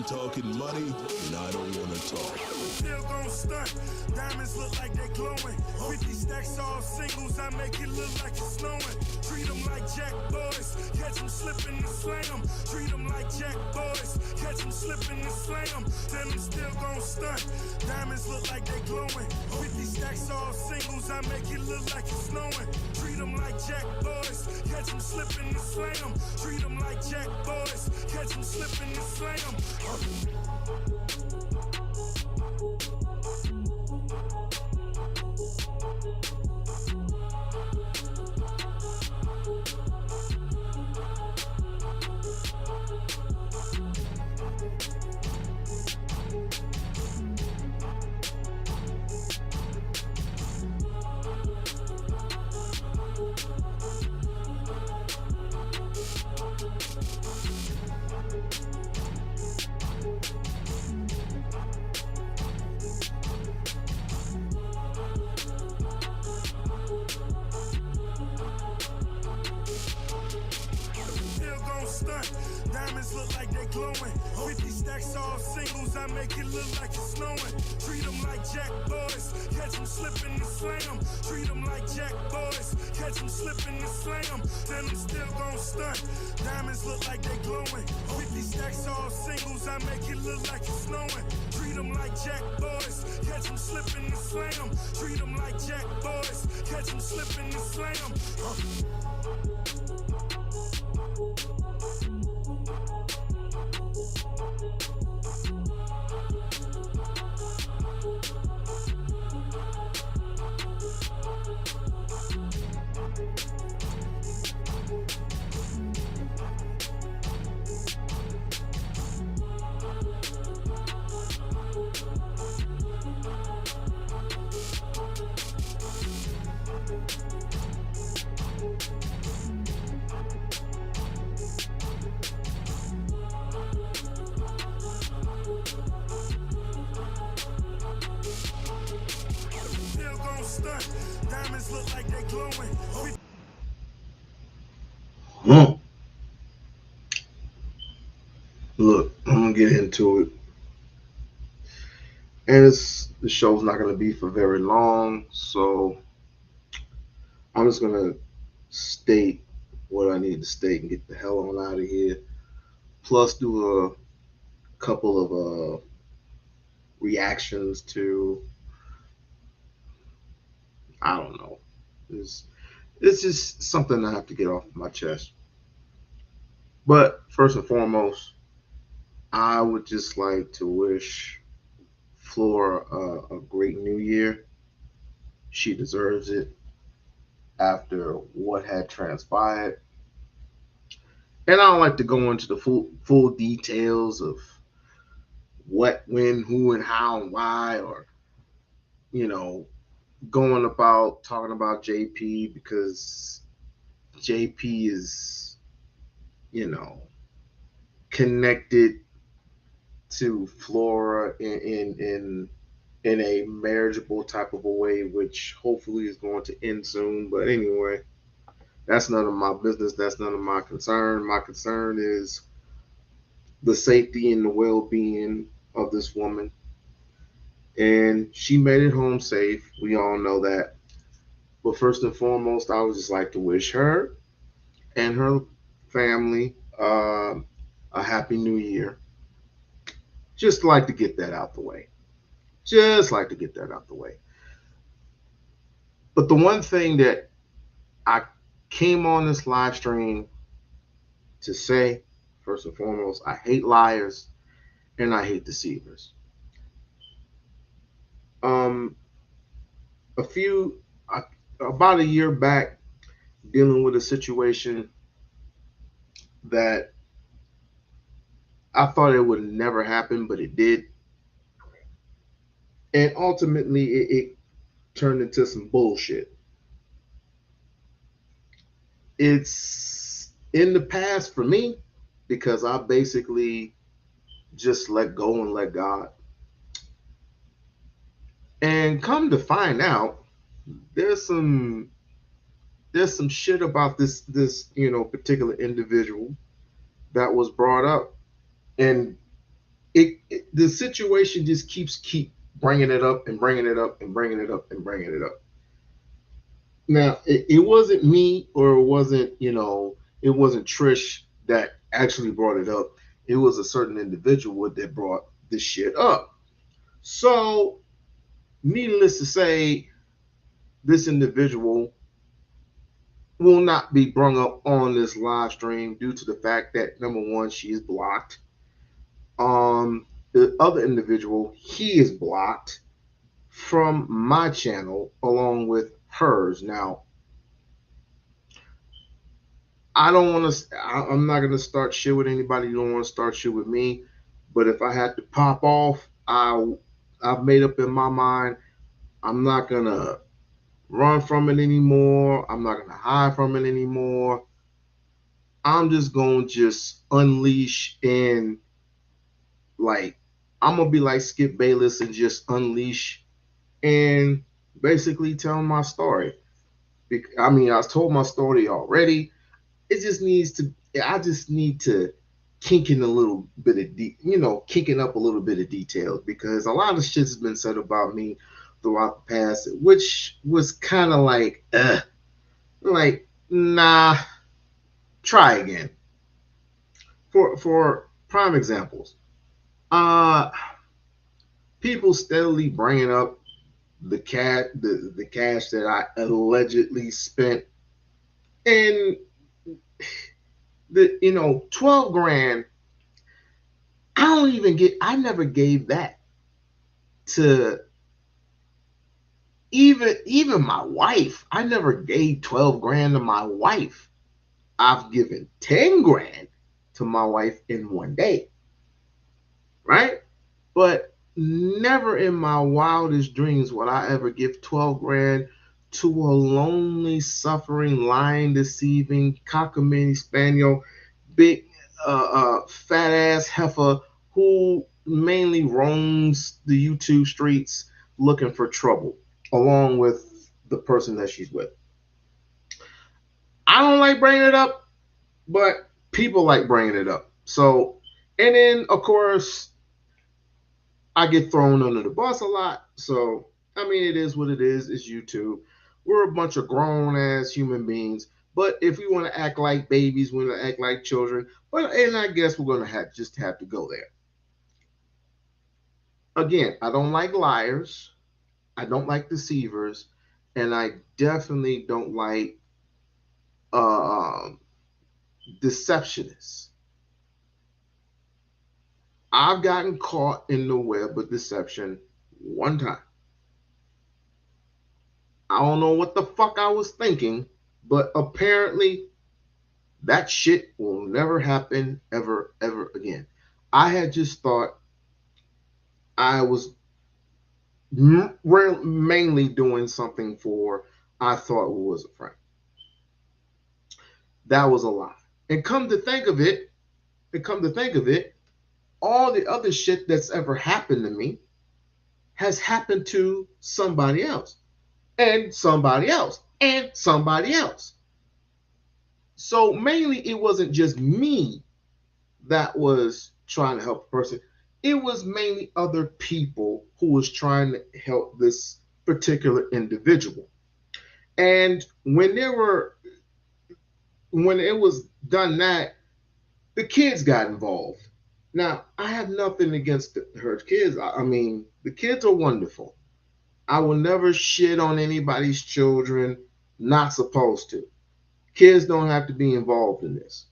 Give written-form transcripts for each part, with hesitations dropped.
ain't talking money, then I don't want to talk. Still gon' stunt. Diamonds look like they glowing. 50 stacks all singles, I make it look like it's snowing. Treat them like jack boys, catch them slipping and slam. Treat them like jack boys, catch them slipping and slam. Then I'm still gon' stunt. Diamonds look like they glowing. 50 stacks all singles, I make it look like it's snowing. Treat them like jack boys, catch them slipping and slam. Treat them like jack boys, catch them slipping and slam. Diamonds look like they glowing. 50 stacks all singles, I make it look like it's snowing. Treat them like jack boys, catch them slipping and slam. Treat them like jack boys, catch them slipping and slam. Then I'm still gon' stunt. Diamonds look like they glowing. 50 stacks all singles, I make it look like it's snowing. Treat them like jack boys, catch them slipping and slam. Treat them like jack boys, catch them slipping and slam. Diamonds look like they glowing. Look, I'm gonna get into it, and the show's not gonna be for very long, so I'm just gonna state what I need to state and get the hell on out of here. Plus, do a couple of reactions to, I don't know. It's just something I have to get off my chest. But first and foremost, I would just like to wish Flora a great new year. She deserves it after what had transpired. And I don't like to go into the full details of what, when, who, and how, and why, or, going about talking about JP, because JP is, connected to Flora in a marriageable type of a way, which hopefully is going to end soon. But anyway, that's none of my business. That's none of my concern. My concern is the safety and the well-being of this woman. And she made it home safe. We all know that. But first and foremost, I would just like to wish her and her family a happy new year. Just like to get that out the way. But the one thing that I came on this live stream to say, first and foremost, I hate liars and I hate deceivers. About a year back, dealing with a situation that I thought it would never happen, but it did. And ultimately, it turned into some bullshit. It's in the past for me because I basically just let go and let God. And come to find out, there's some shit about this particular individual that was brought up. And the situation just keep bringing it up and bringing it up and bringing it up and bringing it up. Now it wasn't me, or it wasn't, it wasn't Trish that actually brought it up. It was a certain individual that brought this shit up. So, needless to say, this individual will not be brung up on this live stream due to the fact that, number one, she is blocked. The other individual, he is blocked from my channel along with hers. Now, I don't want to. I'm not gonna start shit with anybody. You don't want to start shit with me. But if I had to pop off, I've made up in my mind. I'm not gonna run from it anymore. I'm not gonna hide from it anymore. I'm just gonna just unleash, and like, I'm gonna be like Skip Bayless and just unleash and basically tell my story. I mean, I told my story already. It just needs to. I just need to kink in a little bit of kinking up a little bit of details, because a lot of shit has been said about me throughout the past, which was kind of like, nah, try again. For prime examples, uh, people steadily bringing up the cash that I allegedly spent, and the 12 grand. I never gave that to even my wife. I never gave 12 grand to my wife. I've given 10 grand to my wife in one day, right? But never in my wildest dreams would I ever give 12 grand to a lonely, suffering, lying, deceiving, cockamamie spaniel, big, fat ass heifer who mainly roams the YouTube streets looking for trouble, along with the person that she's with. I don't like bringing it up, but people like bringing it up. So, and then of course, I get thrown under the bus a lot. So, I mean, it is what it is. It's YouTube. We're a bunch of grown ass human beings. But if we want to act like babies, we want to act like children. And I guess we're going to just have to go there. Again, I don't like liars. I don't like deceivers. And I definitely don't like uh, deceptionists. I've gotten caught in the web of deception one time. I don't know what the fuck I was thinking, but apparently that shit will never happen ever, ever again. I had just thought I was mainly doing something for, I thought was a friend. That was a lie. And come to think of it, all the other shit that's ever happened to me has happened to somebody else, and somebody else, and somebody else. So mainly it wasn't just me that was trying to help a person. It was mainly other people who was trying to help this particular individual. And when it was done that, the kids got involved. Now, I have nothing against her kids. I mean, the kids are wonderful. I will never shit on anybody's children, not supposed to. Kids don't have to be involved in this.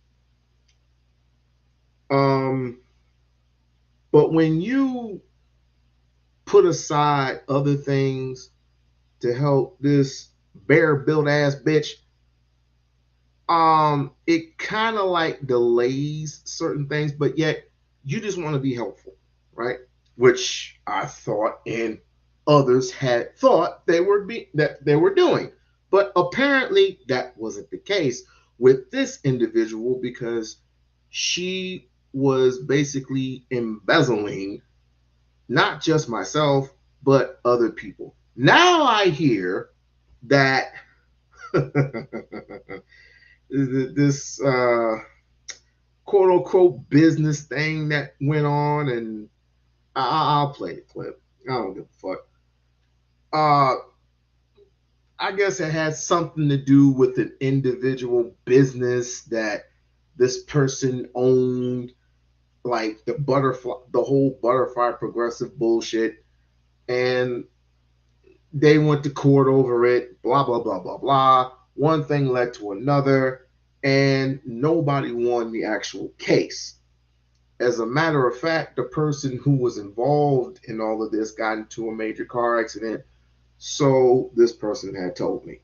But when you put aside other things to help this bare built ass bitch, it kind of like delays certain things, but yet you just want to be helpful, right? Which I thought and others had thought that they were doing. But apparently that wasn't the case with this individual, because she was basically embezzling not just myself, but other people. Now I hear that this quote quote unquote business thing that went on, and I'll play the clip. I don't give a fuck. I guess it had something to do with an individual business that this person owned, like the whole butterfly progressive bullshit, and they went to court over it. Blah blah blah blah blah. One thing led to another, and nobody won the actual case. As a matter of fact, the person who was involved in all of this got into a major car accident. So this person had told me.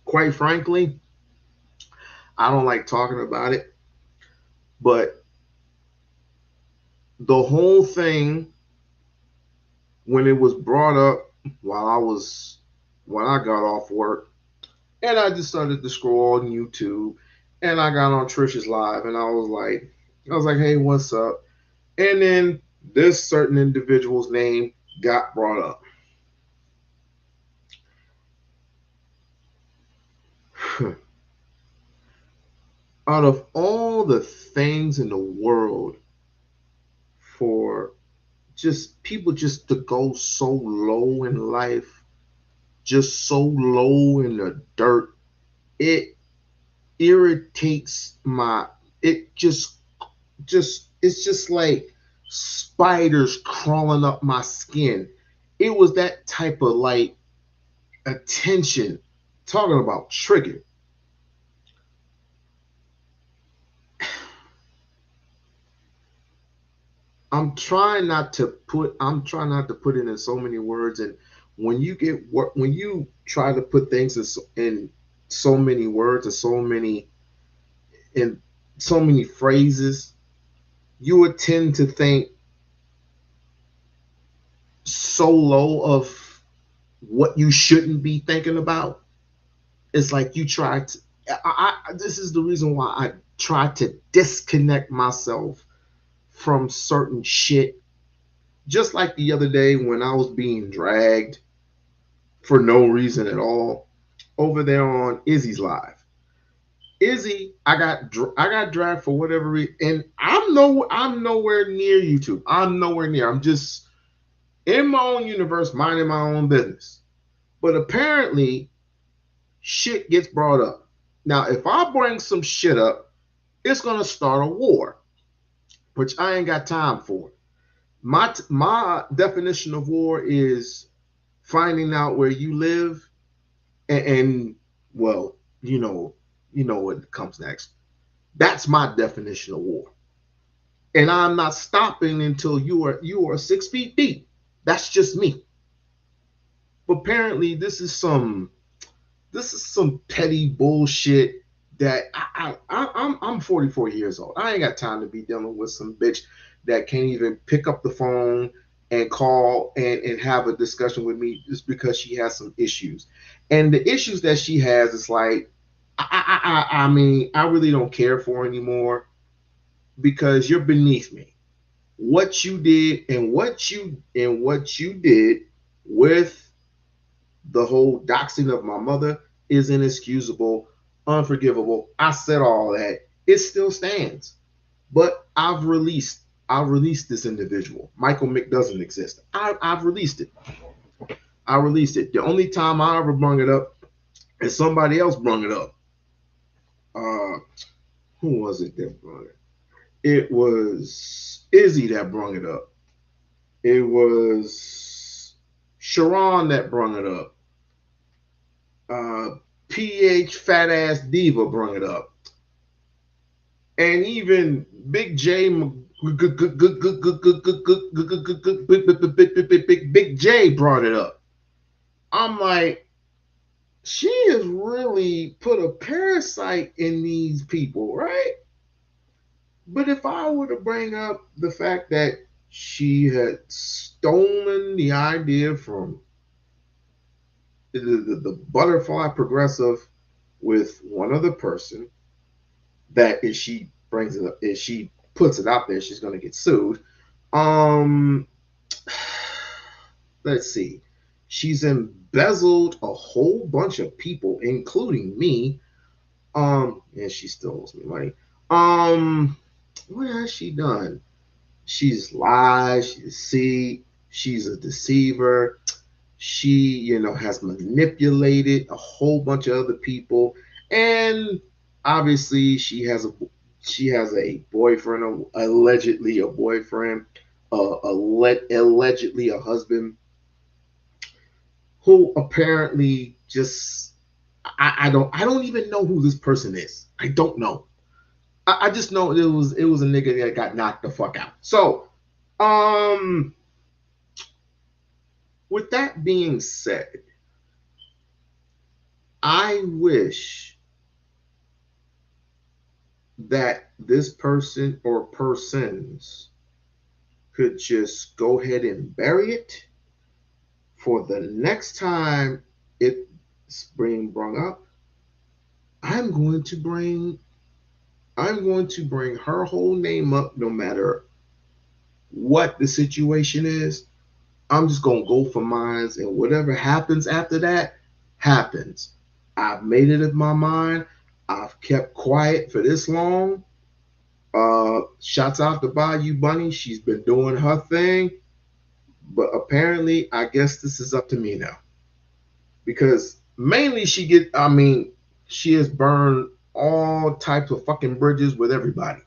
Quite frankly, I don't like talking about it, but the whole thing, when it was brought up when I got off work, and I just started to scroll on YouTube, and I got on Trisha's live, and I was like, hey, what's up? And then this certain individual's name got brought up. Out of all the things in the world for just people just to go so low in life, just so low in the dirt, it irritates it's just like spiders crawling up my skin. It was that type of like attention. Talking about trigger. I'm trying not to put it in so many words, and when you try to put things in so many words and in so many phrases, you would tend to think so low of what you shouldn't be thinking about. It's like you try to. This is the reason why I try to disconnect myself from certain shit. Just like the other day when I was being dragged for no reason at all over there on Izzy's live. Izzy, I got dragged for whatever reason, and I'm nowhere near YouTube. I'm nowhere near. I'm just in my own universe, minding my own business. But apparently, shit gets brought up. Now, if I bring some shit up, it's gonna start a war, which I ain't got time for. My definition of war is finding out where you live, and well, you know what comes next. That's my definition of war, and I'm not stopping until you are 6 feet deep. That's just me. But apparently, this is some petty bullshit that I'm 44 years old. I ain't got time to be dealing with some bitch that can't even pick up the phone and call and have a discussion with me just because she has some issues. And the issues that she has is like, I mean, I really don't care for anymore because you're beneath me. What you did and what you did with the whole doxing of my mother is inexcusable, unforgivable. I said all that. It still stands. But I've released this individual. Michael Mick doesn't exist. I've released it. I released it. The only time I ever brung it up is somebody else brung it up. Who was it that brought it? It was Izzy that brung it up. It was Sharon that brung it up. PH Fat Ass Diva brung it up. And even Big J Big J brought it up. I'm like, she has really put a parasite in these people, right? But if I were to bring up the fact that she had stolen the idea from the butterfly progressive with one other person, that if she brings it up, if she puts it out there, she's going to get sued. Let's see. She's embezzled a whole bunch of people, including me. And she still owes me money. What has she done? She's lied, she's deceived, she's a deceiver. She, has manipulated a whole bunch of other people, and obviously she has a boyfriend, allegedly a boyfriend, allegedly a husband, who apparently just I don't even know who this person is. I don't know. I just know it was a nigga that got knocked the fuck out. So, um, with that being said, I wish that this person or persons could just go ahead and bury it for the next time it's being brought up. I'm going to bring I'm going to bring her whole name up no matter what the situation is. I'm just gonna go for mines, and whatever happens after that happens. I've made it up my mind. I've kept quiet for this long. Shouts out to Bayou Bunny. She's been doing her thing, but apparently, I guess this is up to me now because mainly she has burned all types of fucking bridges with everybody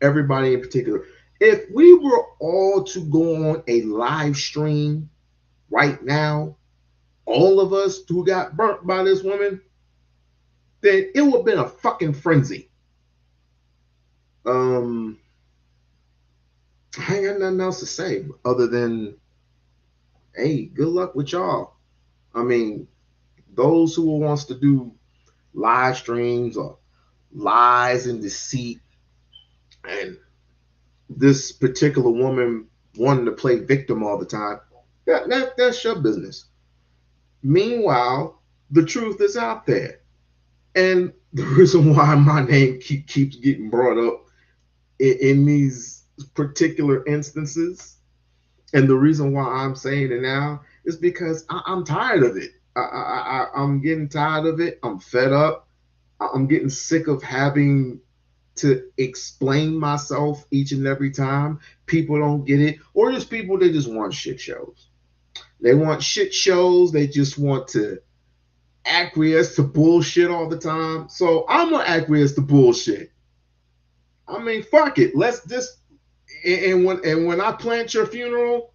in particular. If we were all to go on a live stream right now, all of us who got burnt by this woman, then it would have been a fucking frenzy. Um, I ain't got nothing else to say other than, hey, good luck with y'all. I mean, those who wants to do live streams or lies and deceit, and this particular woman wanting to play victim all the time, that's your business. Meanwhile, the truth is out there. And the reason why my name keeps getting brought up in these particular instances, and the reason why I'm saying it now, is because I'm tired of it. I'm getting tired of it. I'm fed up. I'm getting sick of having to explain myself each and every time. People don't get it, or just people, they just want shit shows. They want shit shows. They just want to acquiesce to bullshit all the time. So I'm gonna acquiesce to bullshit. I mean, fuck it. Let's just and when I plant your funeral,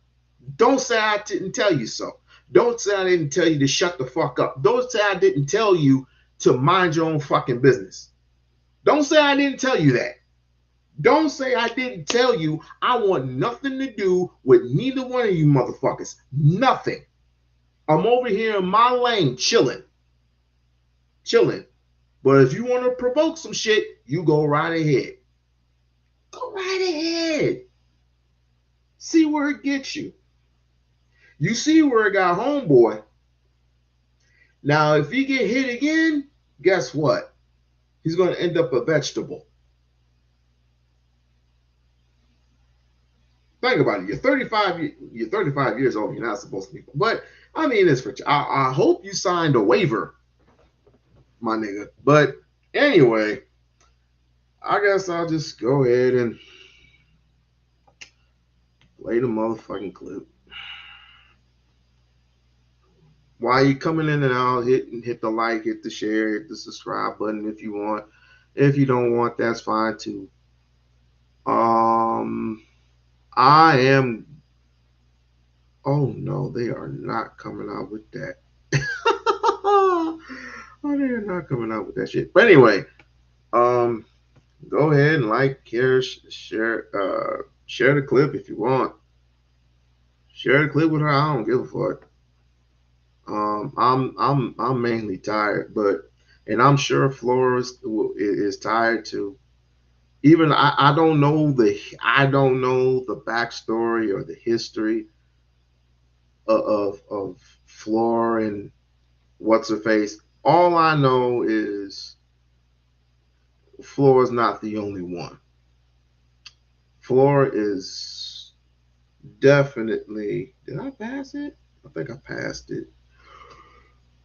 don't say I didn't tell you so. Don't say I didn't tell you to shut the fuck up. Don't say I didn't tell you to mind your own fucking business. Don't say I didn't tell you that. Don't say I didn't tell you. I want nothing to do with neither one of you motherfuckers. Nothing. I'm over here in my lane chilling. Chilling. But if you want to provoke some shit, you go right ahead. Go right ahead. See where it gets you. You see where it got homeboy. Now, if he get hit again, guess what? He's going to end up a vegetable. Think about it. You're 35 years old. You're not supposed to be. But I mean, it's for. I hope you signed a waiver, my nigga. But anyway, I guess I'll just go ahead and play the motherfucking clip. While you coming in and out, hit the like, hit the share, hit the subscribe button if you want. If you don't want, that's fine too. I am. Oh no, they are not coming out with that. Oh, they are not coming out with that shit. But anyway, go ahead and like, share, share the clip if you want. Share the clip with her. I don't give a fuck. I'm mainly tired, and I'm sure Flora is tired too. Even I don't know the backstory or the history of Flora and what's her face. All I know is Flora's not the only one. Flora is definitely. Did I pass it? I think I passed it.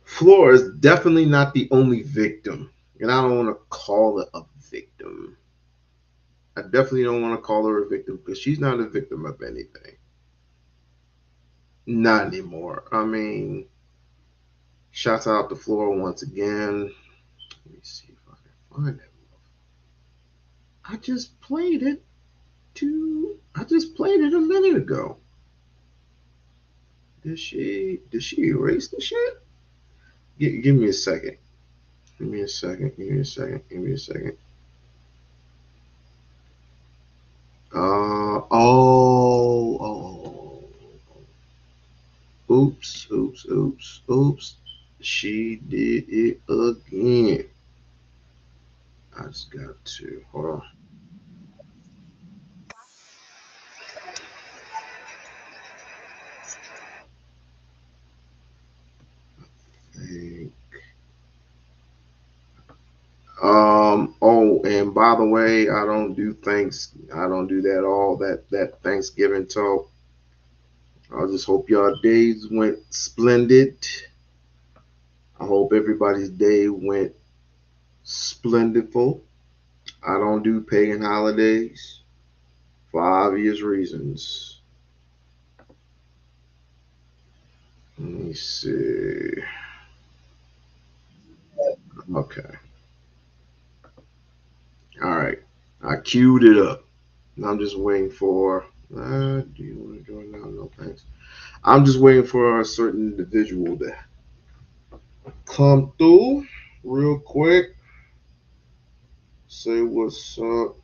Flora is definitely not the only victim, and I don't want to call it a victim. I definitely don't want to call her a victim because she's not a victim of anything. Not anymore. I mean, shouts out to Flora once again. Let me see if I can find it. I just played it I just played it a minute ago. Did she erase the shit? Give me a second. Give me a second. Give me a second. Give me a second. Oh. Oops. She did it again. I just got to hold on. Oh, and by the way, I don't do that all that Thanksgiving talk. I just hope y'all days went splendid. I hope everybody's day went splendidful. I don't do pagan holidays for obvious reasons. Let me see. Okay. All right. I queued it up. I'm just waiting for. Do you want to join now? No, thanks. I'm just waiting for a certain individual to come through real quick. Say what's up.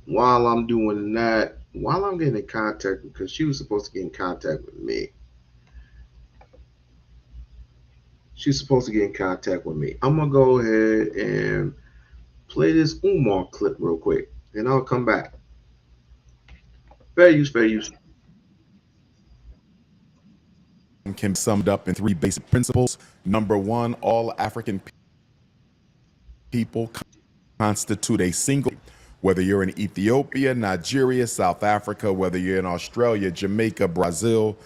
While I'm doing that, while I'm getting in contact, because she was supposed to get in contact with me. She's supposed to get in contact with me. I'm going to go ahead and play this Umar clip real quick, and I'll come back. Fair use, fair use. Can be summed up in three basic principles. Number one, all African people constitute a single, whether you're in Ethiopia, Nigeria, South Africa, whether you're in Australia, Jamaica, Brazil,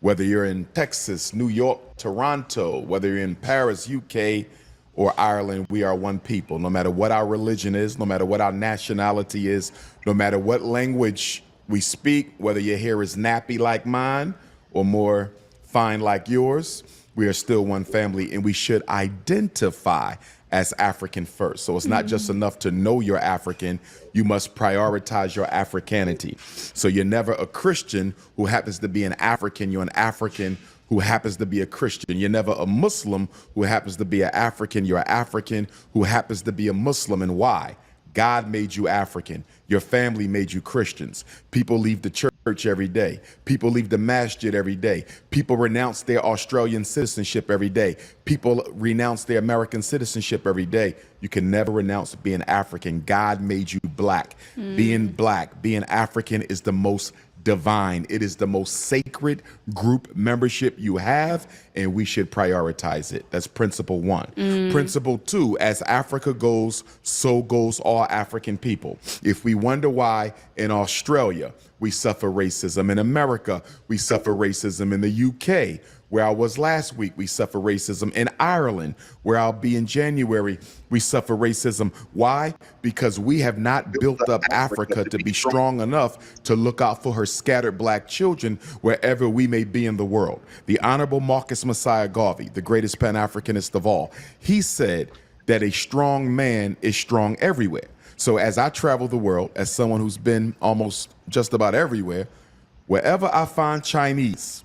whether you're in Texas, New York, Toronto, whether you're in Paris, UK, or Ireland, we are one people. No matter what our religion is, no matter what our nationality is, no matter what language we speak, whether your hair is nappy like mine or more fine like yours, we are still one family, and we should identify as African first. So it's not just enough to know you're African, you must prioritize your Africanity. So you're never a Christian who happens to be an African, you're an African who happens to be a Christian. You're never a Muslim who happens to be an African, you're an African who happens to be a Muslim. And why? God made you African. Your family made you Christians. People leave the church every day. People leave the masjid every day. People renounce their Australian citizenship every day. People renounce their American citizenship every day. You can never renounce being African. God made you black. Being black, being African is the most divine. It is the most sacred group membership you have, and we should prioritize it. That's principle one. Principle two, as Africa goes, so goes all African people. If we wonder why in Australia we suffer racism, in America we suffer racism, in the UK, where I was last week, we suffer racism, in Ireland, where I'll be in January, we suffer racism. Why? Because we have not built up Africa to be strong enough to look out for her scattered black children wherever we may be in the world. The Honorable Marcus Messiah Garvey, the greatest Pan-Africanist of all, he said that a strong man is strong everywhere. So as I travel the world, as someone who's been almost just about everywhere, wherever I find Chinese,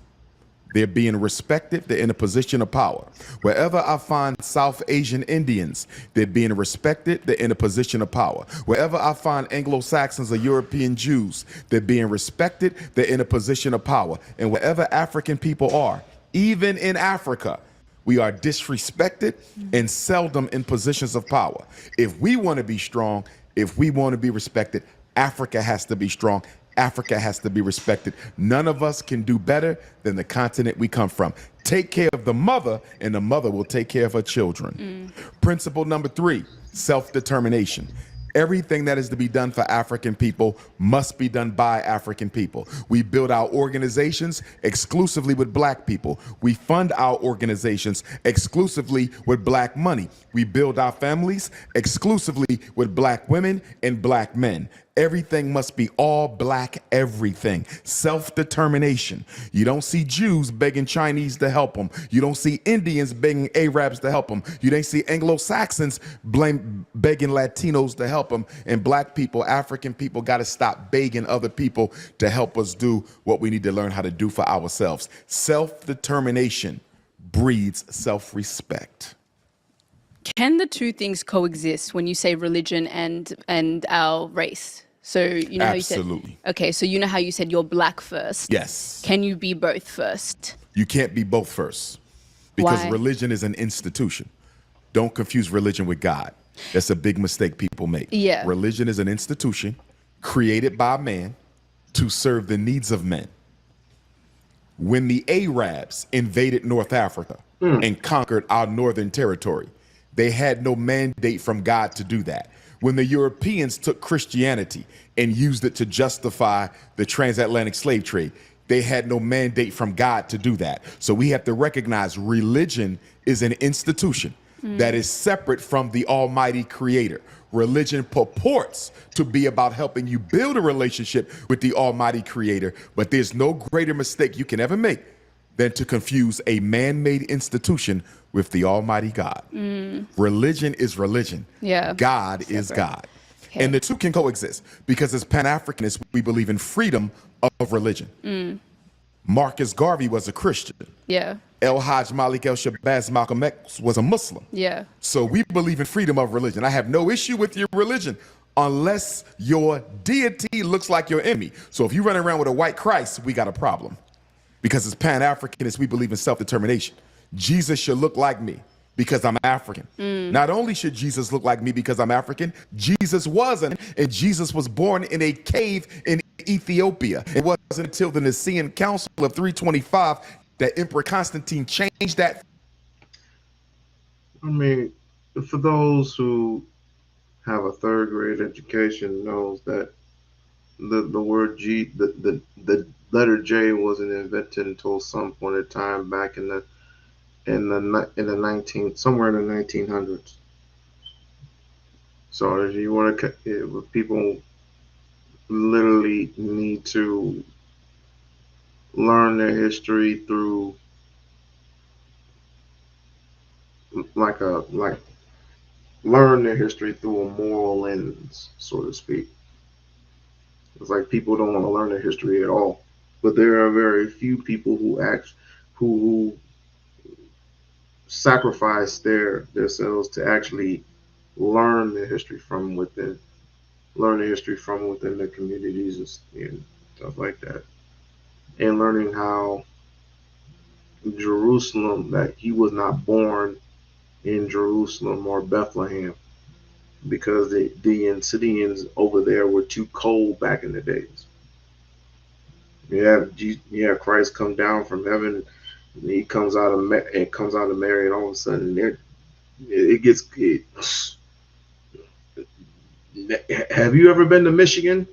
they're being respected. They're in a position of power. Wherever I find South Asian Indians, they're being respected. They're in a position of power. Wherever I find Anglo-Saxons or European Jews, they're being respected. They're in a position of power. And wherever African people are, even in Africa, we are disrespected and seldom in positions of power. If we want to be strong, if we want to be respected, Africa has to be strong. Africa has to be respected. None of us can do better than the continent we come from. Take care of the mother, and the mother will take care of her children. Principle number three, self-determination. Everything that is to be done for African people must be done by African people. We build our organizations exclusively with black people. We fund our organizations exclusively with black money. We build our families exclusively with black women and black men. Everything must be all black everything. Self-determination. You don't see Jews begging Chinese to help them. You don't see Indians begging Arabs to help them. You don't see Anglo-Saxons begging Latinos to help them. And black people, African people, got to stop begging other people to help us do what we need to learn how to do for ourselves. Self-determination breeds self-respect. Can the two things coexist when you say religion and our race? So you know Absolutely. How you said, okay, so you know how you said you're black first. Yes. Can you be both first? You can't be both first because Why? religion is an institution. Don't confuse religion with God. That's a big mistake people make. Yeah. Religion is an institution created by man to serve the needs of men. When the Arabs invaded North Africa and conquered our northern territory, they had no mandate from God to do that. When the Europeans took Christianity and used it to justify the transatlantic slave trade, they had no mandate from God to do that. So we have to recognize religion is an institution that is separate from the Almighty Creator. Religion purports to be about helping you build a relationship with the Almighty Creator, but there's no greater mistake you can ever make than to confuse a man-made institution with the Almighty God. Religion is religion. Yeah. God is God. Okay. And the two can coexist because as Pan-Africanists, we believe in freedom of religion. Marcus Garvey was a Christian. Yeah. El Hajj Malik El Shabazz Malcolm X was a Muslim. Yeah. So we believe in freedom of religion. I have no issue with your religion unless your deity looks like your enemy. So if you run around with a white Christ, we got a problem. Because as Pan-Africanists, we believe in self-determination. Jesus should look like me because I'm African. Not only should Jesus look like me because I'm African, Jesus wasn't, and Jesus was born in a cave in Ethiopia. It wasn't until the Nicene Council of 325 that Emperor Constantine changed that. I mean, for those who have a third grade education knows that the word G, the letter J wasn't invented until some point in time back in the 1900s. So if you want to, people literally need to learn their history through learn their history through a moral lens, so to speak. It's like people don't want to learn their history at all, but there are very few people who sacrifice themselves to actually learn their history from within, the communities and stuff like that, and learning how Jerusalem, that he was not born in Jerusalem or Bethlehem because the Insidians over there were too cold back in the days. You have Christ come down from heaven, and he comes out of Mary, and all of a sudden have you ever been to Michigan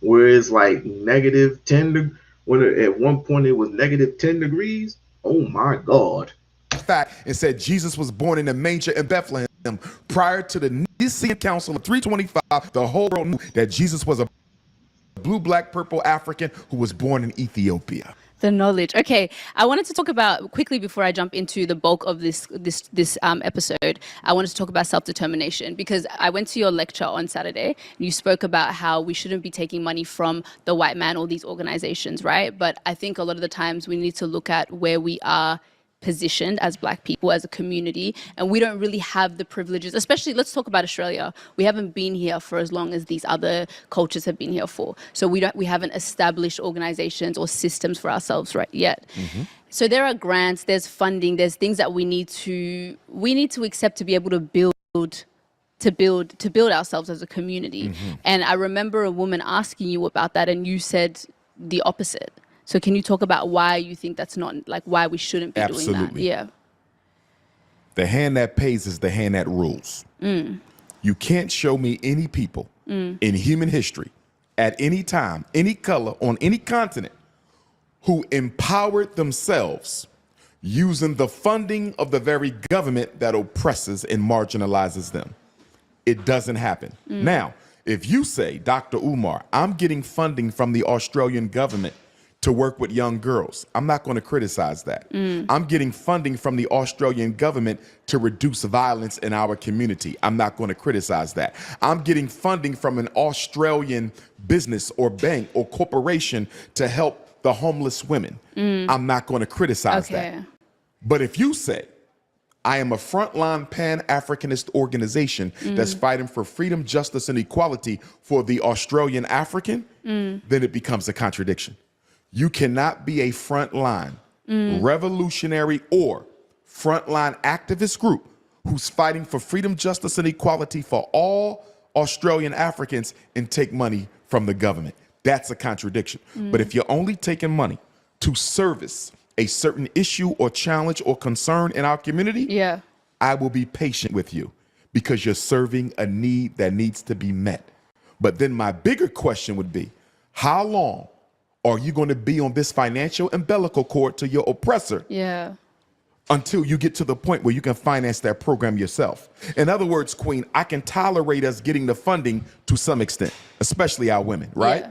where it's like -10 when at one point it was -10 degrees? Oh my God. Fact and said Jesus was born in a manger in Bethlehem. Prior to the Nicene Council of 325, the whole world knew that Jesus was a blue, black, purple African who was born in Ethiopia. The knowledge. Okay, I wanted to talk about quickly before I jump into the bulk of this episode. I wanted to talk about self-determination because I went to your lecture on Saturday. And you spoke about how we shouldn't be taking money from the white man or these organizations, right? But I think a lot of the times we need to look at where we are positioned as black people, as a community, and we don't really have the privileges, especially let's talk about Australia. We haven't been here for as long as these other cultures have been here for. So we haven't established organizations or systems for ourselves right yet. So there are grants, there's funding, there's things that we need to accept to be able to build ourselves as a community. And I remember a woman asking you about that and you said the opposite. So can you talk about why you think that's not, like, why we shouldn't be doing that? Yeah. The hand that pays is the hand that rules. You can't show me any people in human history at any time, any color, on any continent who empowered themselves using the funding of the very government that oppresses and marginalizes them. It doesn't happen. Now, if you say, Dr. Umar, I'm getting funding from the Australian government to work with young girls, I'm not going to criticize that. I'm getting funding from the Australian government to reduce violence in our community. I'm not going to criticize that. I'm getting funding from an Australian business or bank or corporation to help the homeless women. I'm not going to criticize that. But if you say, I am a frontline Pan-Africanist organization that's fighting for freedom, justice, and equality for the Australian African, then it becomes a contradiction. You cannot be a frontline revolutionary or frontline activist group who's fighting for freedom, justice, and equality for all Australian Africans and take money from the government. That's a contradiction. But if you're only taking money to service a certain issue or challenge or concern in our community, I will be patient with you because you're serving a need that needs to be met. But then my bigger question would be, how long are you going to be on this financial umbilical cord to your oppressor until you get to the point where you can finance that program yourself? In other words, Queen, I can tolerate us getting the funding to some extent, especially our women, right?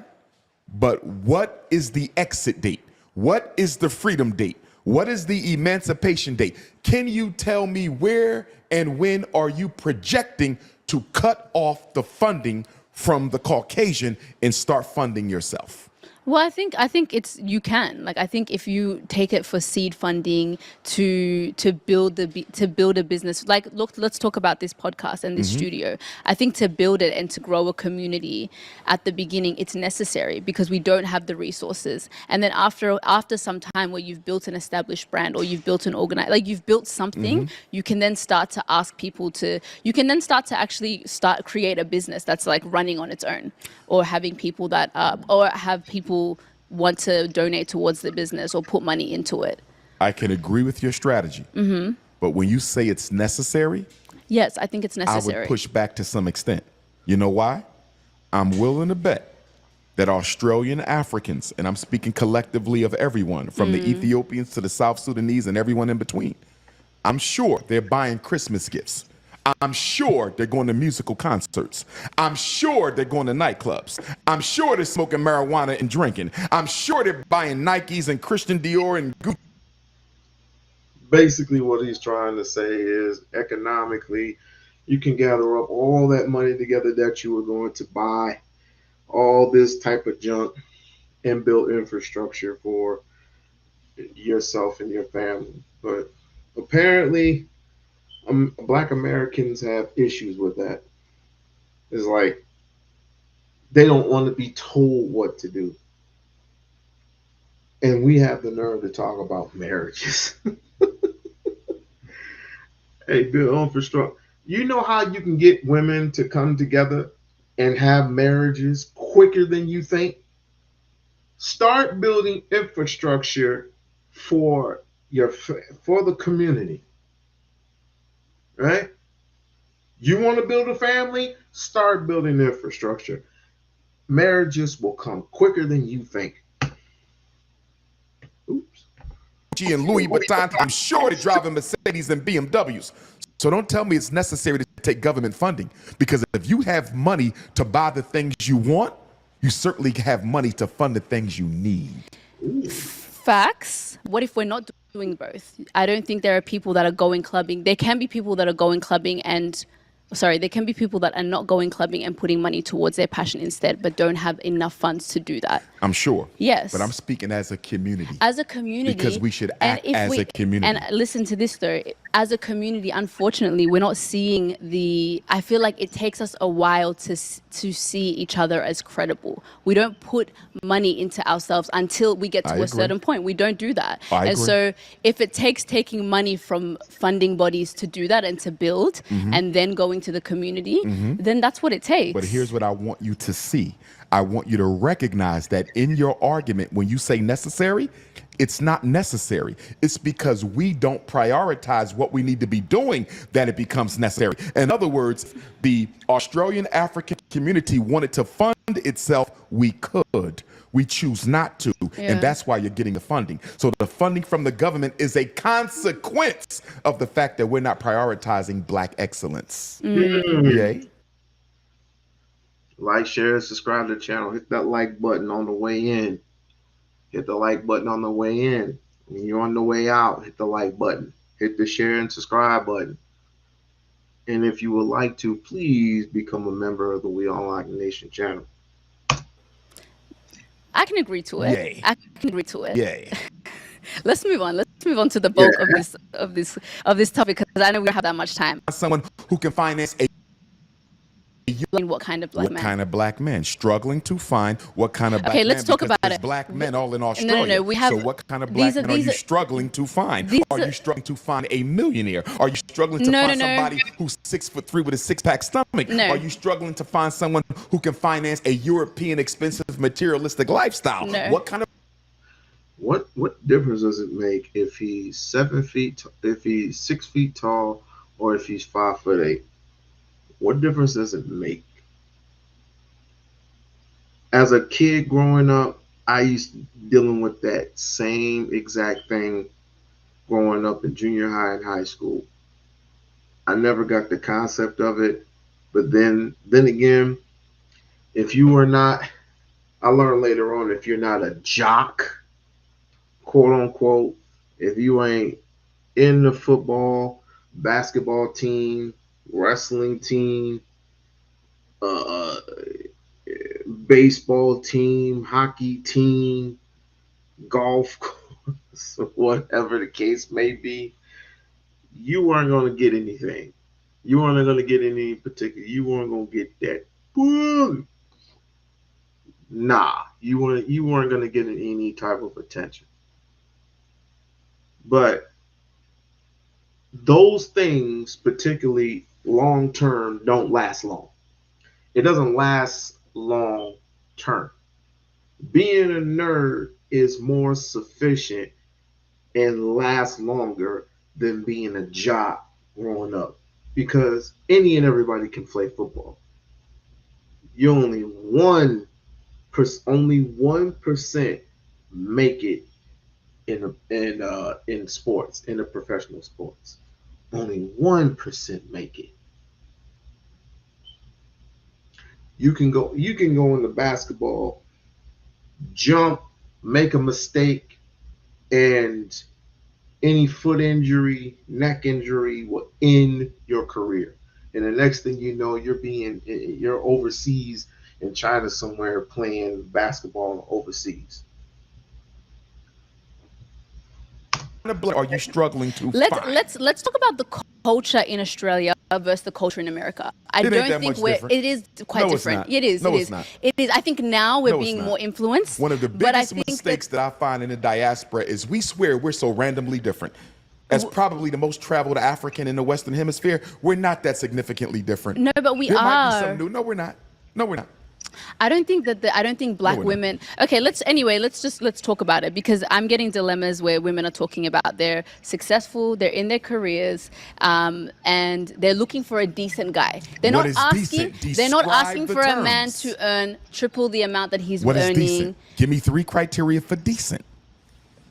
But what is the exit date? What is the freedom date? What is the emancipation date? Can you tell me where and when are you projecting to cut off the funding from the Caucasian and start funding yourself? Well, I think it's, you can, like, I think if you take it for seed funding to build a business, like, look, let's talk about this podcast and this studio. I think to build it and to grow a community at the beginning, it's necessary because we don't have the resources. And then after some time where you've built an established brand or you've built an like you've built something, you can then start to ask people to, you can then start to actually create a business that's like running on its own, or having people that, or have people want to donate towards the business or put money into it. I can agree with your strategy, but when you say it's necessary, yes, I think it's necessary. I would push back to some extent. You know why? I'm willing to bet that Australian Africans, and I'm speaking collectively of everyone, from the Ethiopians to the South Sudanese and everyone in between, I'm sure they're buying Christmas gifts. I'm sure they're going to musical concerts. I'm sure they're going to nightclubs. I'm sure they're smoking marijuana and drinking. I'm sure they're buying Nikes and Christian Dior and Gucci. Basically what he's trying to say is, economically, you can gather up all that money together that you were going to buy all this type of junk and build infrastructure for yourself and your family. But apparently, Black Americans have issues with that. It's like they don't want to be told what to do. And we have the nerve to talk about marriages. Hey, build infrastructure. You know how you can get women to come together and have marriages quicker than you think? Start building infrastructure for the community. Right? You want to build a family? Start building infrastructure. Marriages will come quicker than you think. Oops. And Louis Vuitton, I'm sure they're driving Mercedes and BMWs. So don't tell me it's necessary to take government funding, because if you have money to buy the things you want, you certainly have money to fund the things you need. Facts. What if we're not doing both? I don't think there are people that are going clubbing. There can be people that are going clubbing and, there can be people that are not going clubbing and putting money towards their passion instead, but don't have enough funds to do that. I'm sure. Yes. But I'm speaking as a community. As a community. Because we should act as a community. And listen to this though, as a community, unfortunately, we're not seeing I feel like it takes us a while to see each other as credible. We don't put money into ourselves until we get to a certain point. We don't do that. And so if it takes taking money from funding bodies to do that and to build and then going to the community, then that's what it takes. But here's what I want you to see. I want you to recognize that in your argument, when you say necessary, It's not necessary. It's because we don't prioritize what we need to be doing that it becomes necessary. In other words, the Australian African community wanted to fund itself. We could. We choose not to. And that's why you're getting the funding. So the funding from the government is a consequence of the fact that we're not prioritizing Black excellence. Yay. Like, share, subscribe to the channel. Hit that like button on the way in. Hit the like button on the way in. When you're on the way out, hit the like button. Hit the share and subscribe button. And if you would like to, please become a member of the We-On-Loc Nation channel. I can agree to it. Yay. I can agree to it. Yay. Let's move on. Let's move on to the bulk of this topic, because I know we don't have that much time. Someone who can finance a What kind of black man? What kind of black man? Struggling to find what kind of black Okay, man. let's talk about there's it. Black men all in Australia. No. We have. So what kind of black men are you struggling to find? Are you struggling to find a millionaire? Are you struggling to find somebody who's 6'3" with a six-pack stomach? No. Are you struggling to find someone who can finance a European expensive materialistic lifestyle? No. What kind of What difference does it make if he's 7 feet, if he's 6 feet tall, or if he's 5'8"? What difference does it make? As a kid growing up, I used to dealing with that same exact thing growing up in junior high and high school. I never got the concept of it, but then again, if you are not, I learned later on, if you're not a jock, quote unquote, if you ain't in the football, basketball team, wrestling team, baseball team, hockey team, golf course, whatever the case may be, you weren't going to get anything. You weren't going to get any particular. You weren't going to get that. Boom. Nah, you weren't going to get any type of attention. But those things, particularly long term, don't last long. It doesn't last long term. Being a nerd is more sufficient and lasts longer than being a jock growing up, because any and everybody can play football. You only 1% make it in sports, in the professional sports. Only 1% make it. You can go into basketball, jump, make a mistake, and any foot injury, neck injury will end your career. And the next thing you know, you're overseas in China somewhere playing basketball overseas. are you struggling to find? Let's talk about the culture in Australia versus the culture in America. I don't think it is quite different. It is. No, it it's is. not. It is. I think now we're being more influenced. One of the biggest mistakes that I find in the diaspora is we swear we're so randomly different. As probably the most traveled African in the Western Hemisphere, we're not that significantly different. No, but we there are. Might be some new. No, we're not. No, we're not. I don't think black women. Okay, let's talk about it, because I'm getting dilemmas where women are talking about they're successful, they're in their careers, and they're looking for a decent guy. They're not asking for a man to earn triple the amount that he's earning. What is decent? Give me 3 criteria for decent.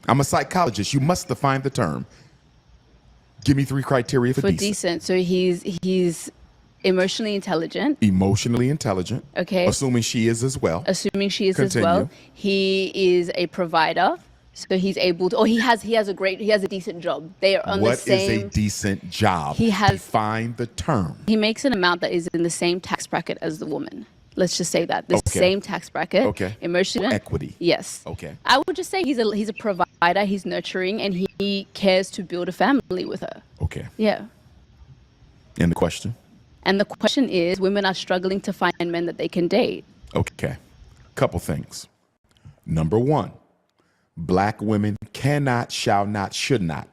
I'm a psychologist. You must define the term. Give me 3 criteria for decent. So he's emotionally intelligent. Emotionally intelligent. Okay. Assuming she is as well. Assuming she is as well. He is a provider, so he's able to. Or he has a decent job. They are on the same. What is a decent job? Define the term. He makes an amount that is in the same tax bracket as the woman. Let's just say that the same tax bracket. Okay. Emotional equity. Yes. Okay. I would just say he's a provider. He's nurturing, and he cares to build a family with her. Okay. Yeah. And the question? And the question is, women are struggling to find men that they can date. Okay. Couple things. Number 1, black women cannot, shall not, should not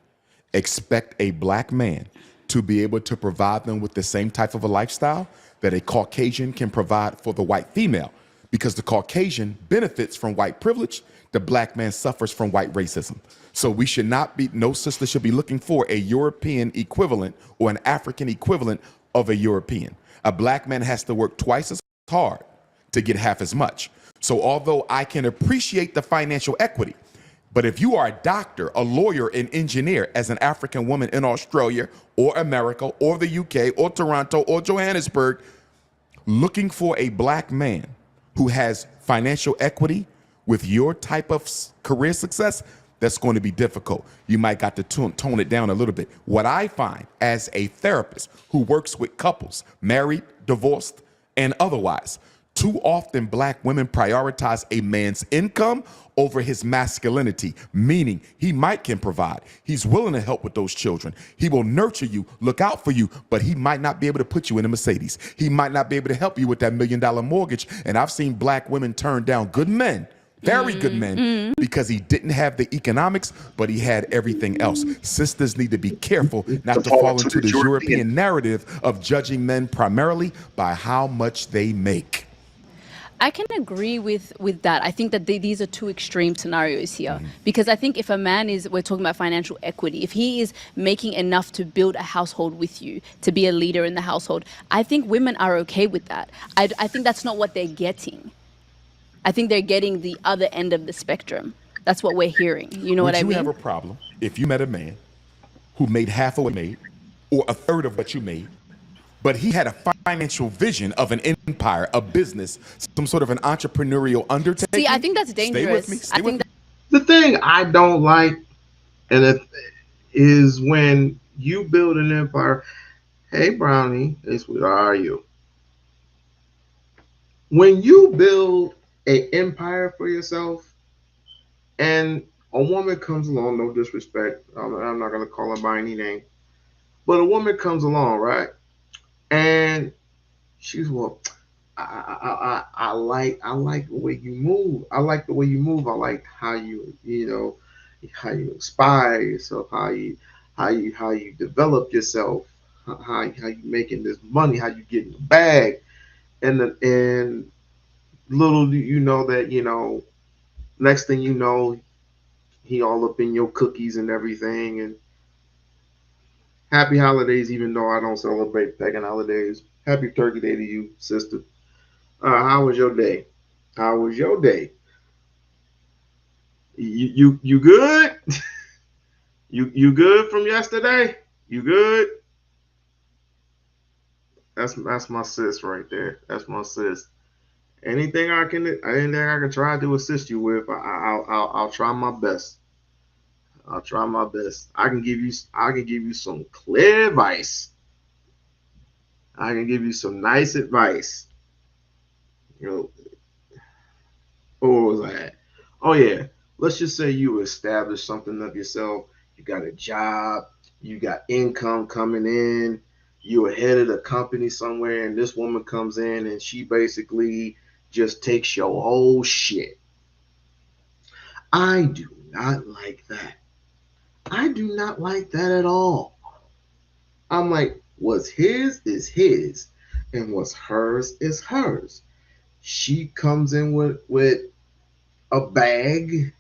expect a black man to be able to provide them with the same type of a lifestyle that a Caucasian can provide for the white female. because the Caucasian benefits from white privilege, the black man suffers from white racism. So we should not be, no sister should be looking for a European equivalent or an African equivalent of a European. A black man has to work twice as hard to get half as much. So although I can appreciate the financial equity, but if you are a doctor, a lawyer, an engineer as an African woman in Australia or America or the UK or Toronto or Johannesburg, looking for a black man who has financial equity with your type of career success, that's going to be difficult. You might got to tone it down a little bit. What I find as a therapist who works with couples, married, divorced, and otherwise, too often black women prioritize a man's income over his masculinity, meaning he might can provide. He's willing to help with those children. He will nurture you, look out for you, but he might not be able to put you in a Mercedes. He might not be able to help you with that $1 million mortgage. And I've seen black women turn down good men, very good men, because he didn't have the economics, but he had everything else. Sisters need to be careful not to fall into the European narrative of judging men primarily by how much they make. I can agree with that. I think that these are two extreme scenarios here, because I think if a man is, we're talking about financial equity, if he is making enough to build a household with you, to be a leader in the household, I think women are okay with that. I think that's not what they're getting. I think they're getting the other end of the spectrum. That's what we're hearing. You know what I mean? Would you have a problem if you met a man who made half of what you made or a third of what you made, but he had a financial vision of an empire, a business, some sort of an entrepreneurial undertaking? See, I think that's dangerous. Stay with me. Stay with me. The thing I don't like, and it is when you build an empire. Hey, Brownie, hey, sweetheart, how are you? When you build an empire for yourself, and a woman comes along, no disrespect, I'm not going to call her by any name, but a woman comes along, right? And she's, well, I like the way you move. I like the way you move. I like how how you inspire yourself, how you develop yourself, how you making this money, how you getting the bag, and little do you know that next thing you know, he all up in your cookies and everything. And happy holidays, even though I don't celebrate pagan holidays. Happy Turkey Day to you, sister. How was your day? How was your day? You good? you good from yesterday? You good? That's my sis right there. That's my sis. Anything I can try to assist you with, I'll try my best. I'll try my best. I can give you some clear advice. I can give you some nice advice. What was that? Oh yeah. Let's just say you establish something of yourself. You got a job. You got income coming in. You're head of the company somewhere, and this woman comes in and she basically just takes your whole shit. I do not like that. I do not like that at all. I'm like, what's his is his, and what's hers is hers. She comes in with a bag.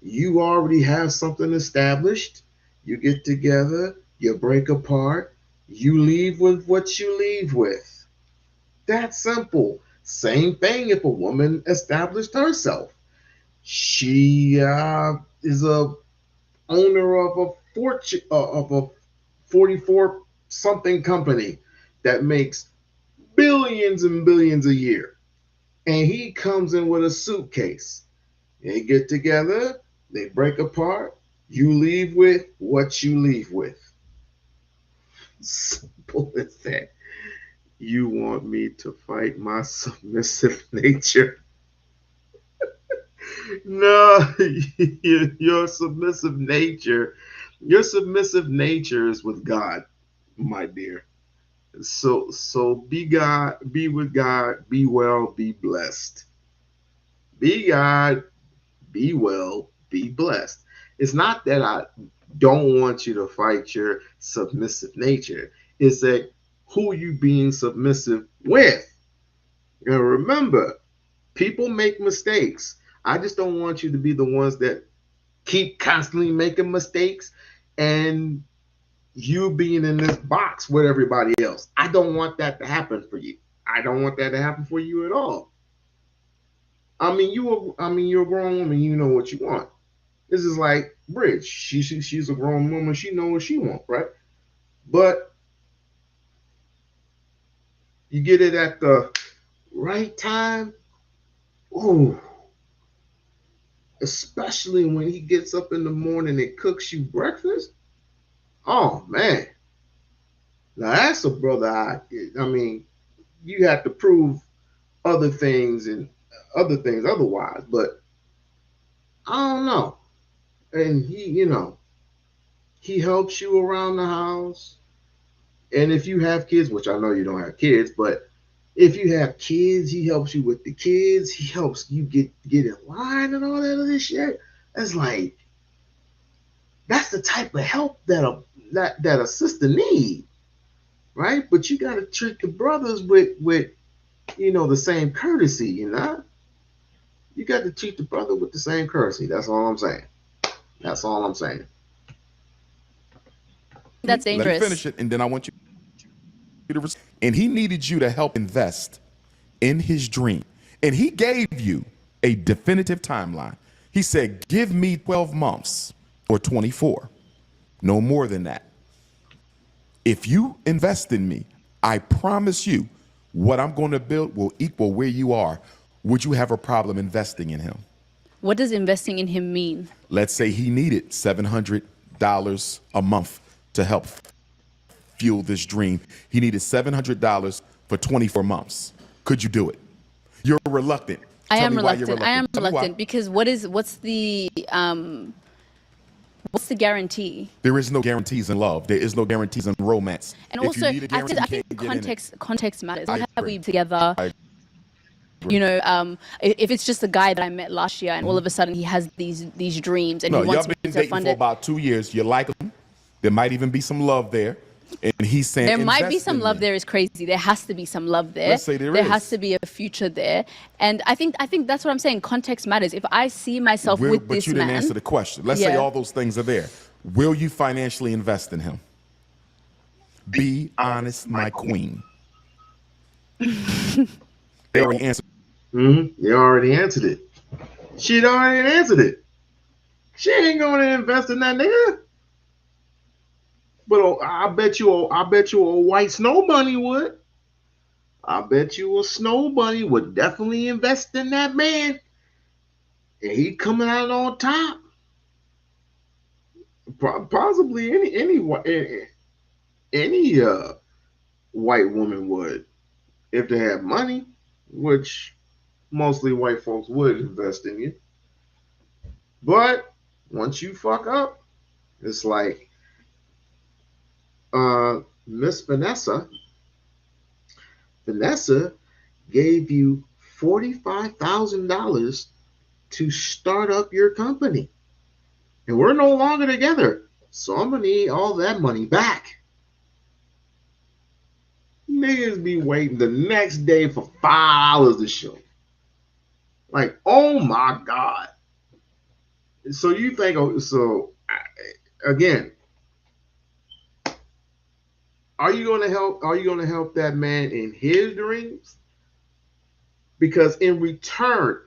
You already have something established. You get together, you break apart, you leave with what you leave with. That's simple. Same thing if a woman established herself. She is a owner of a fortune of a 44 something company that makes billions and billions a year, and he comes in with a suitcase. They get together, they break apart, you leave with what you leave with. Simple as that. You want me to fight my submissive nature? No, your submissive nature is with God, my dear. So be God, be with God, be well, be blessed. Be God, be well, be blessed. It's not that I don't want you to fight your submissive nature. It's that who you being submissive with. And remember, People make mistakes. I just don't want you to be the ones that keep constantly making mistakes and you being in this box with everybody else. I don't want that to happen for you. I don't want that to happen for you at all. You're a grown woman. You know what you want. This is like Bridge. She's a grown woman. She knows what she wants, right? But you get it at the right time. Ooh. Especially when he gets up in the morning and cooks you breakfast. Oh man. Now that's a brother. You have to prove other things otherwise, but I don't know. And he helps you around the house. And if you have kids, which I know you don't have kids, but if you have kids, he helps you with the kids. He helps you get in line and all that other shit. It's like, that's the type of help that a sister need, right? But you got to treat the brothers with the same courtesy, You got to treat the brother with the same courtesy. That's all I'm saying. That's all I'm saying. That's dangerous. Let me finish it, and then I want you to. And he needed you to help invest in his dream. And he gave you a definitive timeline. He said, give me 12 months or 24. No more than that. If you invest in me, I promise you what I'm going to build will equal where you are. Would you have a problem investing in him? What does investing in him mean? Let's say he needed $700 a month to help fuel this dream. He needed $700 for 24 months. Could you do it? You're reluctant. I am reluctant because what's the guarantee? There is no guarantees in love. There is no guarantees in romance. And also, I think context matters. How have we together? If it's just a guy that I met last year and all of a sudden he has these dreams and he wants me to fund it. Y'all been dating for about 2 years. You like him. There might even be some love there. And he's saying there might be some love there is crazy. There has to be some love there. Let's say there has to be a future there. And I think that's what I'm saying. Context matters. If I see myself with this man. But you didn't answer the question. Let's say all those things are there. Will you financially invest in him? Be honest, my queen. They already answered. They already answered it. She'd already answered it. She ain't going to invest in that nigga. But I bet you a white snow bunny would. I bet you a snow bunny would definitely invest in that man. And he coming out on top. Possibly any white woman would, if they have money, which mostly white folks would invest in you. But once you fuck up, it's like Miss Vanessa gave you $45,000 to start up your company. And we're no longer together. So I'm going to need all that money back. Niggas be waiting the next day for $5 to show. Like, oh my God. So you think, again, are you going to help that man in his dreams? Because in return,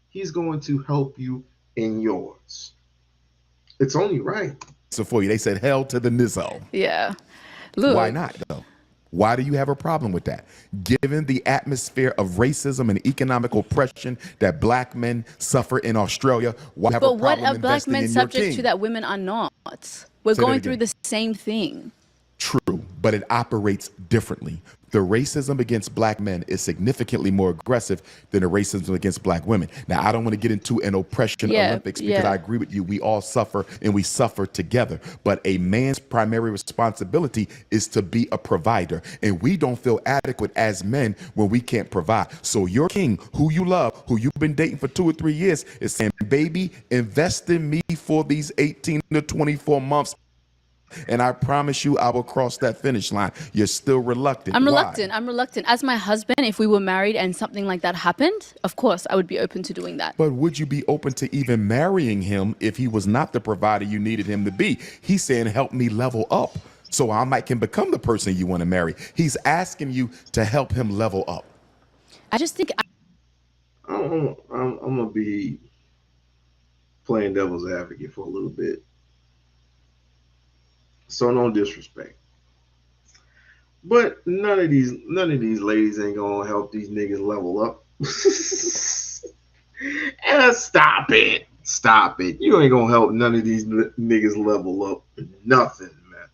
he's going to help you in yours. It's only right. So for you, they said hell to the nizzo. Yeah. Look. Why not though? Why do you have a problem with that? Given the atmosphere of racism and economic oppression that black men suffer in Australia, why have a problem investing in your king? But what are black men subject to that women are not? We're going through the same thing. True, but it operates differently. The racism against black men is significantly more aggressive than the racism against black women. Now, I don't want to get into an oppression Olympics because I agree with you. We all suffer and we suffer together. But a man's primary responsibility is to be a provider. And we don't feel adequate as men when we can't provide. So your king, who you love, who you've been dating for 2 or 3 years, is saying, baby, invest in me for these 18 to 24 months. And I promise you, I will cross that finish line. You're still reluctant. I'm Why? reluctant. I'm reluctant. As my husband, if we were married and something like that happened, of course, I would be open to doing that. But would you be open to even marrying him if he was not the provider you needed him to be? He's saying, help me level up so I might can become the person you want to marry. He's asking you to help him level up. I just think I'm gonna be playing devil's advocate for a little bit. So no disrespect, but none of these ladies ain't gonna help these niggas level up. And stop it. You ain't gonna help none of these niggas level up. Nothing, man.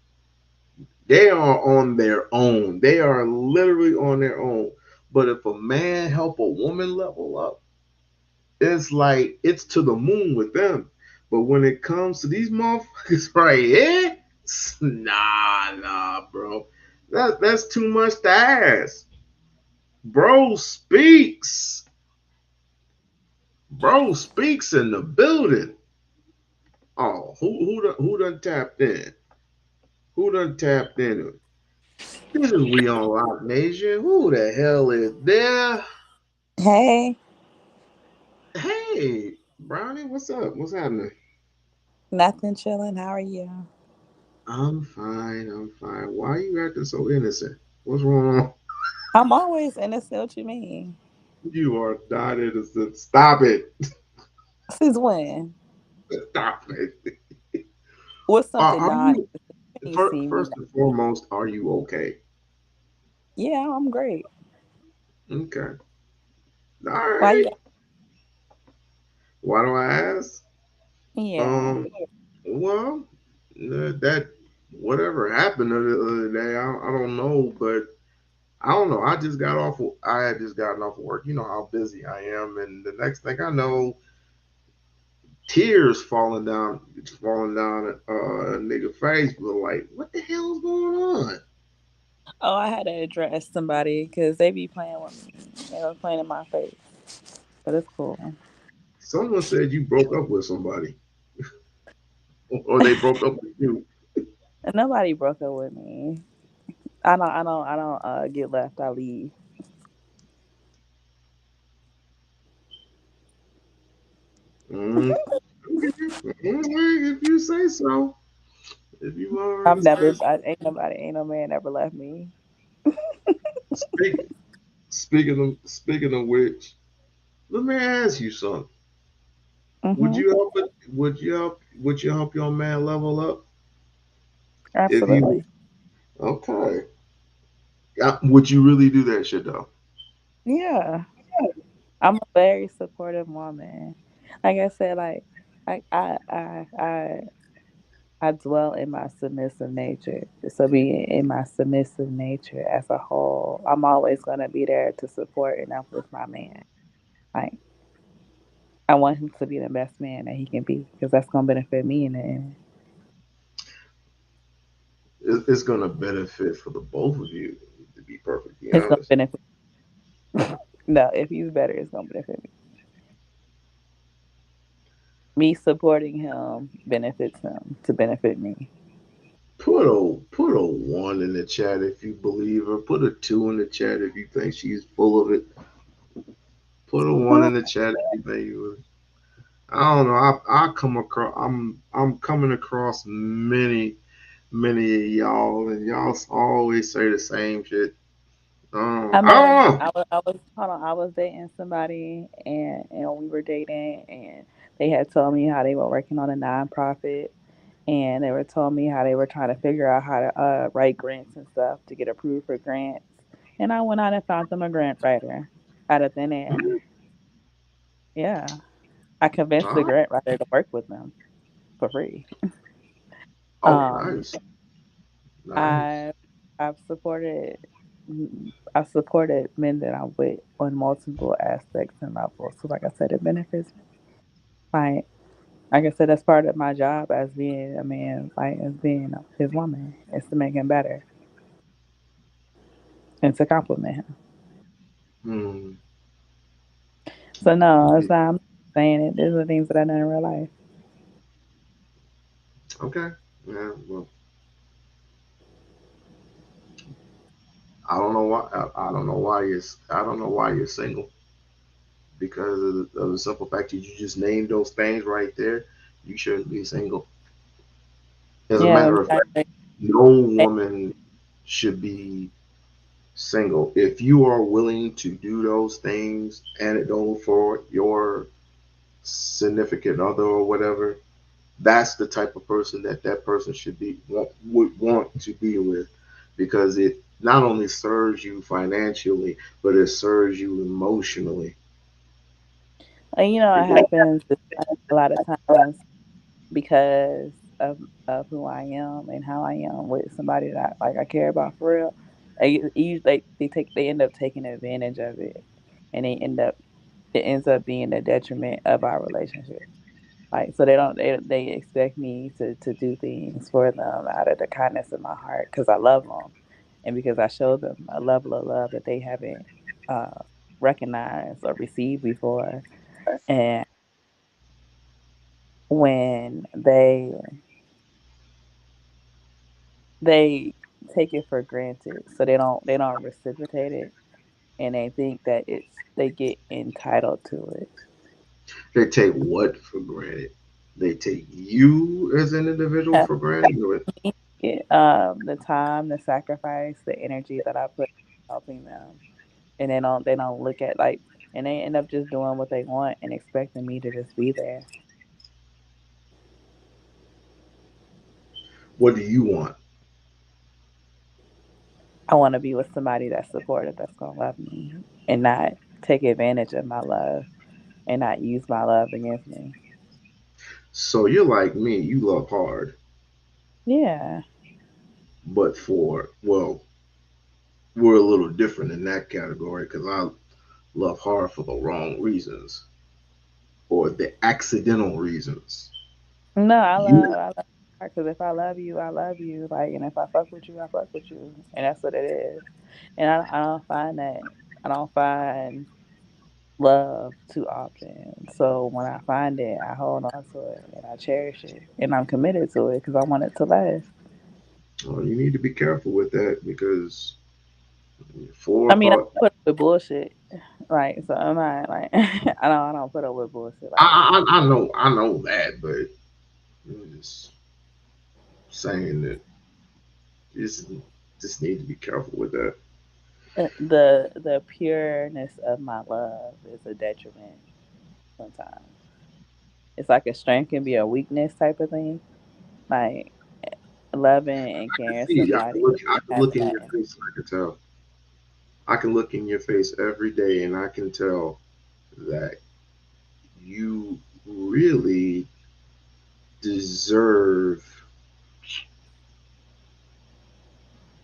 They are on their own. They are literally on their own. But if a man help a woman level up, it's like it's to the moon with them. But when it comes to these motherfuckers right here, nah, bro. That's too much to ask. Bro speaks. Bro speaks in the building. Oh, who done tapped in? Who done tapped in? This is We-On-Loc Nation. Who the hell is there? Hey, Hey, Brownie, what's up? What's happening? nothing chilling. How are you? I'm fine. I'm fine. Why are you acting so innocent? What's wrong? I'm always innocent. What you mean? You are not innocent. Stop it. Since when? Stop it. What's something Are non? you You see me? first and foremost? Are you okay? Yeah, I'm great. Okay. All Why you? right. Why do I ask? Yeah. Um. Well, that whatever happened the other day, I don't know, but I don't know. I had just gotten off of work. You know how busy I am, and the next thing I know, tears falling down a nigga face. But like, what the hell is going on? Oh, I had to address somebody because they be playing with me. They were playing in my face, but it's cool. Someone said you broke up with somebody, or they broke up with you. And nobody broke up with me. I don't get left. I leave. Mm, if you say so, if you already I've never. said so. Ain't no man ever left me. Speak, speaking of which, let me ask you something. Would Hmm. you help it? Would you help your man level up if he was Absolutely. okay? Would you really do that shit though? Yeah. I'm a very supportive woman. Like I said, I I dwell in my submissive nature. So being in my submissive nature as a whole, I'm always gonna be there to support and uplift my man. Like I want him to be the best man that he can be because that's gonna benefit me in the end. It's gonna benefit for the both of you, to be perfectly It's gonna honest. benefit. No, if he's better, it's gonna benefit me. Me supporting him benefits him to benefit me. Put a one in the chat if you believe her. Put a two in the chat if you think she's full of it. Put a one in the chat if you think you was. I don't know. I come across. I'm coming across many of y'all, and y'all always say the same shit. I I met don't know. I was hold on, I was dating somebody and we were dating and they had told me how they were working on a nonprofit and they were telling me how they were trying to figure out how to write grants and stuff to get approved for grants. And I went out and found them a grant writer out of thin air. Mm, Yeah. I convinced the all right. grant writer to work with them for free. Oh, Um nice, nice. I I've supported I've supported men that I'm with on multiple aspects and levels. So like I said, it benefits me. Like I said, that's part of my job as being a man, like as being his woman, is to make him better and to compliment him. Hmm. So no, it's not I'm saying it. These are things that I done in real life. Okay. Yeah. Well. I don't know why. I don't know why you're. I don't know why you're single because of the simple fact that you just named those things right there. You shouldn't be single. As a Yeah, matter of fact, no woman should be single. If you are willing to do those things and don't for your significant other or whatever, that's the type of person that that person should be would want to be with because it not only serves you financially, but it serves you emotionally. you know, it happens a lot of times because of who I am and how I am with somebody that I care about for real. They end up taking advantage of it, and it ends up being a detriment of our relationship. Like so they expect me to do things for them out of the kindness of my heart because I love them, and because I show them a level of love that they haven't uh, recognized or received before. And when they take it for granted, so they don't reciprocate it, and they think that they get entitled to it. They take what for granted? They take you as an individual for granted. The time, the sacrifice, the energy that I put in helping them, and they don't look at like, and they end up just doing what they want and expecting me to just be there. What do you want? I want to be with somebody that's supportive, that's gonna love me, and not take advantage of my love, and not use my love against me. So you're like me. You love hard, Yeah. but for well, we're a little different in that category because I love hard for the wrong reasons or the accidental reasons. No, You I love because if I love you, I love you. Like, and if I fuck with you, I fuck with you, and that's what it is. And I don't find that. I don't find love too often. So when I find it, I hold on to it and I cherish it, and I'm committed to it because I want it to last. you need to be careful with that because I mean, I forethought. put up with bullshit, right? So I'm not like I don't put up with bullshit like that. I know that, but I'm just saying that just just need to be careful with that. The pureness of my love is a detriment sometimes. It's like a strength can be a weakness type of thing. Like loving and caring See, somebody I and can look having in that. your face and I can tell. I can look in your face every day and I can tell that you really deserve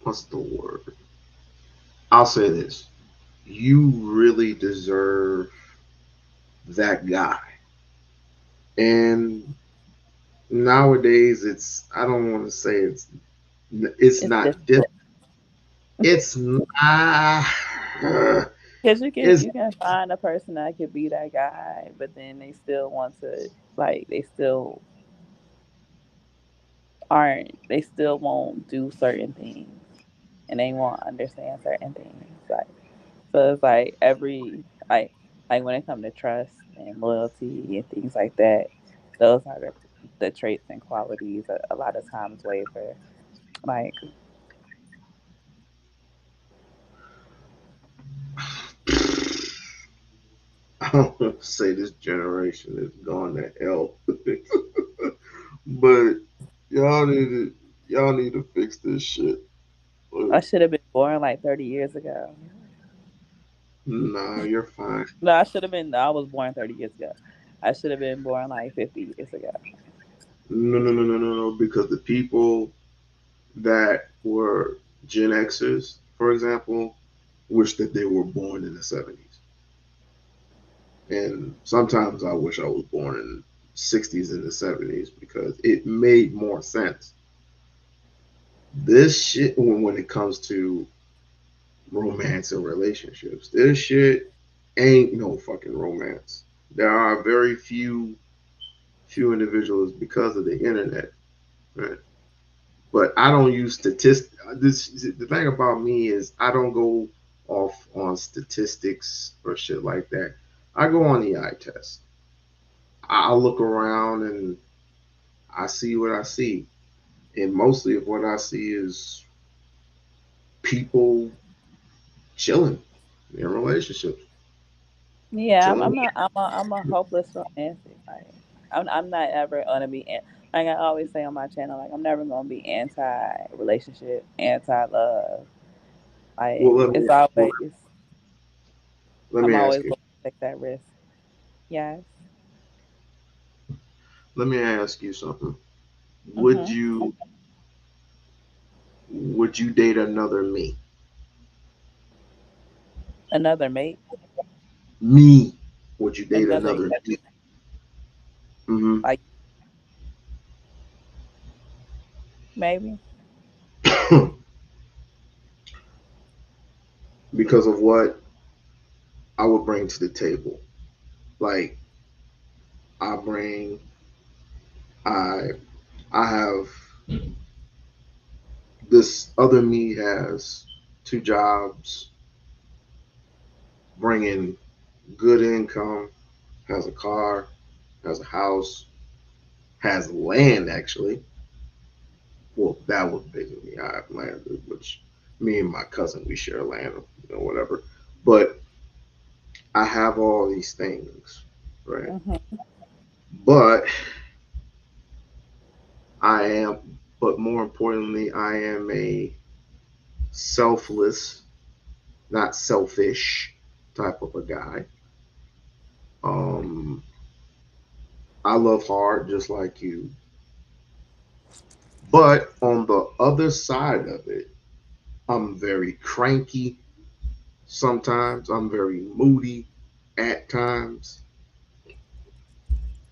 what's the word? I'll say this. You really deserve that guy. And nowadays I don't want to say it's It's not difficult it's not because it's you can find a person that could be that guy, but then they still want to like they still they still won't do certain things and they won't understand certain things. Like so, it's like like when it comes to trust and loyalty and things like that, those are the traits and qualities a lot of times waver. Like I don't want to say this generation is gone to hell. But y'all need to y'all need to fix this shit. I Look, should have been born like 30 years ago. nah, you're fine. No, I should have been. I was born 30 years ago. I should have been born like 50 years ago. No, because the people that were Gen Xers, for example, wish that they were born in the 70s. And sometimes I wish I was born in the 60s and the 70s because it made more sense. This shit, when it comes to romance and relationships, this shit ain't no fucking romance. There are very few individuals because of the internet, right? But I don't use statistics. this the thing about me is I don't go off on statistics or shit like that. I go on the eye test. I look around and I see what I see, and mostly of what I see is people chilling in relationships, Yeah, chilling. I'm a hopeless romantic. Like I'm not ever gonna be like I always say on my channel. Like I'm never gonna be anti relationship, anti love. Well, Like it's always let I'm me always ask you. going to take that risk. Yes. Let me ask you something. Would Mhm. you would you date another me? Another mate. Me? Would you date Another another me? Hmm. like maybe. Because of what I would bring to the table. Like I bring, I I have this other me has two jobs, bringing good income, has a car, has a house, has land actually. Well, that would be me. I have land, which me and my cousin we share land, whatever. But I have all these things, right? Mhm. But I am, but more importantly, I am a selfless, not selfish type of a guy. Um, I love hard just like you. But on the other side of it, I'm very cranky sometimes. I'm very moody at times.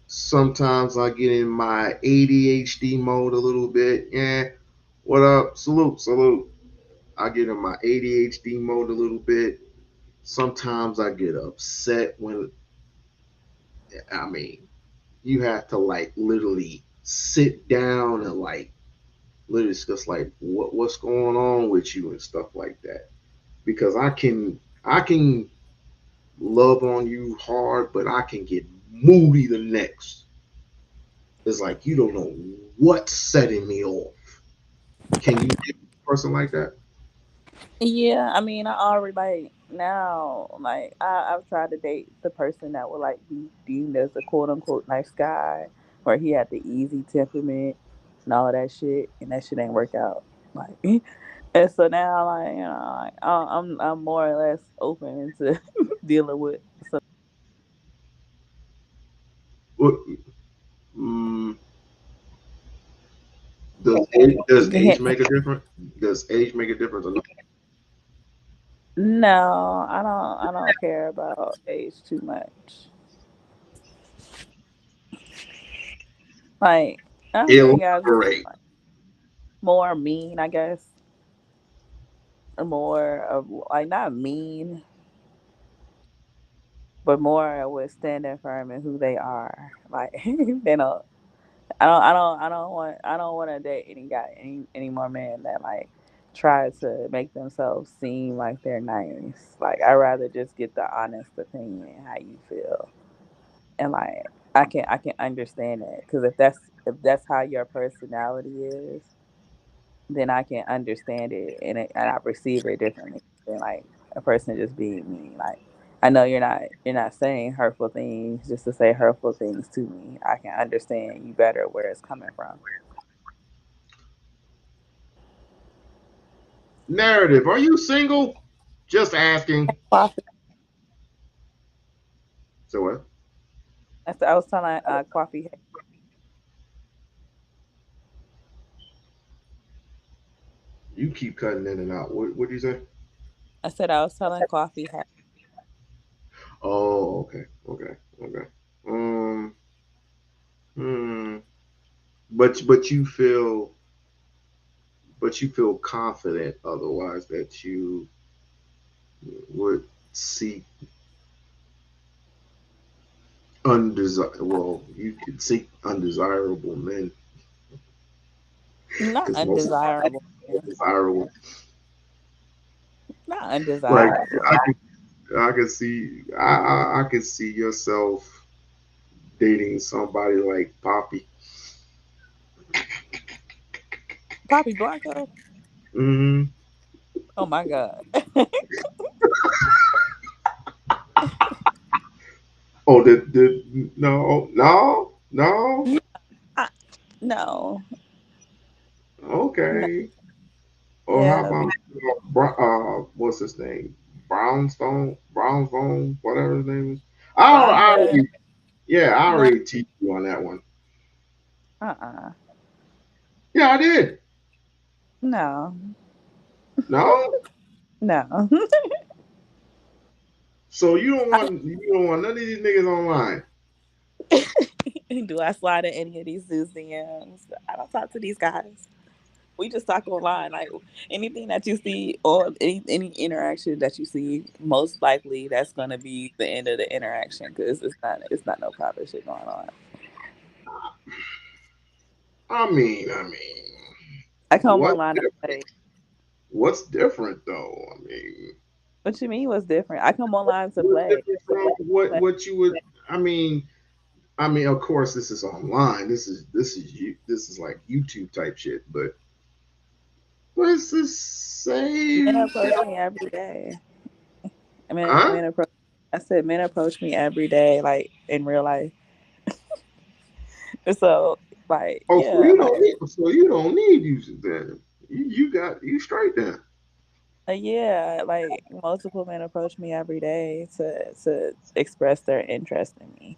Sometimes I get in my ADHD mode a little bit. Yeah, what up? Salute, salute. I get in my ADHD mode a little bit. Sometimes I get upset when, I mean, you have to like literally sit down and like literally discuss like what's going on with you and stuff like that. Because I can love on you hard, but I can get moody the next. It's like you don't know what's setting me off. Can you be a person like that? Yeah, I mean, I already like now, like I've tried to date the person that would like be deemed as a quote unquote nice guy, where he had the easy temperament and all of that shit, and that shit ain't work out. Like, and so now, like like I'm more or less open to dealing with some. Well, mm, does age make a difference? Does age make a difference or not? No, I don't care about age too much. Like I think I just Elaborate. like more mean, I guess. More of like not mean, but more with standing firm in who they are. Like they don't. I don't want to date any guy, any more men that like try to make themselves seem like they're nice. Like I rather just get the honest opinion how you feel, and like I can understand it because if that's how your personality is, then I can understand it and I perceive it differently than like a person just being mean. Like I know you're not saying hurtful things just to say hurtful things to me. I can understand you better where it's coming from. Narrative. Are you single? Just asking. Coffee. So what? I was telling Coffee. You keep cutting in and out. What do you say? I said I was telling Coffee. Oh, okay, okay, okay. Um, hmm. But you feel confident otherwise that you would seek undesirable. Well, you could seek undesirable men Not because most undesirable. desirable. Not Like undesirable. I can see I can see yourself dating somebody like Poppy. Poppy Blanco. Hmm. Oh my god. Oh, no. I, no, no. Okay. Or how Yeah, about what's his name? Brownstone, whatever his name is. I Bronze. already, yeah, I No. already teach you on that one. Uh-uh. Yeah, I did. No. No, No. so you don't want none of these niggas online. Do I slide in any of these Zeus DMs? I don't talk to these guys. We just talk online. Like anything that you see or any interaction that you see, most likely that's gonna be the end of the interaction because it's not no private shit going on. I mean, I come what online to different? play. What's different though? I mean, What you mean? What's different? I come online to what's play. different from Play. what you would? I mean, of course, this is online. This is like YouTube type shit. But what's the Men same shit? approach me every day. I mean, Huh? men approach. I said men approach me every day, like in real life. So, like, Oh, yeah, like, so you don't need YouTube then. You got you straight then. yeah, like multiple men approach me every day to express their interest in me.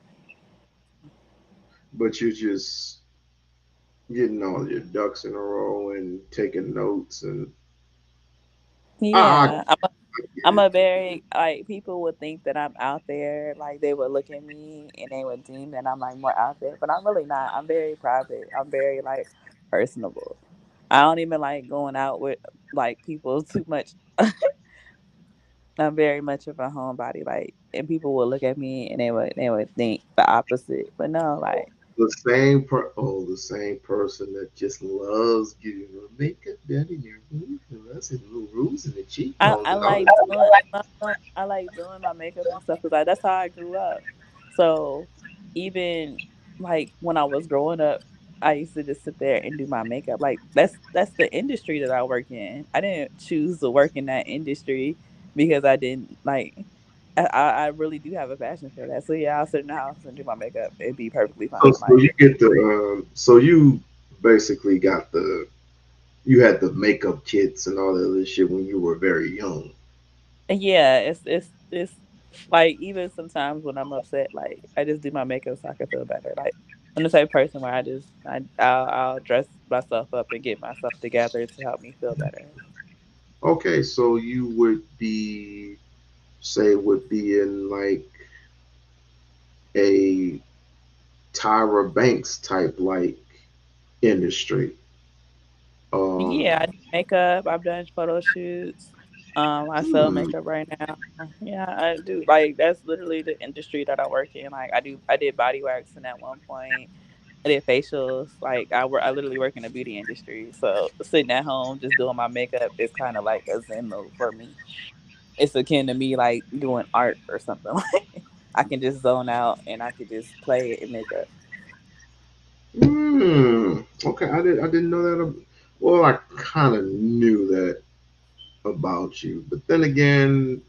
But you're just getting all your ducks in a row and taking notes and I Yeah, get I'm it. a very like people would think that I'm out there, like they would look at me and they would deem that I'm like more out there, but I'm really not. I'm very private. I'm very like personable. I don't even like going out with like people too much. I'm very much of a homebody, like, and people would look at me and they would think the opposite, but no, like The same person that just loves giving you a makeup done in your room and us and little rooms and the cheekbones I and all like doing I like doing my makeup and stuff because that's how I grew up. So even like when I was growing up, I used to just sit there and do my makeup. Like that's the industry that I work in. I didn't choose to work in that industry because I didn't like. I really do have a passion for that. So yeah, I'll sit in the house and do my makeup. It'd be perfectly so, fine. so Like you get the so you basically got you had the makeup kits and all that other shit when you were very young. yeah, it's like even sometimes when I'm upset, like I just do my makeup so I can feel better. Like I'm the type of person where I'll dress myself up and get myself together to help me feel better. Okay, so you would be in like a Tyra Banks type like industry. Yeah, Um, I do makeup. I've done photo shoots. I sell hmm, makeup right now. Yeah, I do. Like that's literally the industry that I work in. Like I did body waxing at one point. I did facials. Like I literally work in the beauty industry. So sitting at home just doing my makeup is kind of like a zen mode for me. It's akin to me like doing art or something. Like I can just zone out and I could just play it in makeup. okay, I didn't know that. Well, I kind of knew that about you, but then again,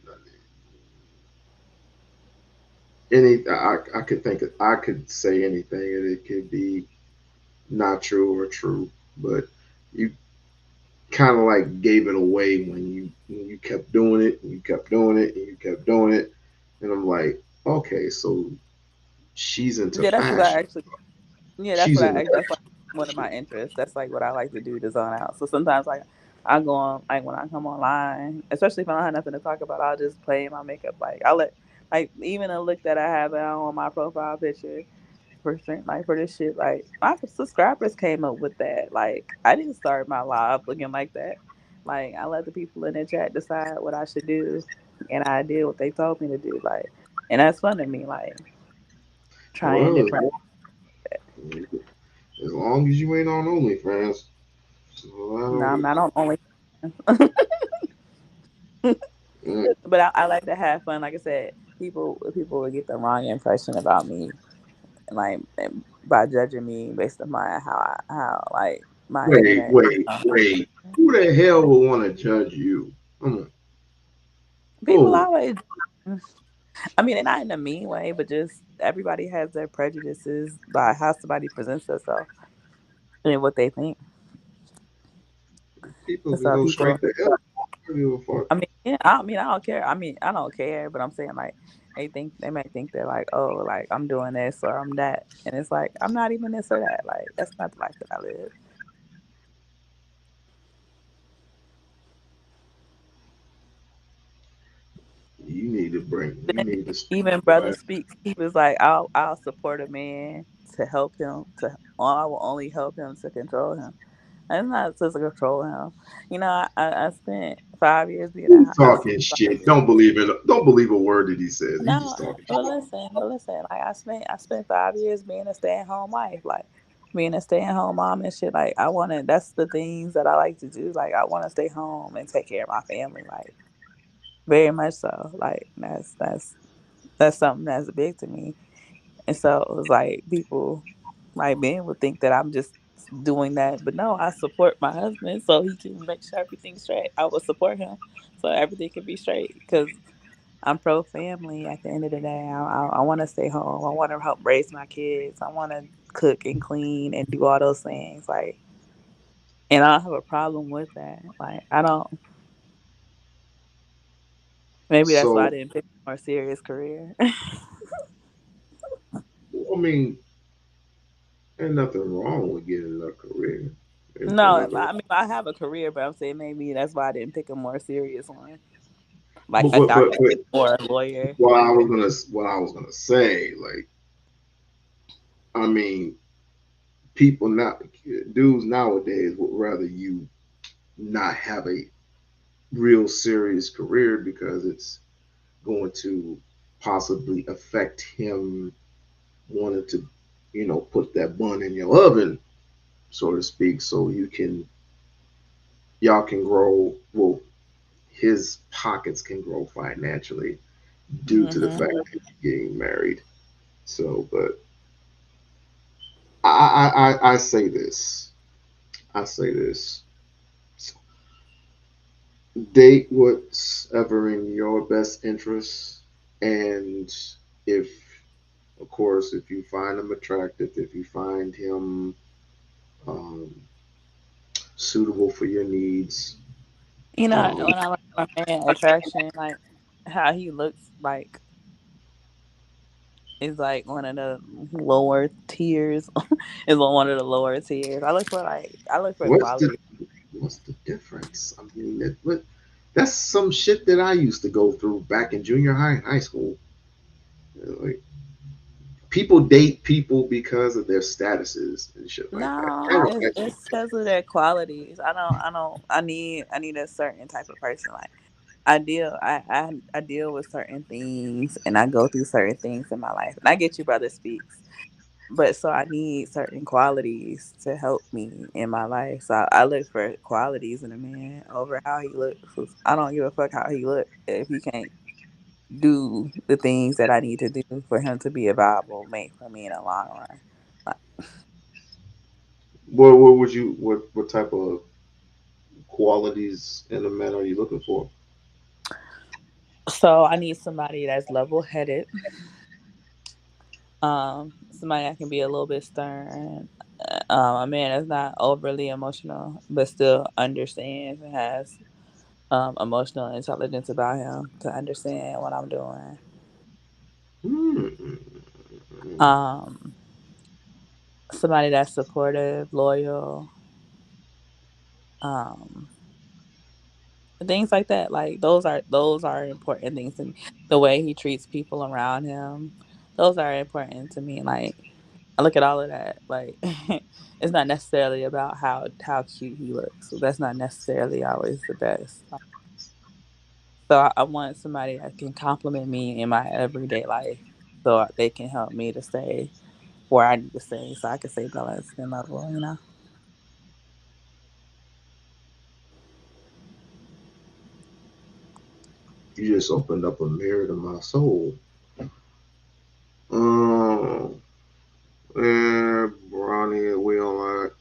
I could I could say anything and it could be not true or true, but you kind of like gave it away when you kept doing it and you kept doing it and you kept doing it, and I'm like, okay, so she's into Yeah, that's what I fashion. actually. Yeah, that's She's what in. I. That's like one of my interests. That's like what I like to do to zone out. So sometimes like I go on like when I come online, especially if I don't have nothing to talk about, I'll just play my makeup. Like I'll let like even a look that I have on my profile picture for certain like for this shit. Like my subscribers came up with that. Like I didn't start my live looking like that. Like I let the people in the chat decide what I should do, and I did what they told me to do. Like, and that's fun to me. Like trying Well, different. as long as you ain't on OnlyFans. No, I'm Well, not on only. mm, But I like to have fun. Like I said, people would get the wrong impression about me, like by judging me based on my how like my wait, internet. wait, wait. Who the hell would want to judge you? Come on. People Oh, always. I mean, and not in a mean way, but just everybody has their prejudices by how somebody presents themselves and what they think. people And can so go people, straight to hell. I don't give a fuck. I mean, yeah, I mean, I don't care. I mean, I don't care, but I'm saying like they might think they're like, oh, like I'm doing this or I'm that, and it's like I'm not even this or that. Like that's not the life that I live. You need to speak Even your brother ass. speaks. He was like, I'll support a man to help him to. I will only help him to control him. I'm not supposed to control him. You know, I spent 5 years being He's a. I talking spent shit. Don't believe a word that he says. He's No, just talking but shit. listen. Like I spent 5 years being a stay at home wife, like being a stay at home mom and shit. Like I want to. That's the things that I like to do. Like I want to stay home and take care of my family. Like very much so. Like that's something that's big to me. And so it was like people, like men would think that I'm just doing that, but no, I support my husband so he can make sure everything's straight. I will support him so everything can be straight because I'm pro family. At the end of the day, I want to stay home. I want to help raise my kids. I want to cook and clean and do all those things. Like, and I don't have a problem with that. Like, I don't. Maybe that's why I So, didn't pick a more serious career. I mean, ain't nothing wrong with getting a career. Ain't No, nothing. I mean I have a career, but I'm saying maybe that's why I didn't pick a more serious one, like But a but but, doctor but or a lawyer. what I was gonna say, like, I mean, people not dudes nowadays would rather you not have a real serious career because it's going to possibly affect him wanting to, put that bun in your oven, so to speak, so y'all can grow. Well, his pockets can grow financially due to the Hmm. fact that he's getting married. So, but I say this. I say this. Date what's ever in your best interest, and if, of course, if you find him attractive, if you find him um, suitable for your needs, You know, um, when I look at my man attraction, like how he looks, like is like one of the lower tiers. Is on one of the lower tiers. I look for what's the quality. what's the difference? I mean, that's some shit that I used to go through back in junior high and high school. Like, people date people because of their statuses and shit like that. No, That, it's that's it's because of their qualities. I don't. I need a certain type of person. Like I deal with certain things and I go through certain things in my life. And I get you, brother speaks. But so I need certain qualities to help me in my life. So I look for qualities in a man over how he looks. 'Cause I don't give a fuck how he look if he can't do the things that I need to do for him to be a viable mate for me in the long run. Like, what would you what type of qualities in a man are you looking for? so I need somebody that's level headed. Somebody that can be a little bit stern. A man that's not overly emotional, but still understands and has emotional intelligence about him to understand what I'm doing. Hmm. Um, Somebody that's supportive, loyal, um, things like that. Like those are important things to me. The way he treats people around him, those are important to me. Like I look at all of that. Like it's not necessarily about how cute he looks. So that's not necessarily always the best. So I want somebody that can compliment me in my everyday life, so they can help me to stay where I need to stay, so I can stay balanced and level. You know. You just opened up a mirror to my soul. Um, Ronnie, We-On-Loc.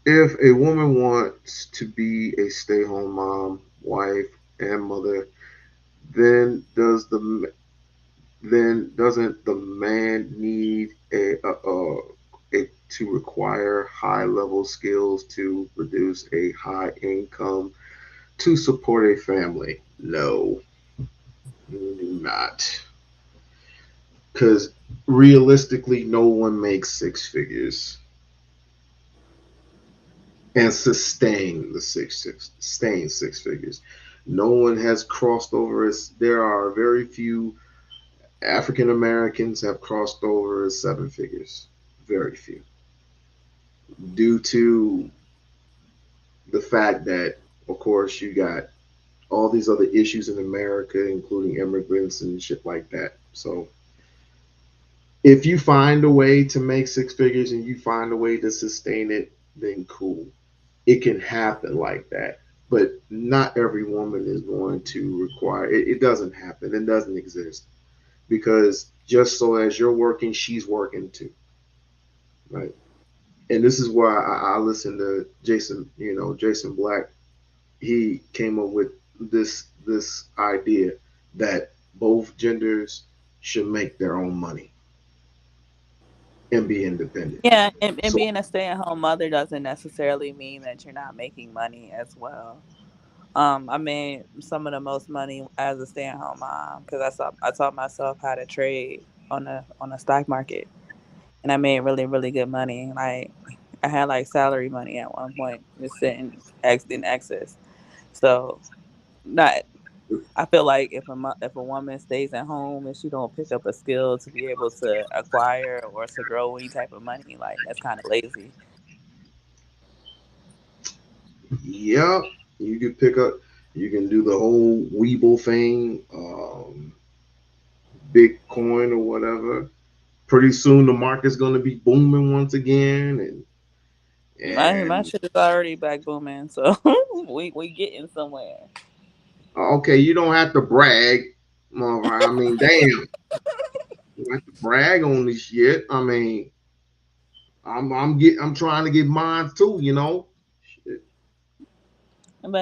If a woman wants to be a stay-home mom, wife, and mother, then doesn't the man need to require high level skills to produce a high income to support a family? No, not. Because realistically, no one makes six figures and sustain six figures. No one has crossed over. There are very few African Americans have crossed over seven figures. Very few, due to the fact that, of course, you got all these other issues in America, including immigrants and shit like that. So if you find a way to make six figures and you find a way to sustain it, then cool. It can happen like that. But not every woman is going to require it. It doesn't happen. It doesn't exist. Because just so as you're working, she's working too. Right. And this is why I listen to Jason, Jason Black. He came up with this idea that both genders should make their own money and be independent. Yeah, and So being a stay-at-home mother doesn't necessarily mean that you're not making money as well. I made some of the most money as a stay-at-home mom because I taught myself how to trade on the stock market, and I made really really good money. Like I had like salary money at one point, just sitting in excess. So not. I feel like if a woman stays at home and she don't pick up a skill to be able to acquire or to grow any type of money, like that's kind of lazy. yeah, you can pick up, you can do the whole Weeble thing, Bitcoin or whatever. Pretty soon the market's going to be booming once again, My and shit is already back booming, so we getting somewhere. okay, you don't have to brag. I mean, damn, you have to brag on this shit. I mean, I'm trying to get mine too. Shit. But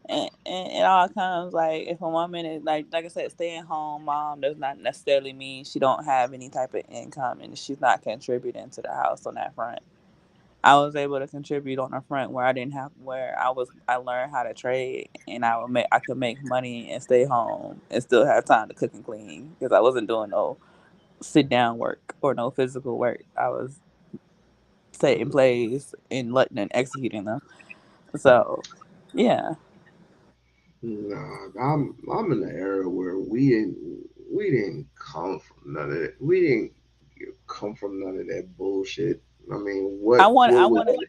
and it all comes like if a woman is like I said, staying home mom does not necessarily mean she don't have any type of income and she's not contributing to the house on that front. I was able to contribute on the front where I didn't have where I learned how to trade and I could make money and stay home and still have time to cook and clean because I wasn't doing no sit down work or no physical work. I was setting plays and letting and executing them. So yeah. Nah, I'm in the era where we didn't come from none of that. We didn't come from none of that bullshit. I mean, I wanted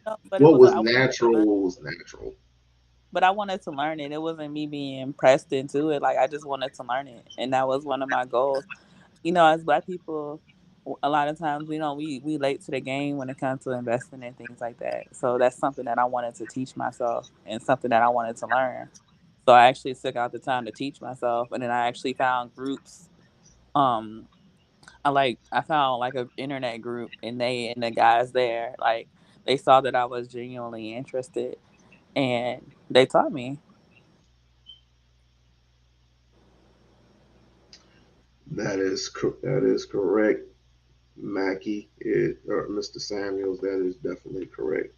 no, but it what was was I wanted to natural? learn, What was natural? but I wanted to learn it. It wasn't me being pressed into it. Like I just wanted to learn it, and that was one of my goals. As Black people, a lot of times we late to the game when it comes to investing and things like that. So that's something that I wanted to teach myself and something that I wanted to learn. So I actually took out the time to teach myself, and then I actually found groups. Um, I found like a internet group, and the guys there they saw that I was genuinely interested, and they taught me. That is correct, Mackie. Or Mr. Samuels. That is definitely correct.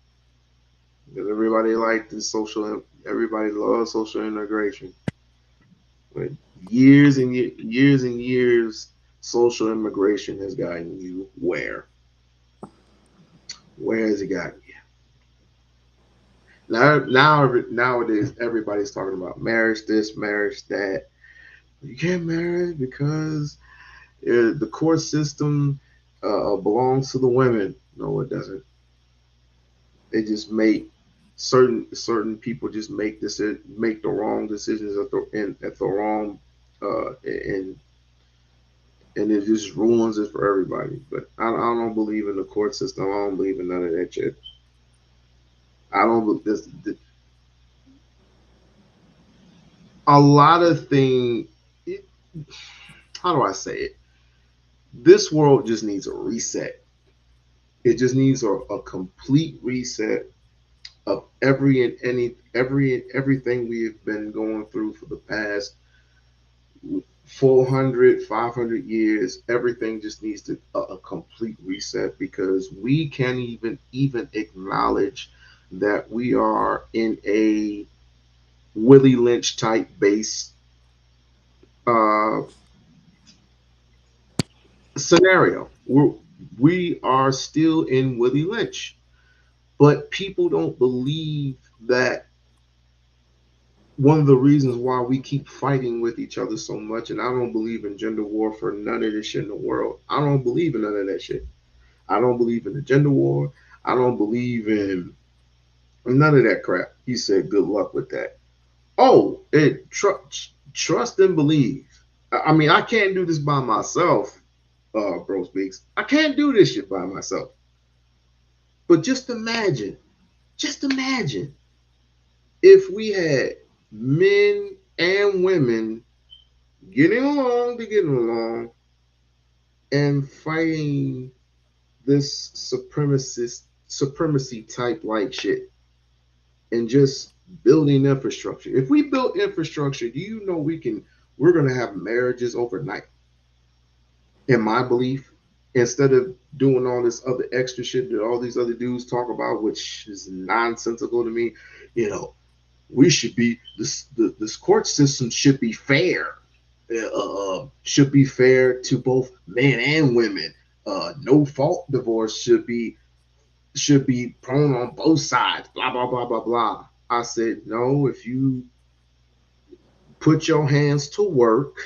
Because everybody like this everybody loves social integration. But years and years, social immigration has gotten you where? Where has it gotten you? Nowadays, everybody's talking about marriage this, marriage that. You can't marry because the court system belongs to the women. No, it doesn't. They just make certain people just make the wrong decisions at the wrong and it just ruins it for everybody. But I don't believe in the court system. I don't believe in none of that shit. I don't. a lot of things. How do I say it? This world just needs a reset. It just needs a complete reset of everything we have been going through for the past 400, 500 years. Everything just needs a complete reset because we can't even acknowledge that we are in a Willie Lynch type base uh, scenario. We are still in Willie Lynch, but people don't believe that one of the reasons why we keep fighting with each other so much, and I don't believe in gender war for none of this shit in the world. I don't believe in none of that shit. I don't believe in the gender war. I don't believe in none of that crap. He said, good luck with that. Oh, trust and believe. I mean, I can't do this by myself, Bro Speaks. I can't do this shit by myself. But just imagine if we had men and women getting along and fighting this supremacy type like shit and just building infrastructure. If we built infrastructure, do you know we're gonna have marriages overnight? In my belief, instead of doing all this other extra shit that all these other dudes talk about, which is nonsensical to me, you know, we should be this court system should be fair. Should be fair to both men and women. No fault divorce should be prone on both sides. Blah blah blah blah blah. I said no. If you put your hands to work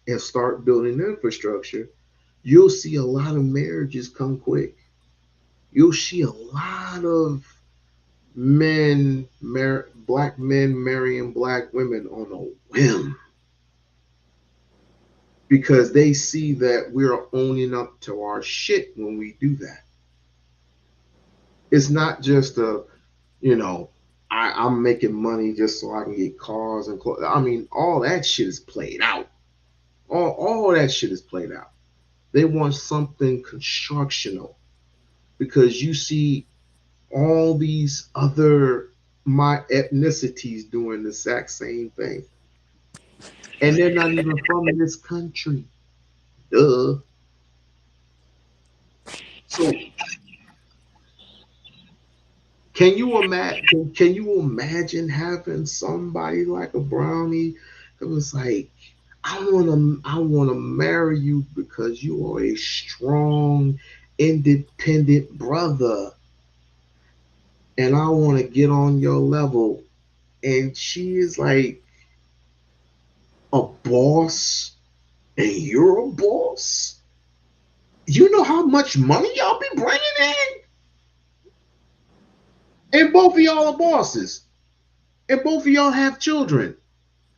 and start building infrastructure, you'll see a lot of marriages come quick. You'll see a lot of black men marrying black women on a whim because they see that we're owning up to our shit when we do that. It's not just I'm making money just so I can get cars and clothes. I mean, all that shit is played out. All that shit is played out. They want something constructional because you see all these other my ethnicities doing the exact same thing. And they're not even from this country. Duh. So can you imagine having somebody like a brownie that was like, I wanna marry you because you are a strong, independent brother, and I wanna get on your level. And she is like a boss, and you're a boss. You know how much money y'all be bringing in? And both of y'all are bosses. And both of y'all have children.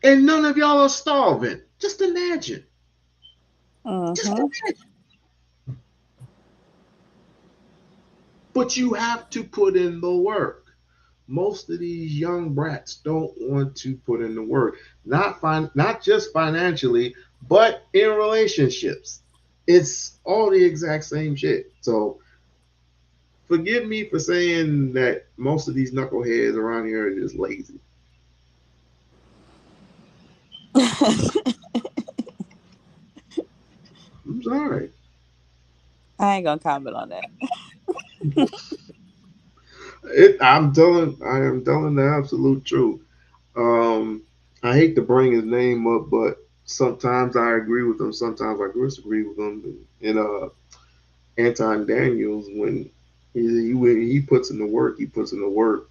And none of y'all are starving. Just imagine. Just Mm-hmm. imagine. But you have to put in the work. Most of these young brats don't want to put in the work. Not just financially, but in relationships. It's all the exact same shit. So forgive me for saying that most of these knuckleheads around here are just lazy. I'm sorry. I ain't gonna comment on that. I am telling the absolute truth. Um, I hate to bring his name up, but sometimes I agree with him, sometimes I disagree with him. And Anton Daniels, when he puts in the work, he puts in the work.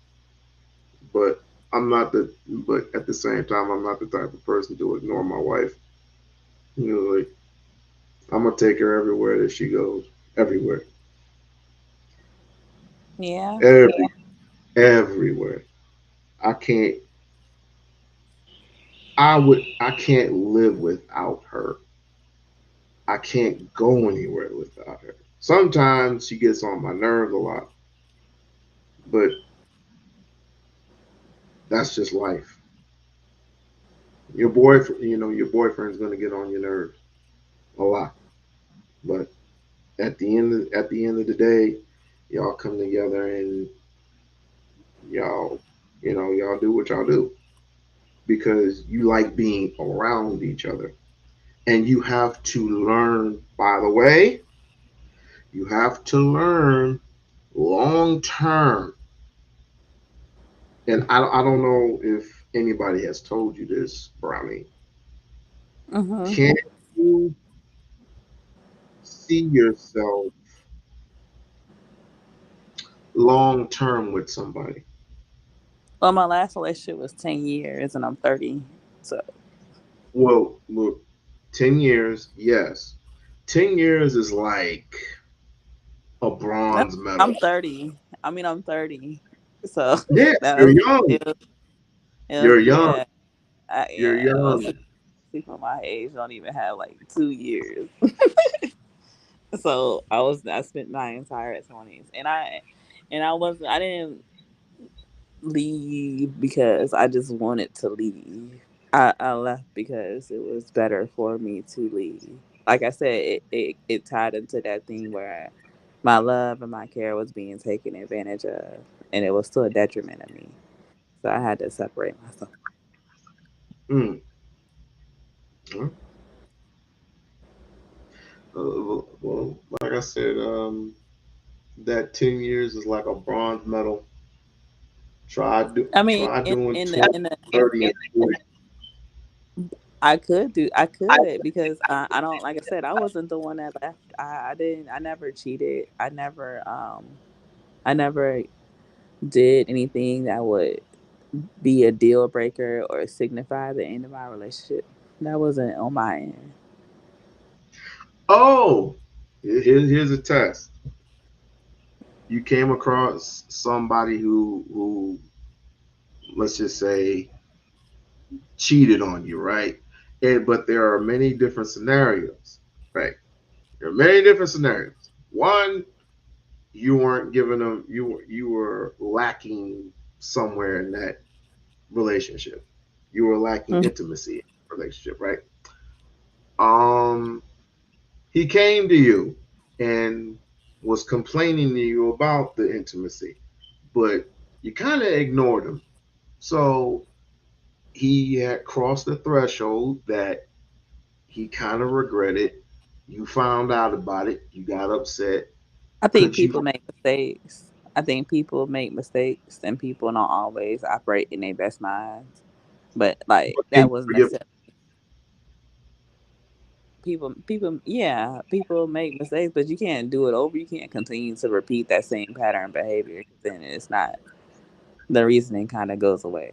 But but at the same time, I'm not the type of person to ignore my wife. You know, like I'm gonna take her everywhere that she goes, everywhere, Yeah. everywhere. I can't. I can't live without her. I can't go anywhere without her. Sometimes she gets on my nerves a lot, but that's just life. Your boyfriend, your boyfriend's gonna get on your nerves a lot, but at the end of the day, y'all come together and y'all, y'all do what y'all do because you like being around each other, and you have to learn. By the way, you have to learn long term. And I don't know if anybody has told you this, Brownie. Hmm. Can you see yourself long term with somebody? Well, my last relationship was 10 years, and I'm 30. So Well, look, 10 years, yes. 10 years is like a no, bronze medal. I'm 30. I mean, I'm 30. So Yeah, that you're was young. it was You're young. yeah. You're Yeah, young. most people my age don't even have like 2 years. So I spent my entire 20s, I didn't leave because I just wanted to leave. I left because it was better for me to leave. Like I said, it tied into that thing where my love and my care was being taken advantage of, and it was to a detriment of me. So I had to separate myself. Mm. Well, like I said, that 10 years is like a bronze medal. I mean, Try doing in the 20, in the 30, and 40. I could because I don't, like I said, I wasn't the one that left. I didn't, I never cheated. I never did anything that would be a deal breaker or signify the end of my relationship. That wasn't on my end. Oh, here's a test. You came across somebody who let's just say cheated on you, right? But there are many different scenarios, right? There are many different scenarios. One, you weren't giving them you were lacking somewhere in that relationship. You were lacking Mhm. intimacy in the relationship, right? Um, he came to you and was complaining to you about the intimacy, but you kind of ignored him. So he had crossed the threshold that he kind of regretted. You found out about it. You got upset. I think Could you? people make mistakes. I think people make mistakes, and people don't always operate in their best minds. But like But can that you wasn't forgive? necessarily people. Yeah, people make mistakes, but you can't do it over. You can't continue to repeat that same pattern behavior. Then it's not, the reasoning kind of goes away.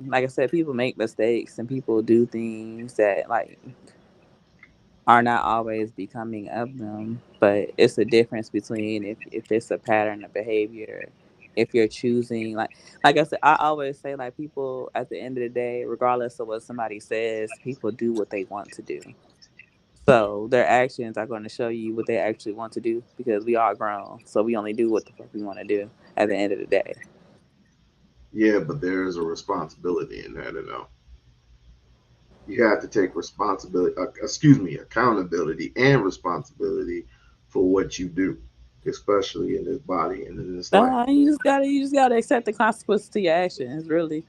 Like I said, people make mistakes and people do things that like are not always becoming of them, but it's a difference between if it's a pattern of behavior, if you're choosing like I said, I always say like people at the end of the day, regardless of what somebody says, people do what they want to do. So their actions are going to show you what they actually want to do because we are grown, so we only do what the fuck we want to do at the end of the day. Yeah, but there is a responsibility in that, you have to take responsibility, excuse me, accountability and responsibility for what you do, especially in this body and in this life. You just gotta accept the consequences to your actions, really.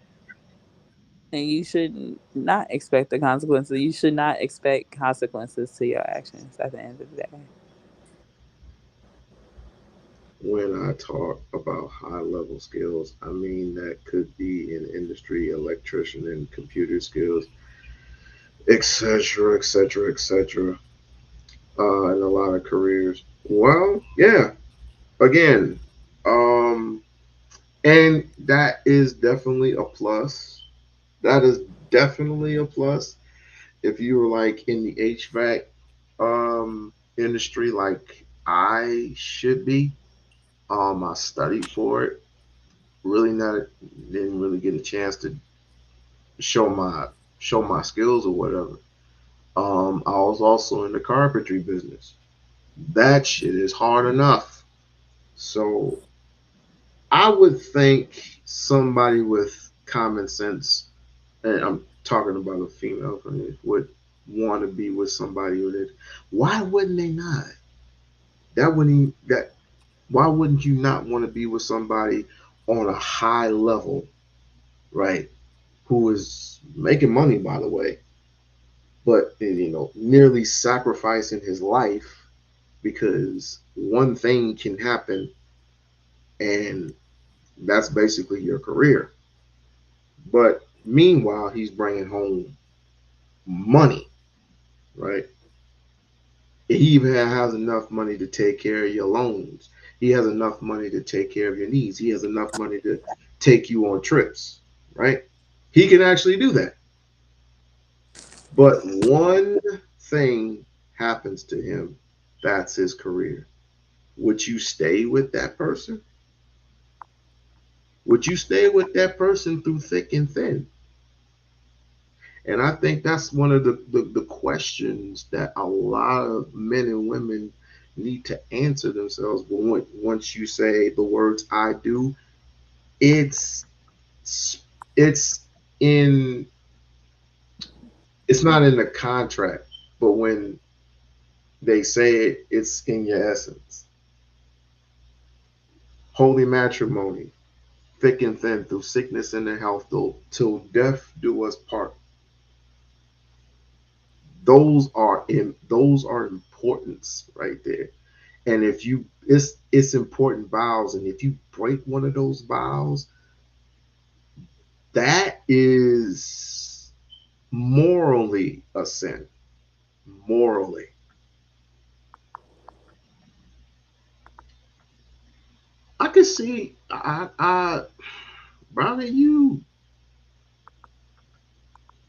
And you should not expect the consequences. You should not expect consequences to your actions at the end of the day. When I talk about high level skills, I mean that could be in industry, electrician and computer skills, etc., etc., etc. In a lot of careers. Well, yeah. Again, um, and that is definitely a plus. That is definitely a plus. If you were like in the HVAC industry, like I should be, I studied for it. Really not didn't really get a chance to show my show my skills or whatever. I was also in the carpentry business. That shit is hard enough. So I would think somebody with common sense and I'm talking about a female, would want to be with somebody with it. Why wouldn't they not? That wouldn't that. Why wouldn't you not want to be with somebody on a high level, right? Who is making money, by the way, but nearly sacrificing his life because one thing can happen, and that's basically your career. But meanwhile, he's bringing home money, right? He even has enough money to take care of your loans. He has enough money to take care of your needs. He has enough money to take you on trips, right? He can actually do that. But one thing happens to him, that's his career. Would you stay with that person? Would you stay with that person through thick and thin? And I think that's one of the questions that a lot of men and women need to answer themselves. But once you say the words "I do," it's it's in it's not in the contract, but when they say it, it's in your essence. Holy matrimony, thick and thin, through sickness and in health, though till death do us part. Those are importance right there. And if you it's important vows, and if you break one of those vows, that is morally a sin. Morally. I can see I brother,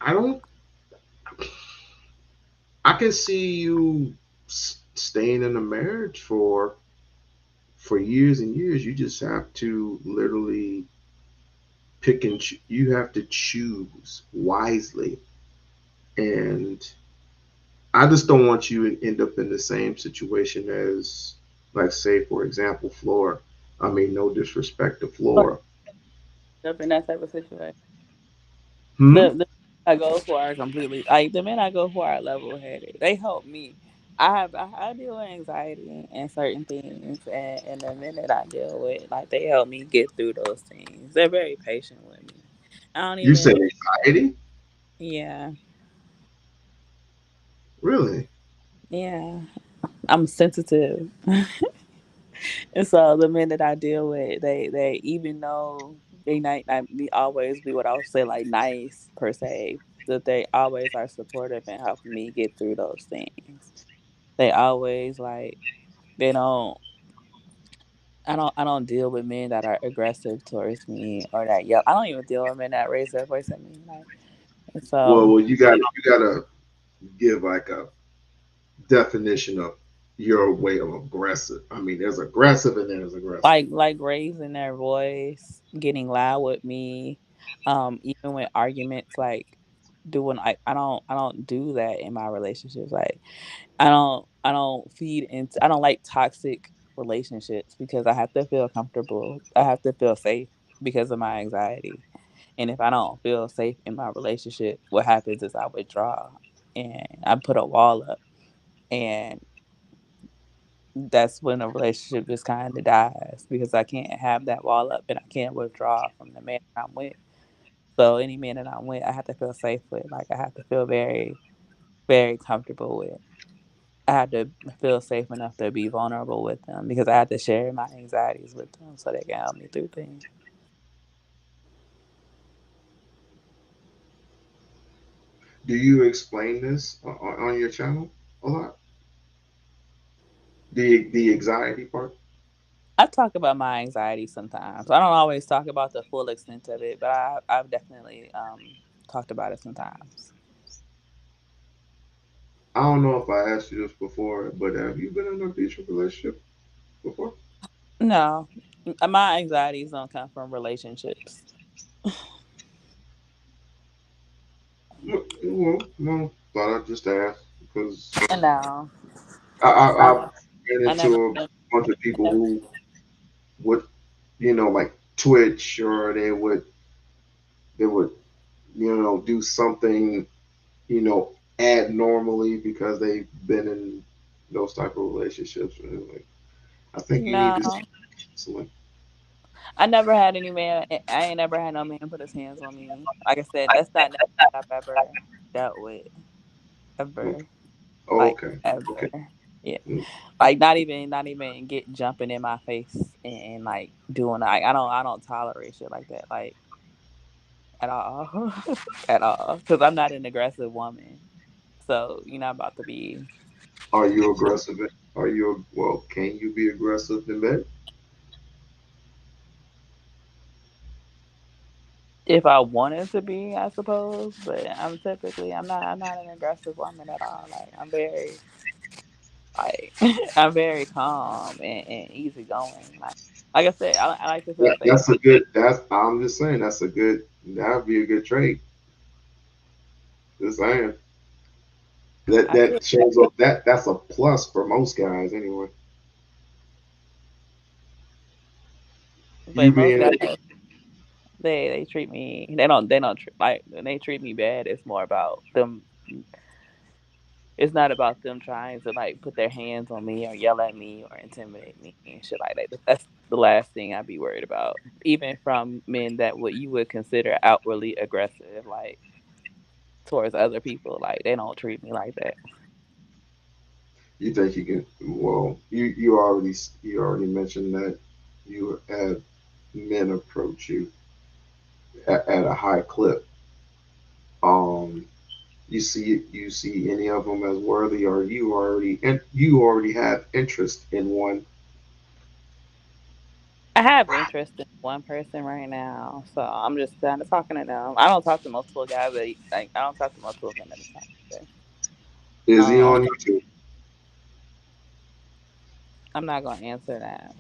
I don't I can see you staying in a marriage for years and years. You just have to literally you have to choose wisely. And I just don't want you to end up in the same situation as, like, say, for example, Flora. I mean, no disrespect to Flora. Up in that type of situation. Hmm? The I go for are completely like the men I go for are level headed. They help me. I deal with anxiety and certain things, and the men that I deal with, like they help me get through those things. They're very patient with me. I don't You even said anxiety? yeah Really? yeah. I'm sensitive, and so the men that I deal with, they even though they not be always be what I would say like nice per se, that they always are supportive and helping me get through those things. They always like they don't. I don't deal with men that are aggressive towards me or that yell. I don't even deal with men that raise their voice at me. Like and so, Well, you gotta give like a definition of your way of aggressive. I mean, there's aggressive and there's aggressive. like raising their voice, getting loud with me, even with arguments, like doing I don't do that in my relationships. Like I don't feed into I don't like toxic relationships because I have to feel comfortable. I have to feel safe because of my anxiety. And if I don't feel safe in my relationship, what happens is I withdraw and I put a wall up. And that's when a relationship just kind of dies because I can't have that wall up and I can't withdraw from the man that I'm with. So any man that I'm with, I have to feel safe with. Like I have to feel very, very comfortable with. I have to feel safe enough to be vulnerable with them because I have to share my anxieties with them so they can help me through things. Do you explain this on your channel a lot? The anxiety part? I talk about my anxiety sometimes. I don't always talk about the full extent of it, but I've definitely talked about it sometimes. I don't know if I asked you this before, but have you been in a abusive relationship before? No, my anxieties don't come from relationships. Well, thought I'd just ask because No, I've I, ran I never. into a bunch of people who would, like Twitch, or they would do something, abnormally because they've been in those type of relationships. And, like, I think you need No, to see counseling. I never had any man. I ain't never had no man put his hands on me. Like I said, that's not nothing that I've ever dealt with ever. Okay. Oh, Like okay. Okay. ever. Yeah. Mm. Like not even get jumping in my face and like doing like I don't tolerate shit like that like at all. At all. Cuz I'm not an aggressive woman. So, you're not about to be Are you aggressive? Are you well? Can you be aggressive in bed? if I wanted to be, I suppose, but I'm not an aggressive woman at all. Like I'm very like I'm very calm and easygoing. Like I said, I like to feel safe. That's a good. That's I'm just saying. That's a good. That'd be a good trait. Just saying. That I feel that shows up. That's a plus for most guys anyway. You but most being guys they treat me they don't like when they treat me bad. It's more about them. It's not about them trying to like put their hands on me or yell at me or intimidate me and shit like that. That's the last thing I'd be worried about. Even from men that what you would consider outwardly aggressive, like towards other people, like they don't treat me like that. you think you can? Well, you already mentioned that you had men approach you at a high clip. Um, you see any of them as worthy, or you already have interest in one? I have interest in one person right now, so I'm just kind of talking to them. I don't talk to multiple guys, like I don't talk to multiple men at a time. But, Is he um, on YouTube? I'm not gonna answer that,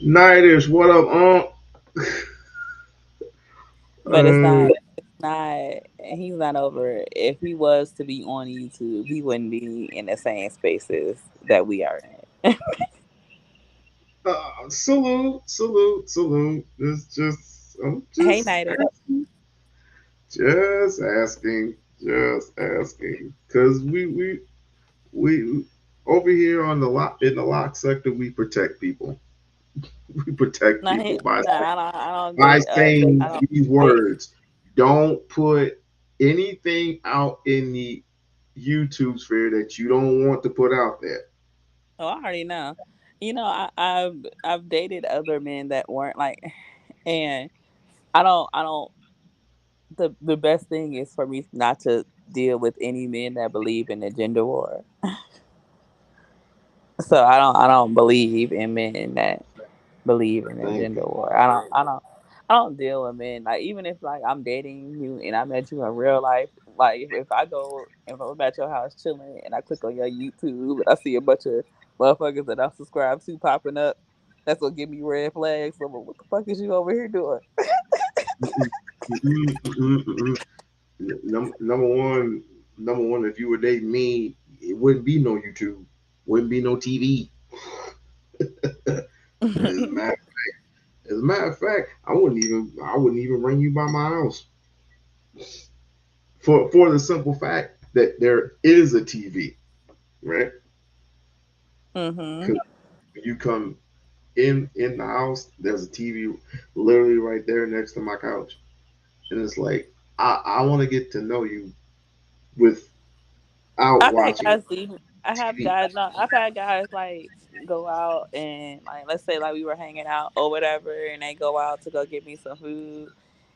Nightish, what up, but it's Uh, not. It's not. He's not over it. If he was to be on YouTube, he wouldn't be in the same spaces that we are in. salute, salute, salute. I'm Hey, just Nighter. asking, just asking, just asking, because we over here on the lock in the lock sector, we protect people. We protect No, people by no, I don't by date. saying I don't. these I words. Don't put anything out in the YouTube sphere that you don't want to put out there. Oh, I already know. I've dated other men that weren't like, and I don't. The best thing is for me not to deal with any men that believe in the gender war. So I don't believe in men that believe in the Thank gender you. war. I don't deal with men like even if like I'm dating you and I met you in real life. Like if I'm at your house chilling and I click on your YouTube and I see a bunch of motherfuckers that I'm subscribed to popping up, that's what give me red flags. So what the fuck is you over here doing? Mm-mm, mm-mm, mm-mm, mm-mm. Number one, if you were dating me, it wouldn't be no YouTube, wouldn't be no TV. As a matter, as a matter of fact, I wouldn't even bring you by my house for the simple fact that there is a TV, right? Mhm. Because when you come in the house, there's a TV literally right there next to my couch, and it's like I want to get to know you without I've had watching guys leave. I have TV. guys. No, I've had guys like go out and like let's say like we were hanging out or whatever, and they go out to go get me some food,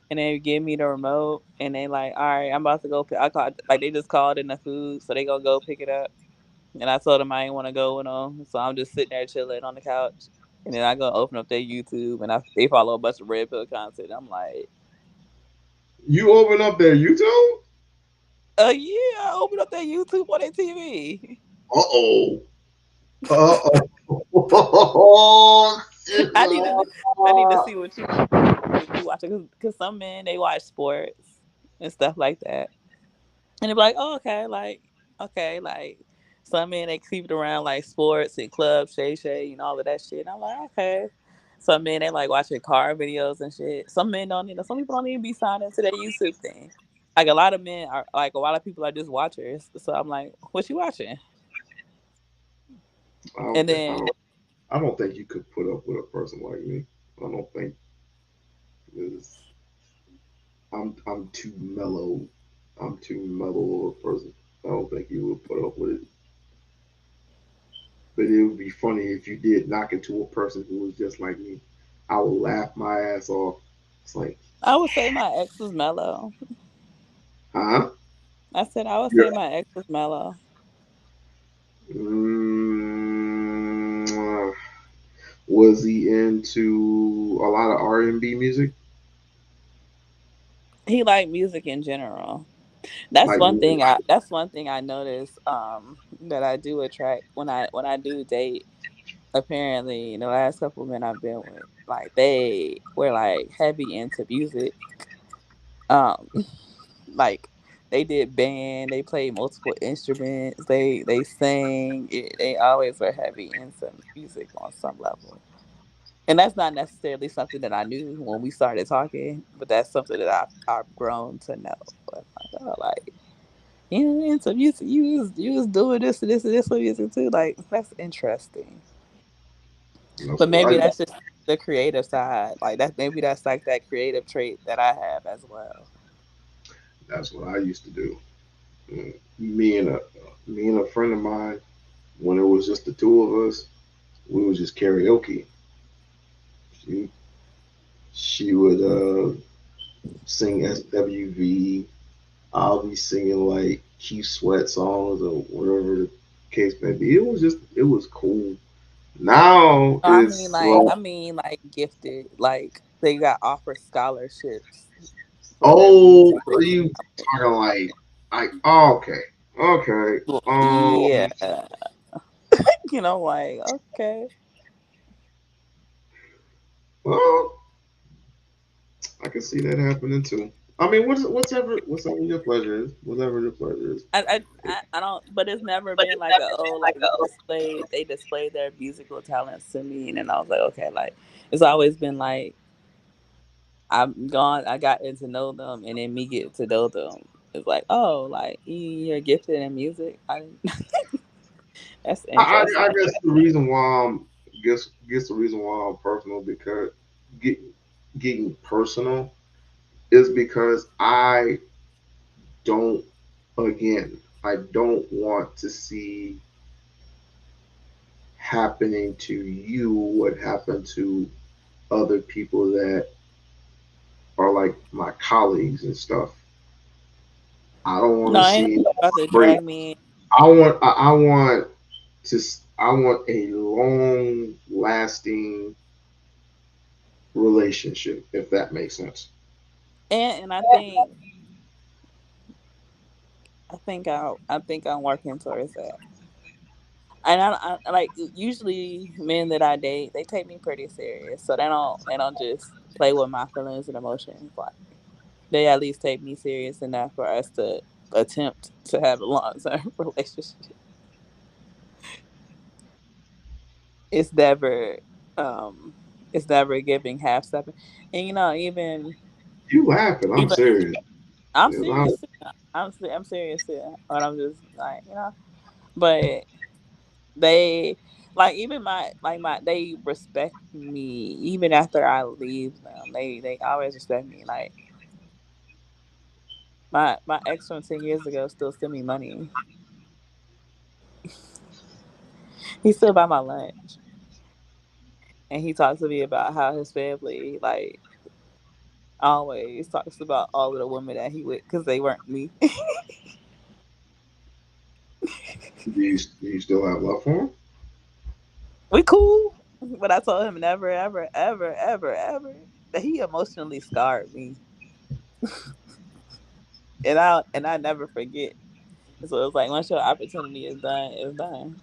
and they give me the remote, and they like, all right, I'm about to go. I called like they just called in the food, so they gonna go pick it up, and I told them I didn't want to go with them, so I'm just sitting there chilling on the couch, and then I go open up their YouTube, and they follow a bunch of red pill content. I'm like, You open up their YouTube? yeah, I open up their YouTube on their TV. Uh oh. Uh oh. I need to I need to see what you watching because some men they watch sports and stuff like that, and they're like, oh okay, like some men they keep it around like sports and club Shay Shay and all of that shit. And I'm like, okay, Some men they like watching car videos and shit. Some men don't even. Some people don't even be signed into their YouTube thing. Like a lot of men are like a lot of people are just watchers. So I'm like, what you watching? I don't And think I then don't I don't think you could put up with a person like me. I don't think because I'm too mellow. I'm too mellow of a person. I don't think you would put up with it. But it would be funny if you did knock into a person who was just like me. I would laugh my ass off. It's like, I would say my ex was mellow. huh? I said I would Yeah. say my ex was mellow. Mm, was he into a lot of R&B music? He liked music in general. That's Like, one thing I noticed that I do attract when I do date. Apparently, the last couple of men I've been with, like they were like heavy into music. Um, like they did band, they played multiple instruments, they sang. They always were heavy into music on some level. And that's not necessarily something that I knew when we started talking, but that's something that I've grown to know. But like, oh, like you into music, you was doing this and this and this with music too. Like that's interesting. that's But what maybe I that's just the creative side. Like that maybe that's like that creative trait that I have as well. that's what I used to do. Me and a friend of mine, when it was just the two of us, we was just karaoke. She she would sing SWV. I'll be singing like Keith Sweat songs or whatever the case may be. It was cool. Now it's like, I mean like gifted. Like they got offer scholarships for their oh, music. are you talking like oh, okay, okay, Yeah. Like, okay. well, I can see that happening too. I mean, whatever your pleasure is, whatever your pleasure is. I don't but it's never been like a oh like they displayed their musical talents to me and then I was like, okay, like it's always been like I got to know them and then me get to know them. It's like, oh, like you're gifted in music. That's I interesting. guess the reason why I'm guess the reason why I'm personal because get, getting personal is because don't I don't want to see happening to you what happened to other people that are like my colleagues and stuff. I don't want No, to ain't see nobody about to break. drag me in. I want I want a long lasting relationship, if that makes sense. And I think I'm working towards that. And I like usually men that I date, they take me pretty serious. So they don't just play with my feelings and emotions. Like they at least take me serious enough for us to attempt to have a long term relationship. It's never um it's never giving half stepping. And You laughing? I'm even serious. I'm Yes, I, serious too. I'm serious too. But I'm just like, but they like even my they respect me even after I leave them. They always respect me. Like my ex from 10 years ago still send me money. He still buy my lunch. And he talks to me about how his family like always talks about all of the women that he with because they weren't me. do you still have love for him? We cool. But I told him never, ever, ever, ever, ever that he emotionally scarred me. And I never forget. So it's like once your opportunity is done, it's done.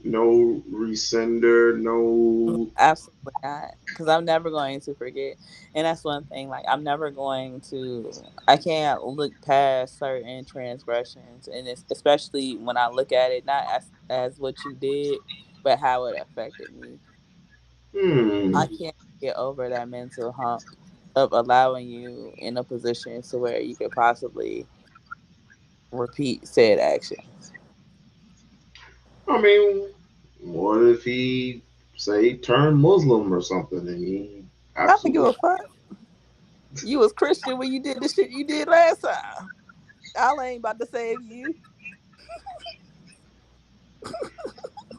No resender, no. Absolutely not. Because I'm never going to forget. And that's one thing. Like, I'm never going to, I can't look past certain transgressions. And it's especially when I look at it, not as what you did, but how it affected me. Hmm. I can't get over that mental hump of allowing you in a position to where you could possibly repeat said action. I mean, what if he say turn Muslim or something, and he I don't give absolutely a fuck. You was Christian when you did the shit you did last time. I ain't about to save you.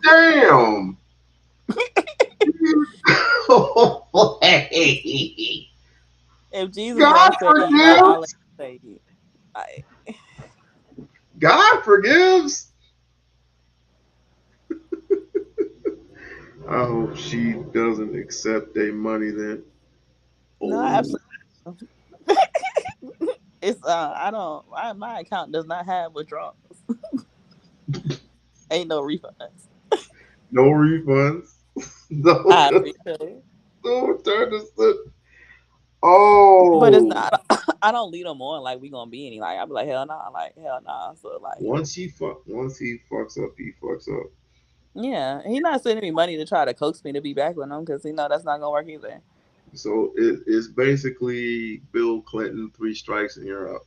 damn. Hey, If Jesus God don't save you, I'll forgives. save you. Like, God forgives. I hope she doesn't accept their money then. no, Oh, absolutely. It's I don't. My account does not have withdrawals. Ain't no refunds. no refunds. No, I appreciate it, no turn this. but it's Oh, not. I don't lead them on like we gonna be any. Like I be like hell nah, like hell nah. So like once he fucks up, he fucks up. yeah, he not sending me money to try to coax me to be back with him because he know that's not gonna work either. So it's basically Bill Clinton, three strikes and you're up.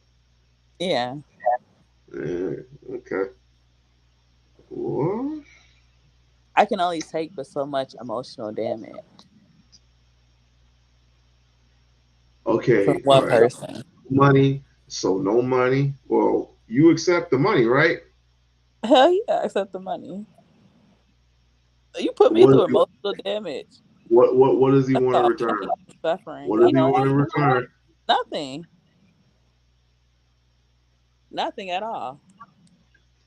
Yeah, Yeah, okay. What? I can only take but so much emotional damage from Okay, all one right. person. Money. So no money. Well, you accept the money, right? Hell yeah, accept the money. You put me What through is he, emotional damage. what does he That's want in how return? pain and suffering. What You does he know want what? in return? Nothing. Nothing at all.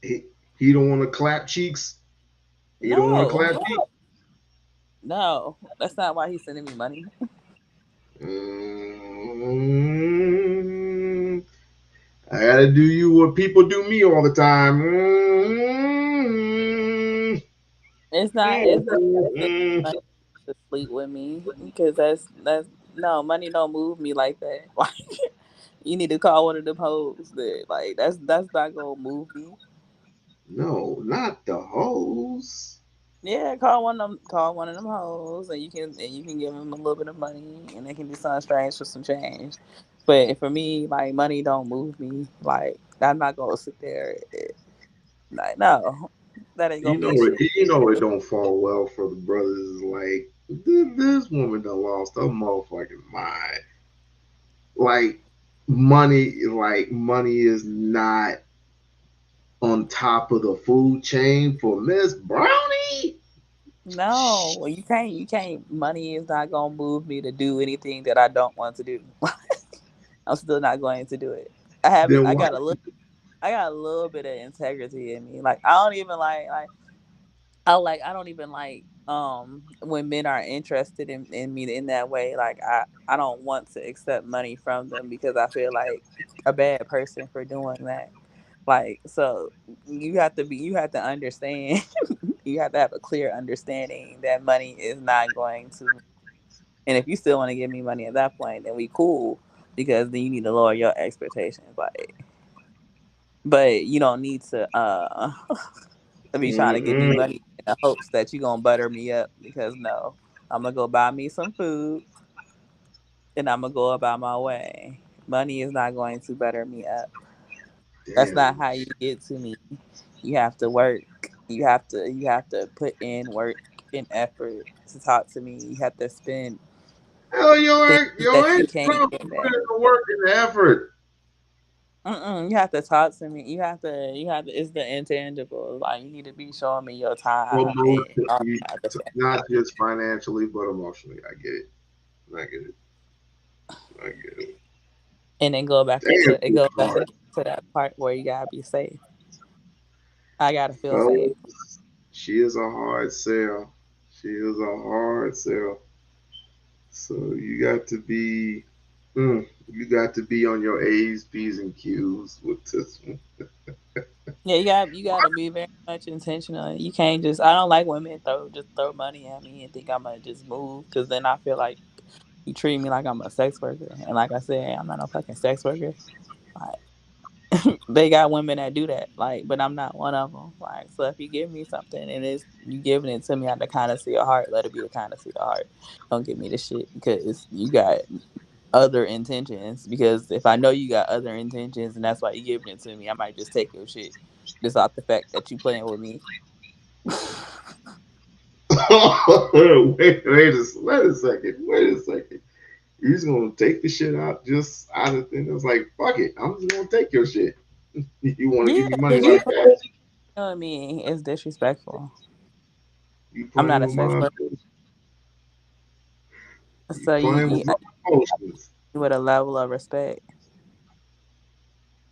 He he don't want to clap cheeks. He don't want to No. clap cheeks. No. That's not why he's sending me money. Mm, I gotta do you what people do me all the time. It's not sending Mm. money to sleep with me because that's no money don't move me like that. Like you need to call one of them hoes that like that's not gonna move me. No, not the hose. Yeah, call one of them hoes, and you can give them a little bit of money, and they can do something strange for some change. But for me, like money don't move me. Like I'm not gonna sit there. Like no, that ain't gonna mean shit. You know it don't fall well for the brothers. Like this woman done lost her motherfucking mind. Like money is not on top of the food chain for Miss Brownie. No, well, you can't. You can't. Money is not gonna move me to do anything that I don't want to do. I'm still not going to do it. I haven't. Then why? I got a little bit of integrity in me. Like I don't even like I don't even like when men are interested in me in that way. Like I don't want to accept money from them because I feel like a bad person for doing that. Like so you have to understand you have to have a clear understanding that money is not going to, and if you still want to give me money at that point then we cool, because then you need to lower your expectations. Like but you don't need to be trying to give me Mm-mm. money in the hopes that you gonna butter me up, because no, I'm gonna go buy me some food and I'm gonna go about my way. Money is not going to butter me up. That's not Damn. how you get to me. You have to work. You have to put in work and effort to talk to me. You have to spend Hell, things your that you ain't can't come to get put back. in the work and the effort. You have to talk to me. You have to. It's the intangible. Like you need to be showing me your time and all Emotionally, that other stuff. not just financially, but emotionally. I get it. I get it. I get it. And then go back Damn, into it. it's Goes back hard. again to that part where you gotta be safe. I gotta feel safe. Fellas, she is a hard sell. She is a hard sell. So you got to be on your A's, B's, and Q's with this one. Yeah, you gotta be very much intentional. You can't just. I don't like women throw money at me and think I'm gonna just move, because then I feel like you treat me like I'm a sex worker, and like I said, I'm not no fucking sex worker. Like, they got women that do that. Like, but I'm not one of them. Like, so if you give me something and it's you giving it to me out of the kindness of your heart, let it be the kindness of your heart. Don't give me the shit because you got other intentions. Because if I know you got other intentions and that's why you giving it to me, I might just take your shit just off the fact that you playing with me. Wait a second. Wait a second. You're just gonna take the shit out just out of thing. It's like, fuck it. I'm just gonna take your shit. You want to Yeah, give me money because you like that? playing with me is disrespectful. You I'm playing not a with sex my worker, you so playing with my emotions. with a level of respect.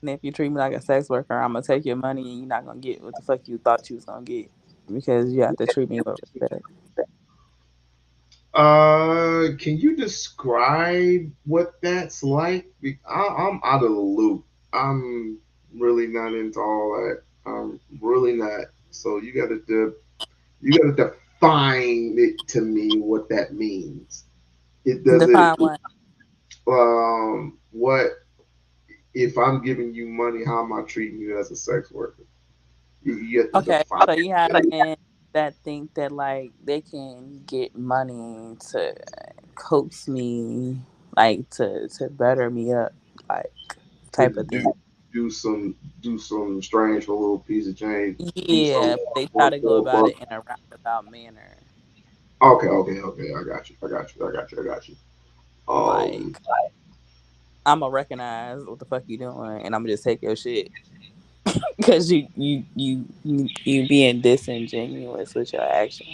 And if you treat me like a sex worker, I'm gonna take your money and you're not gonna get what the fuck you thought you was gonna get because you have to treat me with respect. Can you describe what that's like? I'm out of the loop. I'm really not into all that. I'm really not. So you gotta define it to me what that means. It does it. Define what? What if I'm giving you money? How am I treating you as a sex worker? You have to Okay, define so you have it. men that think that like they can get money to coax me, like to better me up, like To type of thing. do some strange for a little piece of change. Do Yeah, something but they try for to go for about for. it in a roundabout manner. Okay. I got you. I got you. Um, Like I'm gonna recognize what the fuck you doing, and I'm gonna just take your shit because you being disingenuous with your actions.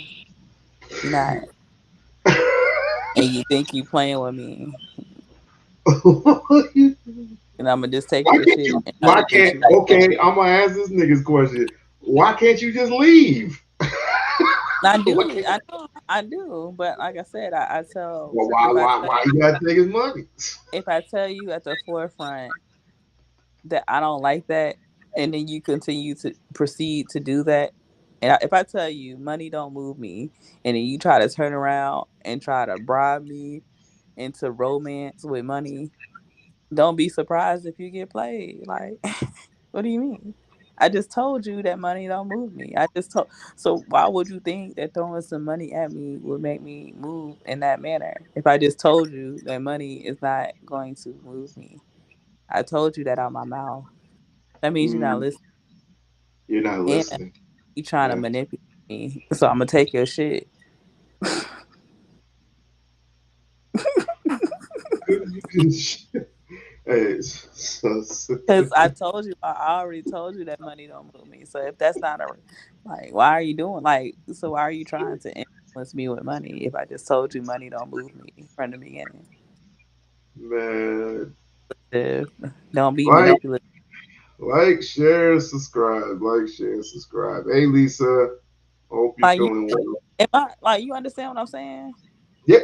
You're not, and you think you playing with me, and I'm gonna just take why your can't shit you? and not Why treat can't? you like that. Okay, I'm gonna ask this nigga's question. Why can't you just leave? I What do, can't, I do, but like I said, I tell well, if I tell why you gotta take his money? if I tell you at the forefront that I don't like that, and then you continue to proceed to do that. And if I tell you money don't move me, and then you try to turn around and try to bribe me into romance with money, don't be surprised if you get played. Like, what do you mean? I just told you that money don't move me. I just told. So why would you think that throwing some money at me would make me move in that manner? If I just told you that money is not going to move me, I told you that out my mouth. That means you're not Mm, listening, you're not and listening. you trying to Yeah. manipulate me. So I'm gonna take your shit Hey, because I already told you that money don't move me. So if that's not a like, why are you doing like? So why are you trying to influence me with money if I just told you money don't move me from the beginning? man, If, don't be like, manipulative. share, subscribe, share, subscribe. Hey, Lisa, hope you're Like you, feeling well. if I like you understand what I'm saying? Yeah,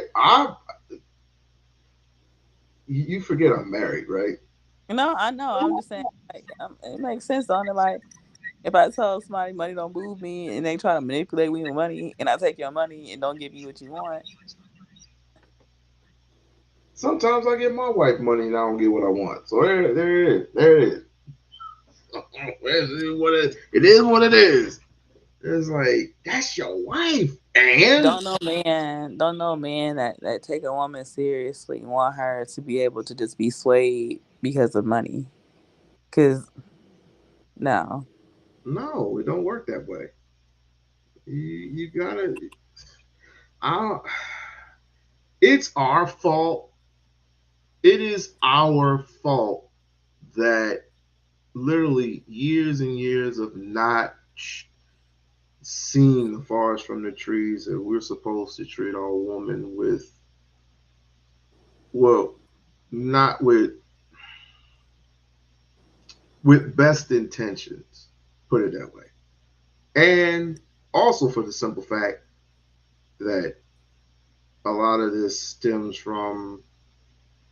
you forget I'm married, right? You know, I know. I'm just saying, like, it makes sense on it. Like, if I tell somebody money don't move me and they try to manipulate me with money and I take your money and don't give you what you want, Sometimes I get my wife money and I don't get what I want. So there it is. There it is. It is what it is. It's like, that's your wife. And don't know man that take a woman seriously and want her to be able to just be swayed because of money. Cause no, no, it don't work that way. You gotta I, it's our fault. It is our fault that literally years and years of not seeing the forest from the trees, that we're supposed to treat our woman with, well, not with best intentions, put it that way. And also for the simple fact that a lot of this stems from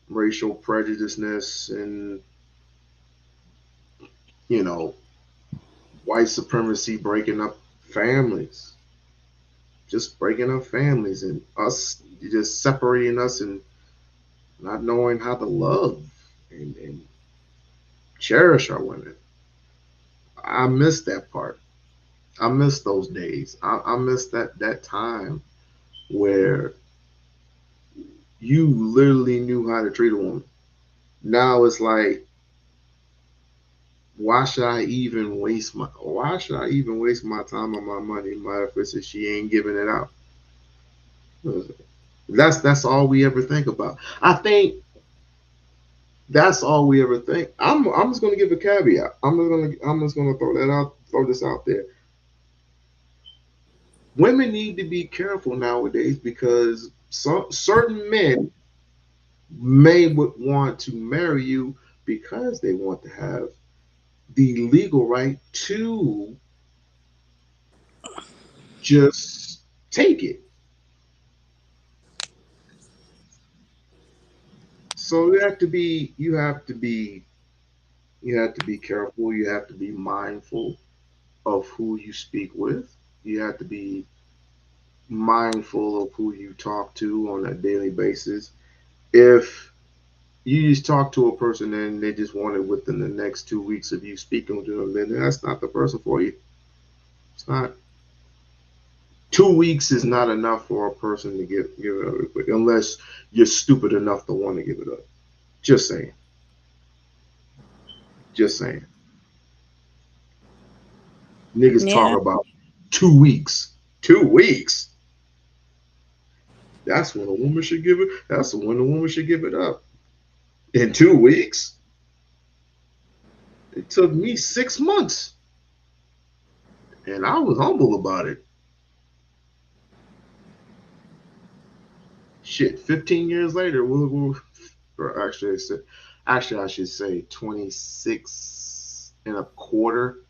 racial prejudiceness and, you know, white supremacy breaking up families, just breaking up families, and us just separating us and not knowing how to love and cherish our women. I miss that part. I miss those days. I miss that time where you literally knew how to treat a woman. Now it's like, why should I even waste my time and my money, my efforts if she ain't giving it out? That's all we ever think about. I think that's all we ever think. I'm just gonna give a caveat. I'm just gonna throw this out there. Women need to be careful nowadays because certain men may would want to marry you because they want to have the legal right to just take it. So you have to be careful. You have to be mindful of who you speak with. You have to be mindful of who you talk to on a daily basis. If you just talk to a person and they just want it within the next 2 weeks of you speaking to them, then that's not the person for you. It's not. 2 weeks is not enough for a person to give it up real quick, unless you're stupid enough to want to give it up. Just saying. Just saying. Niggas talk Yeah. about 2 weeks. 2 weeks. That's when a woman should give it. That's when a woman should give it up. In 2 weeks, it took me 6 months, and I was humble about it. Shit, 15 years later, or actually, I should say 26 and a quarter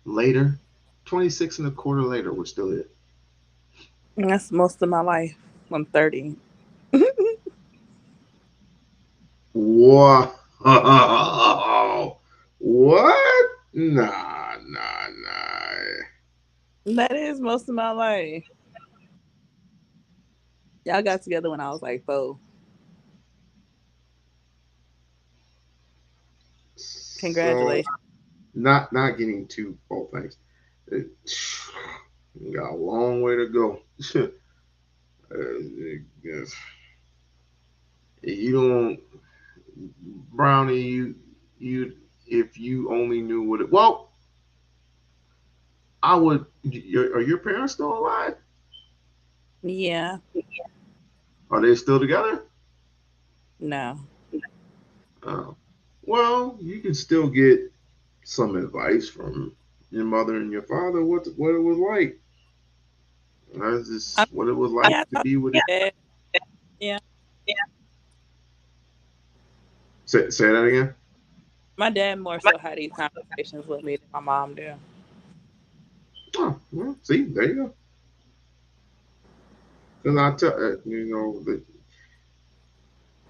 later. 26 and a quarter later, we're still here. That's most of my life. I'm 30. Wow. What? Nah, nah, nah. That is most of my life. Y'all got together when I was like 4. So, Congratulations. not getting too both things. It, got a long way to go. Yes. You don't, Brownie. You, if you only knew what it. Well, I would. Are your parents still alive? Yeah. Are they still together? No. Uh, well, you can still get some advice from your mother and your father. What it was like. That's I, just what it was yeah, like I to talked be with. to my dad. Yeah. Say that again. My dad more so had these conversations with me than my mom do. Oh, well, see, there you go. Because I tell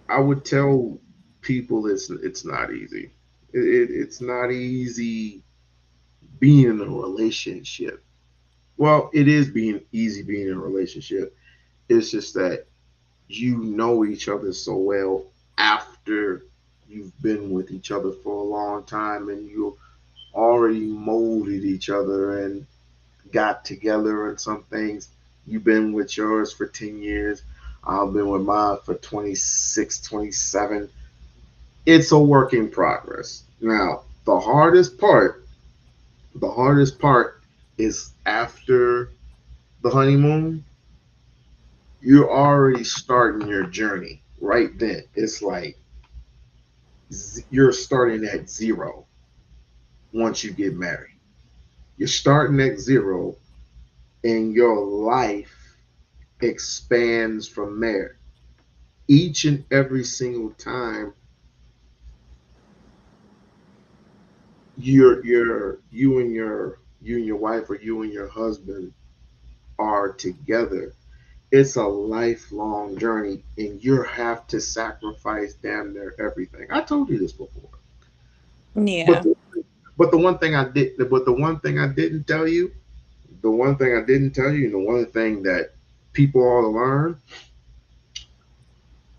I would tell people it's not easy. It's not easy being in a relationship. Well, it is being easy being in a relationship. It's just that you know each other so well after you've been with each other for a long time and you already molded each other and got together and some things. You've been with yours for 10 years. I've been with mine for 26, 27. It's a work in progress. Now, the hardest part is after the honeymoon, you're already starting your journey right then. It's like you're starting at zero once you get married. You're starting at zero and your life expands from there. Each and every single time you and your wife or you and your husband are together, it's a lifelong journey and you have to sacrifice damn near everything. I told you this before. But Yeah. but the one thing I didn't tell you, and the one thing that people ought to learn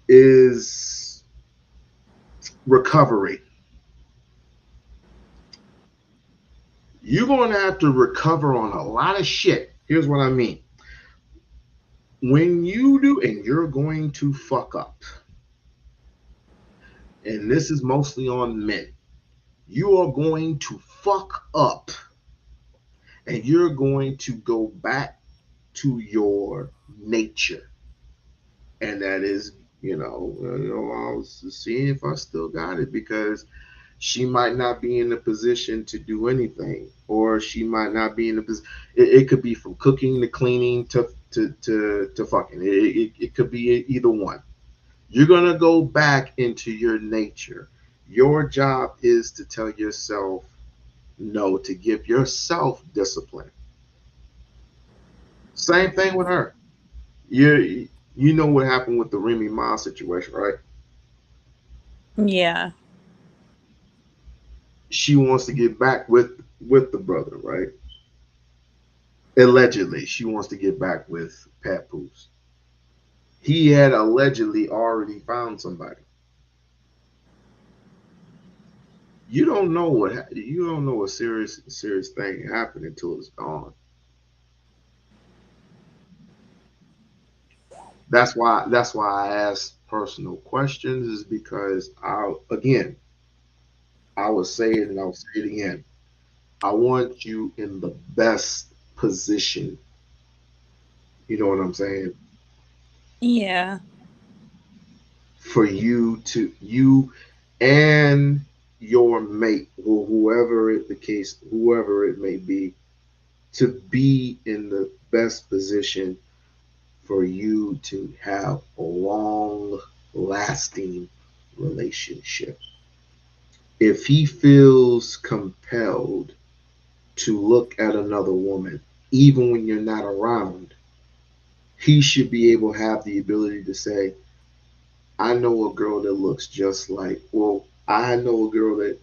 is recovery. You're going to have to recover on a lot of shit. Here's what I mean. When you do, and you're going to fuck up, and this is mostly on men, you are going to fuck up and you're going to go back to your nature. And that is, I was seeing if I still got it because she might not be in a position to do anything, or she might not be in a position. It could be from cooking to cleaning to fucking. It could be either one. You're gonna go back into your nature. Your job is to tell yourself no, to give yourself discipline. Same thing with her. You know what happened with the Remy Ma situation, right? Yeah. She wants to get back with the brother, right? Allegedly, she wants to get back with Papoose. He had allegedly already found somebody. You don't know a serious thing happened until it's gone. That's why I ask personal questions, is because I will say it and I'll say it again. I want you in the best position. You know what I'm saying? Yeah. For you and your mate, or whoever it may be, to be in the best position for you to have a long lasting relationship. If he feels compelled to look at another woman, even when you're not around, he should be able to have the ability to say, I know a girl that looks just like, well, I know a girl that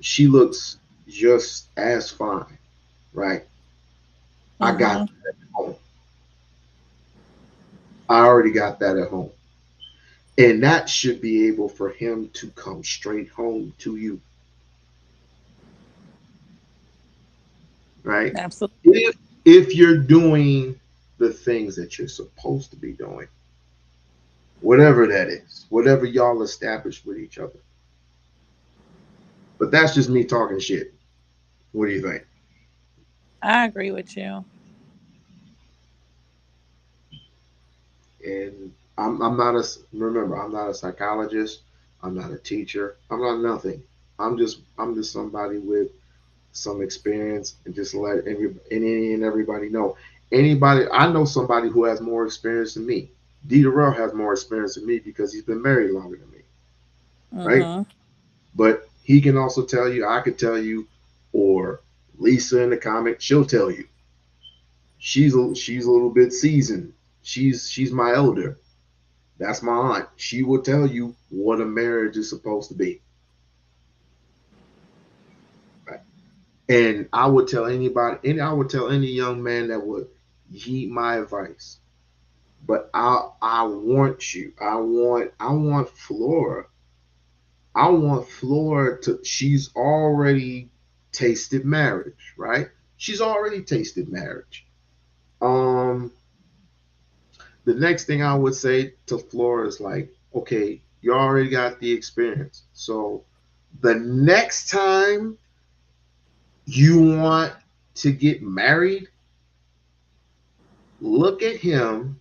she looks just as fine, right? I got Mhm. that at home. I already got that at home. And that should be able for him to come straight home to you, right? Absolutely. If you're doing the things that you're supposed to be doing, whatever that is, whatever y'all establish with each other. But that's just me talking shit. What do you think? I agree with you. And I'm not a remember, I'm not a psychologist. I'm not a teacher. I'm not nothing. I'm just somebody with some experience, and just let any and everybody know. Anybody, I know somebody who has more experience than me. D. Darrell has more experience than me because he's been married longer than me, right? Mhm. But he can also tell you, I could tell you, or Lisa in the comic, she'll tell you. She's a little bit seasoned. She's my elder. That's my aunt. She will tell you what a marriage is supposed to be. Right? And I would tell any young man that would heed my advice. But I want you. I want Flora. I want Flora to she's already tasted marriage, right? She's already tasted marriage. Um the next thing I would say to Flora is like, okay, you already got the experience. So the next time you want to get married, look at him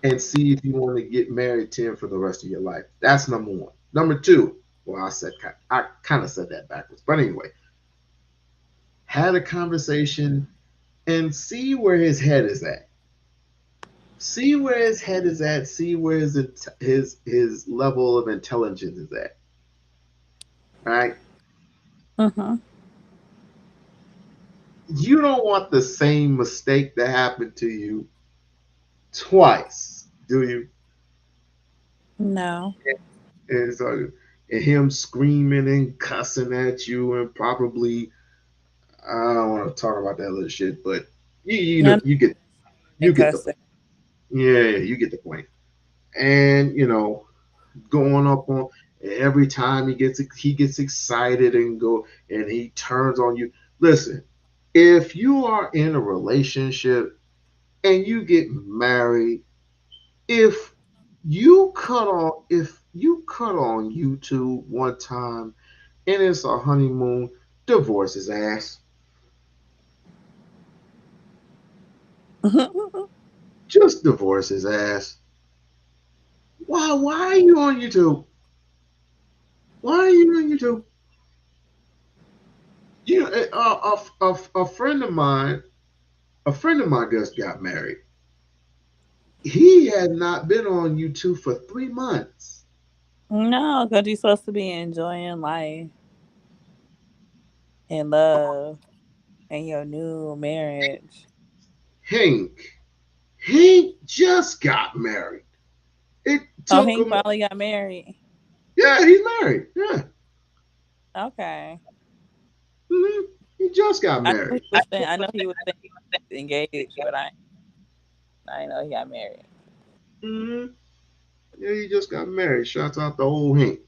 and see if you want to get married to him for the rest of your life. That's number one. Number two, well, I kind of said that backwards, but anyway, had a conversation and see where his head is at. See where his head is at. See where his level of intelligence is at. Right? Mhm. You don't want the same mistake that happened to you twice, do you? No. And so, and him screaming and cussing at you, and probably I don't want to talk about that little shit, but you Yeah. know you get the Cussing. point. Yeah, you get the point. And going up on Every time he gets excited and he turns on you. Listen, if you are in a relationship and you get married, if if you cut on YouTube one time and it's a honeymoon, divorce his ass. Just divorce his ass. Why are you on YouTube? Why are you on YouTube? You know, a friend of mine just got married. He had not been on YouTube for 3 months. No, because you're supposed to be enjoying life and love and your new marriage. Hank just got married. It Oh, took he him. finally got married. Yeah, he's married. Yeah, Okay. he just got I know he married. was saying, I know he was saying he was engaged, but I didn't know he got married. hmm Yeah, he just got married. Shouts out to old Hank.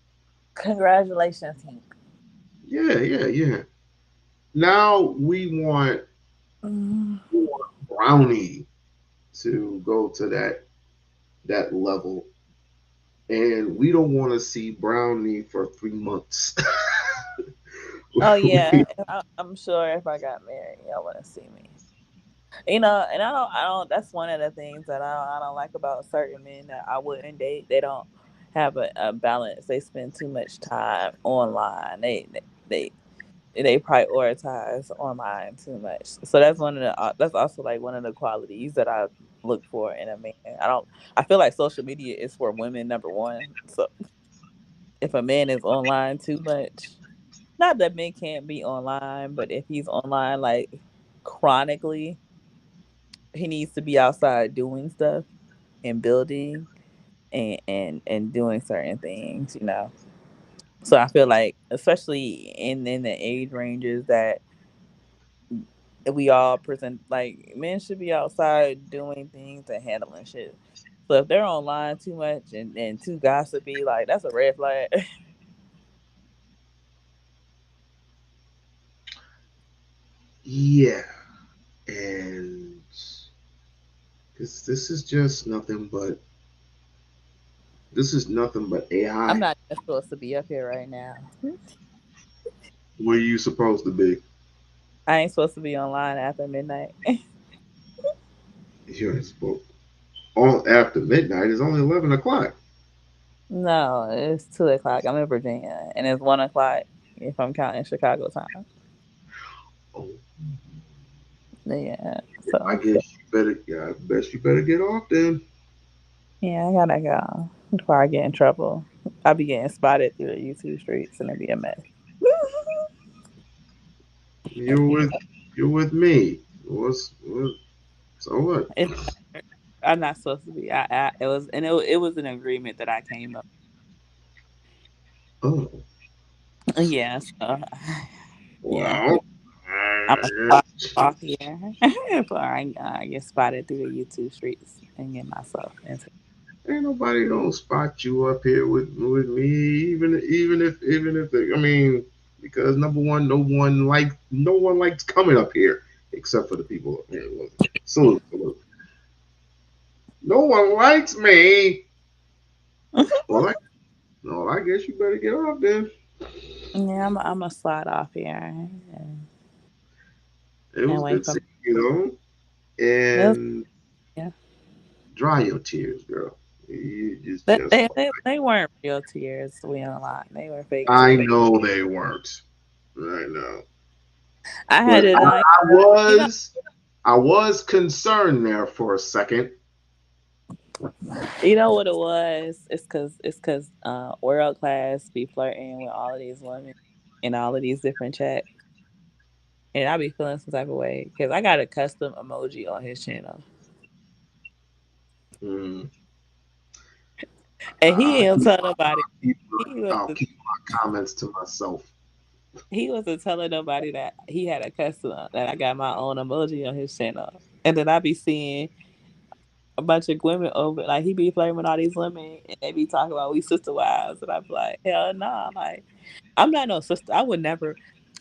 Congratulations, Hank. Yeah. Now Mm. we want Brownie to go to that level, and we don't want to see Brownie for 3 months. Oh yeah, I'm sure if I got married, y'all want to see me. And I don't. That's one of the things that I don't like about certain men that I wouldn't date. They don't have a balance. They spend too much time online. They they prioritize online too much. So that's one of the that's also like one of the qualities that I look for in a man. I feel like social media is for women, number one. So if a man is online too much, not that men can't be online, but if he's online like chronically, he needs to be outside doing stuff and building and doing certain things, you know. So I feel like especially in the age ranges that we all present, like men should be outside doing things and handling shit. So if they're online too much and too gossipy, like that's a red flag. Yeah, and this is just nothing but I'm AI. not even supposed to be up here right now. Where you supposed to be? I ain't supposed to be online after midnight. You're supposed on after midnight. It's only 11 o'clock. No, it's 2 o'clock. I'm in Virginia, and it's 1 o'clock if I'm counting Chicago time. Oh, Yeah, so I guess you better. Yeah, I bet you better get off then. yeah, I gotta go before I get in trouble. I'll be getting spotted through the YouTube streets, and it'd be a mess. You're with you're with me. So what? It's, I'm not supposed to be. It was, and it was an agreement that I came up. Oh, Yeah, so yeah, well, I'm a spot off here before I get spotted through the YouTube streets and get myself into. ain't nobody gonna spot you up here with me, even if I mean, because number one, no one likes coming up here except for the people up here. Look, salute. No one likes me. Well, I guess you better get off then. Yeah, I'm a slide off here It and was wait good for. seeing you though, It was, and yeah, dry your tears, girl. You just they weren't real tears. We on lie. They were fake I tears. know they weren't. I know. I had But it like you know. I was concerned there for a second. You know what it was? It's cause world class be flirting with all of these women in all of these different chats, and I be feeling some type of way because I got a custom emoji on his channel, Mm, and he I'll ain't keep tell nobody. He I'll wasn't keep my comments to myself. he wasn't telling nobody that he had a custom that I got my own emoji on his channel, and then I be seeing a bunch of women over. Like, he be flirting with all these women, and they be talking about we sister wives, and I be like, hell no, like, I'm not no sister. I would never.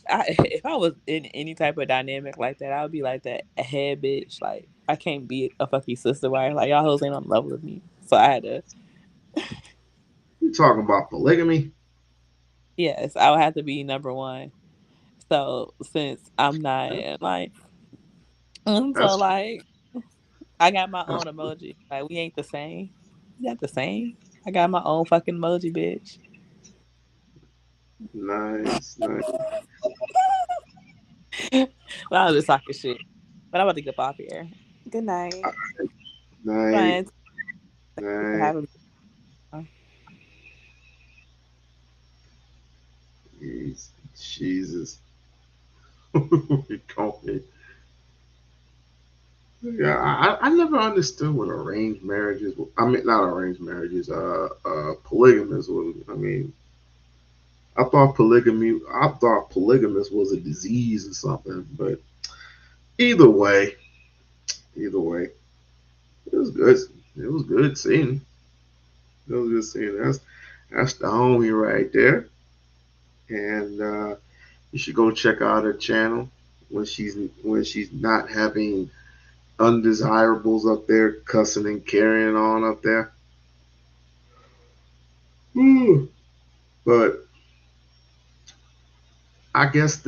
If I was in any type of dynamic like that, I would be like that a head bitch. Like, I can't be a fucking sister wife. Like, y'all hoes ain't on level with me, so I had to. You talking about polygamy? Yes, I would have to be number one. So since I'm not like, so That's like, I got my that's own emoji. Like, we ain't the same. We not the same. I got my own fucking emoji, bitch. nice, nice, Well, I was just talking shit. But I'm about to get up off here. Good night. nice, Friends. Thank you for nice. having me. Jesus. Go. Yeah, I never understood what arranged marriages. I mean, not arranged marriages. Polygamous was. I mean, I thought polygamous was a disease or something. But either way, either way, it was good. It was good seeing. It was good seeing. That's the homie right there. And you should go check out her channel when she's not having undesirables up there cussing and carrying on up there. Ooh. But I guess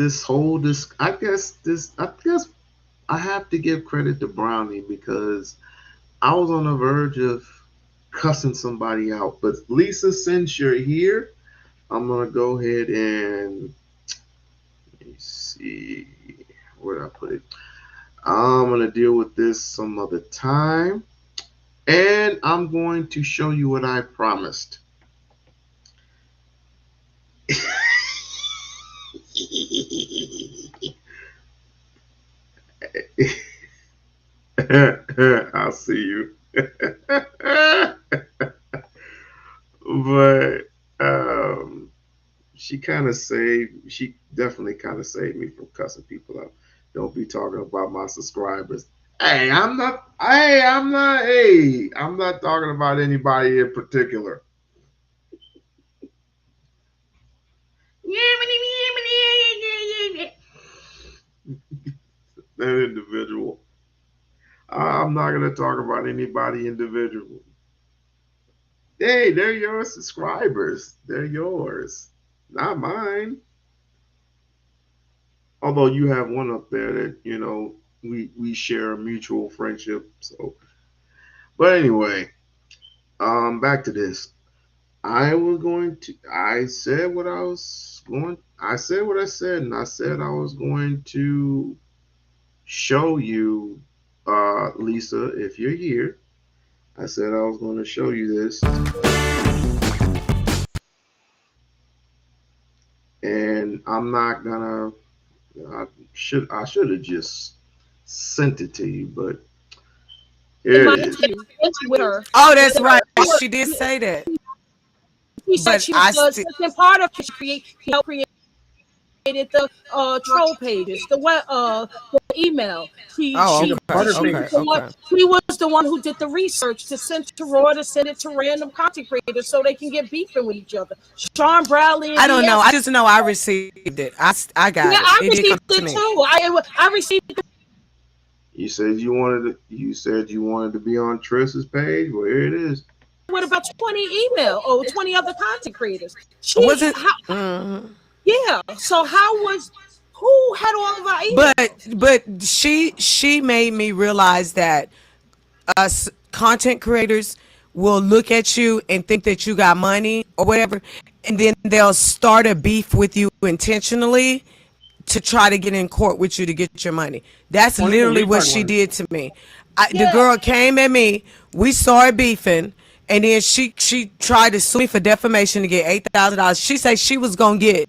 I have to give credit to Brownie because I was on the verge of cussing somebody out. But Lisa, since you're here, I'm gonna go ahead and let me see where did I put it. I'm gonna deal with this some other time, and I'm going to show you what I promised. I'll see you. But she definitely kind of saved me from cussing people out. Don't be talking about my subscribers. I'm not talking about anybody in particular. That individual. I'm not going to talk about anybody individual. Hey, they're your subscribers. They're yours, not mine. Although you have one up there that we share a mutual friendship. So, but anyway, back to this. I said what I was going. I said what I said, and I said I was going to show you, Lisa, if you're here. I said I was going to show you this, and I'm not gonna. I should have just sent it to you, but here it is. With her. Oh, that's right. She did say that. She said But she I was the still. second part of it. She helped create the troll pages, the email. Oh, She okay. she was the one who did the research to send to Raw to send it to random content creators so they can get beefing with each other. Sean Bradley and I don't know. ES. I just know I received it. I got Yeah, it. I It did come received to it me. too. I received it. You said you wanted to be on Triss's page. Well, here it is. With about 20 email or 20 other content creators. Wasn't. Yeah. So how was who had all of our emails? But she made me realize that us content creators will look at you and think that you got money or whatever, and then they'll start a beef with you intentionally to try to get in court with you to get your money. That's literally what she did to me. The girl came at me. We started beefing. And then she tried to sue me for defamation to get $8,000. She said she was gonna get.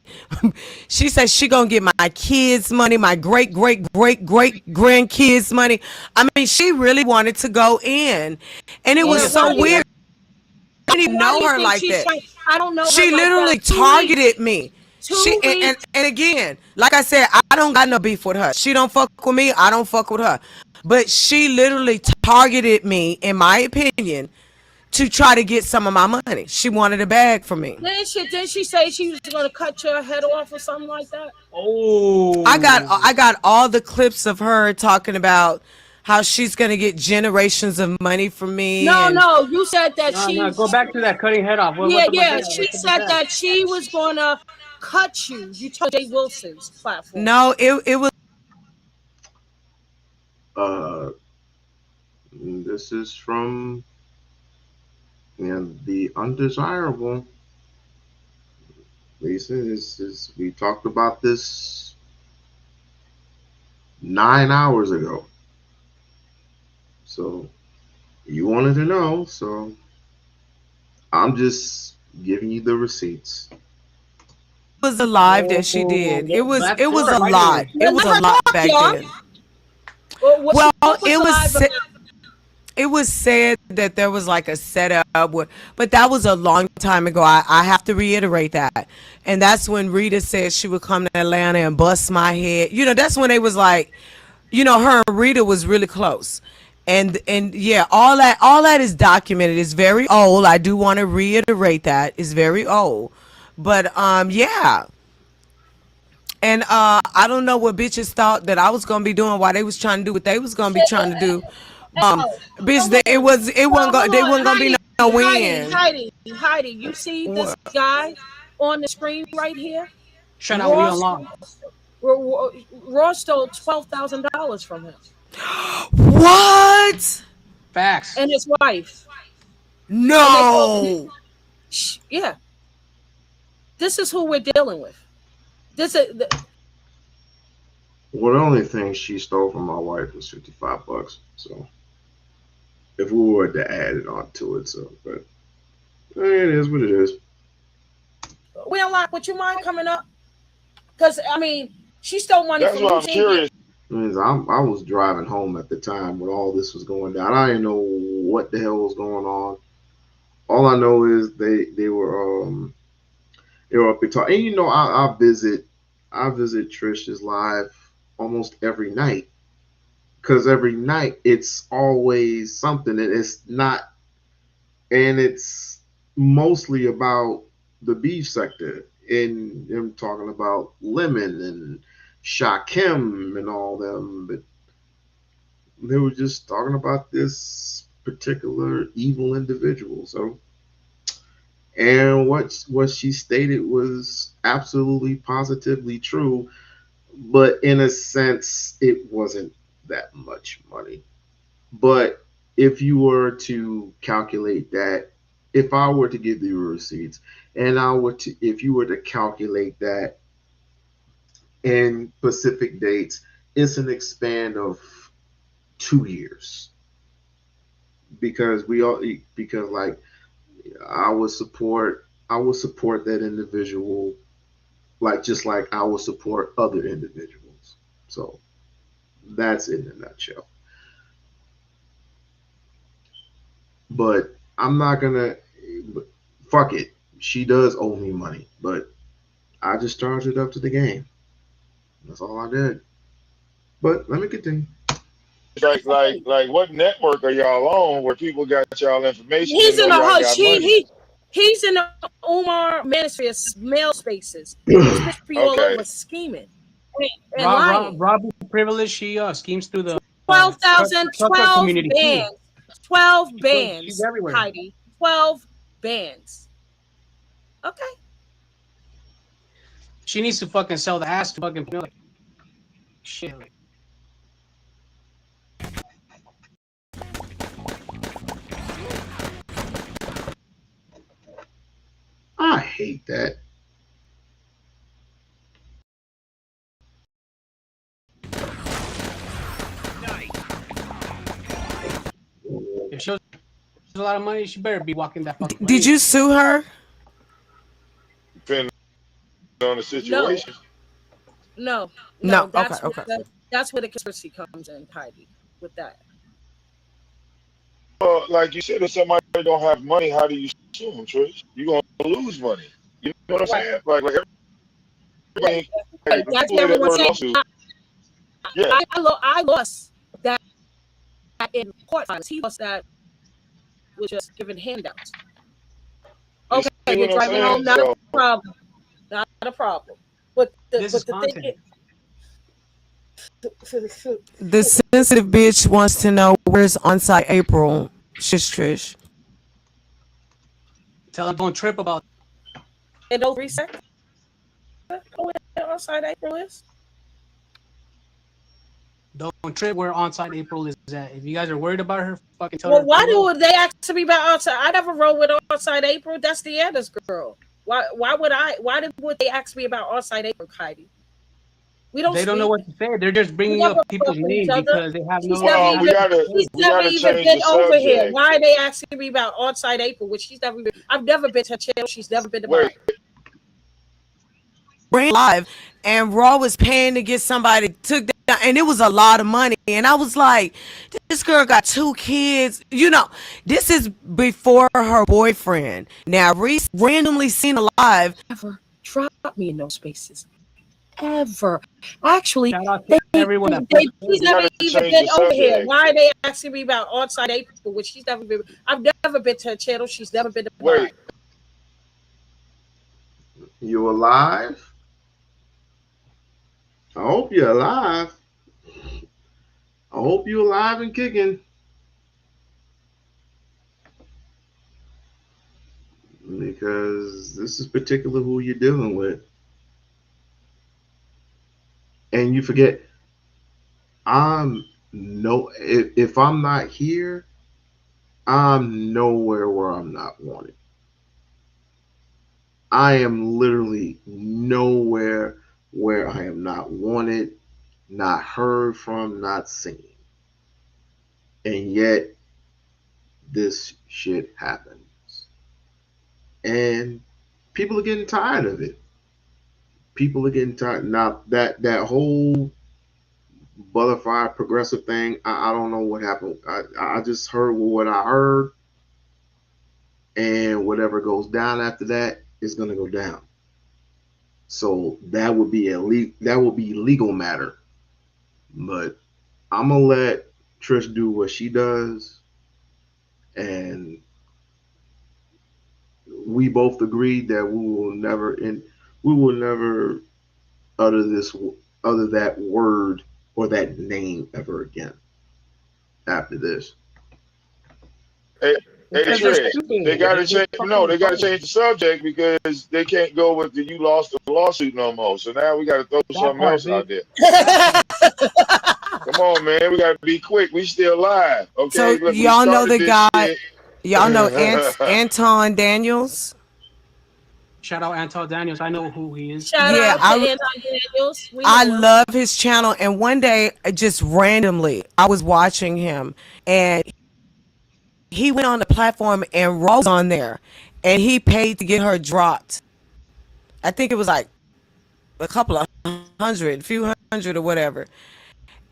She said she gonna get my kids' money, my great grandkids' money. I mean, she really wanted to go in, and it was so weird. I didn't even know her like that. I don't know. She literally targeted me. She and again, like I said, I don't got no beef with her. She don't fuck with me. I don't fuck with her. but she literally targeted me, in my opinion, to try to get some of my money. She wanted a bag from me. Didn't she say she was going to cut your head off or something like that? Oh, I got all the clips of her talking about how she's gonna get generations of money from me. No, you said that no, go back to that cutting head off. Yeah, she said that she was going to cut you. You told Jay Wilson's platform. No, it was. This is from the undesirable. Lisa, we talked about this 9 hours ago. So you wanted to know, so I'm just giving you the receipts. It was a live that she did. It was a lot. It was a lot back then. Well, it was said that there was like a setup, but that was a long time ago. I have to reiterate that. And that's when Rita said she would come to Atlanta and bust my head. You know, that's when they was like, you know, her and Rita was really close. And yeah, all that is documented. It's very old. I do want to reiterate that. It's very old. But yeah. And I don't know what bitches thought that I was gonna be doing while they was trying to do what they was gonna be trying to do. Bitch, they wasn't gonna be no win. Heidi, you see this guy on the screen right here? Shut out We-On-Loc. Ross stole $12,000 from him. What? Facts. And his wife. No. Yeah. This is who we're dealing with. Well, the only thing she stole from my wife was $55. So if we were to add it on to it, but it is what it is. We-On-Loc, would you mind coming up? Because I mean, she stole money from me. That's what I'm curious. I was driving home at the time when all this was going down. I didn't know what the hell was going on. All I know is they were up there talking. And you know, I visit Trish's live almost every night, because every night it's always something, and it's mostly about the beef sector, and them talking about Lemon and Shakim and all them, but they were just talking about this particular evil individual. So, and what she stated was absolutely positively true, but in a sense, it wasn't that much money. But if you were to calculate that, if I were to give you receipts, and if you were to calculate that in specific dates, it's an expand of 2 years. Because like I would support that individual, like just like I would support other individuals. So that's it in a nutshell. But I'm not gonna fuck it. She does owe me money, but I just charged it up to the game. That's all I did. But let me continue. Like what network are y'all on where people got y'all information? He's in he's in the Umar Manosphere mail spaces. This bitch be all over scheming and lying. Robbie privilege, she schemes through the 12 bands. 12 bands. She's everywhere. Heidi. 12 bands. Okay. She needs to fucking sell the ass to fucking like, shit. I hate that. If she has a lot of money, she better be walking that fucking Did you sue her? Depending on the situation. No. Okay. That's where the conspiracy comes in, Heidi, with that. Well, like you said, if somebody don't have money, how do you sue them, Trish? You're gonna lose money. You know what I'm saying? Like everybody. That's everyone saying. Yeah. I lost that in court filings. He was that was just giving handouts. Okay, you're driving home, not a problem. Not a problem. But the thing the sensitive bitch wants to know where's on-site April. Trish. Tell them don't trip about and don't reset. Where on-site April is? Don't trip where on-site April is at. If you guys are worried about her, fucking tell well, her. Well, why do they ask me about on-site? I never rode with on-site April. That's Deanna's girl. Why would they ask me about on-site April, Heidi? They don't know what to say. They're just bringing up people's names because they have no. She's never even been over here. Why are they asking me about on-site April? Which she's never been. I've never been to her channel. She's never been to mine. Bring live, and Raw was paying to get somebody took down, and it was a lot of money. And I was like, this girl got 2 kids. You know, this is before her boyfriend. Now, Reese randomly seen alive. Never drop me in those spaces. Ever. Actually, she's never even been over here. Why are they asking me about on-site April, which she's never been? I've never been to her channel. She's never been to mine. You alive? I hope you're alive. I hope you're alive and kicking. Because this is particular who you're dealing with. And you forget, if I'm not here, I'm nowhere where I'm not wanted. I am literally nowhere where I am not wanted, not heard from, not seen. And yet, this shit happens. And people are getting tired of it. People are getting tired. Now, that whole butterfly progressive thing, I don't know what happened. I just heard what I heard. And whatever goes down after that is going to go down. So that would be legal matter. But I'm gonna let Trish do what she does, and we both agreed that we will never utter that word or that name ever again after this. Hey, Trish, they gotta change. No, they gotta change the subject because they can't go with the "you lost the lawsuit" no more. So now we gotta throw something else out there. Come on, man, we gotta be quick. We still live, okay? So look, y'all know the guy. Y'all know Anton Daniels. Shout out Anton Daniels. I know who he is. Shout out to Anton Daniels. I love his channel. And one day, just randomly, I was watching him, and he went on the platform and Rose on there, and he paid to get her dropped. I think it was like a couple of few hundred or whatever.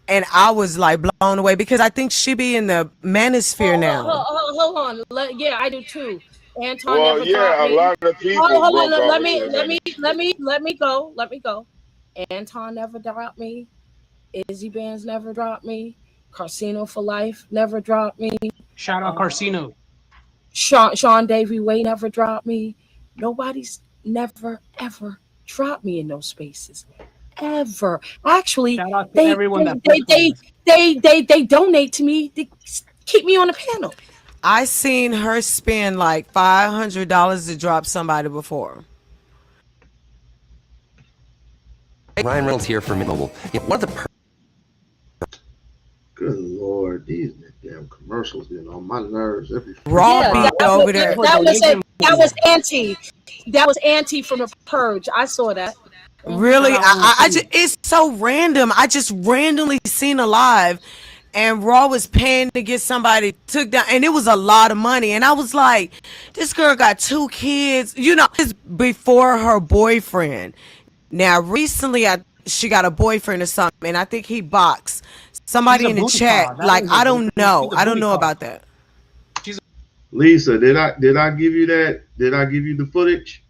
And I was like blown away because I think she be in the manosphere now. Hold on. Yeah, I do too. Anton never dropped me. A lot of people. Hold on. Let me go. Anton never dropped me. Izzy Bands never dropped me. Carsino for Life never dropped me. Shout out Carsino. Sean Davey Way never dropped me. Nobody's never ever dropped me in those spaces. Ever. Actually, they donate to me to keep me on the panel. I seen her spend like $500 to drop somebody before. Ryan Reynolds here for Mobile. One of the Good Lord, these damn commercials getting on my nerves every over there. That was Auntie. That was Auntie from The Purge. I saw that. Really? I just, it's so random. I just randomly seen a live, and Raw was paying to get somebody took down, and it was a lot of money. And I was like, this girl got 2 kids. You know, it's before her boyfriend. Now, recently, she got a boyfriend or something, and I think he boxed somebody in the chat. Like, I don't know. I don't know about that. Lisa, did I give you that? Did I give you the footage?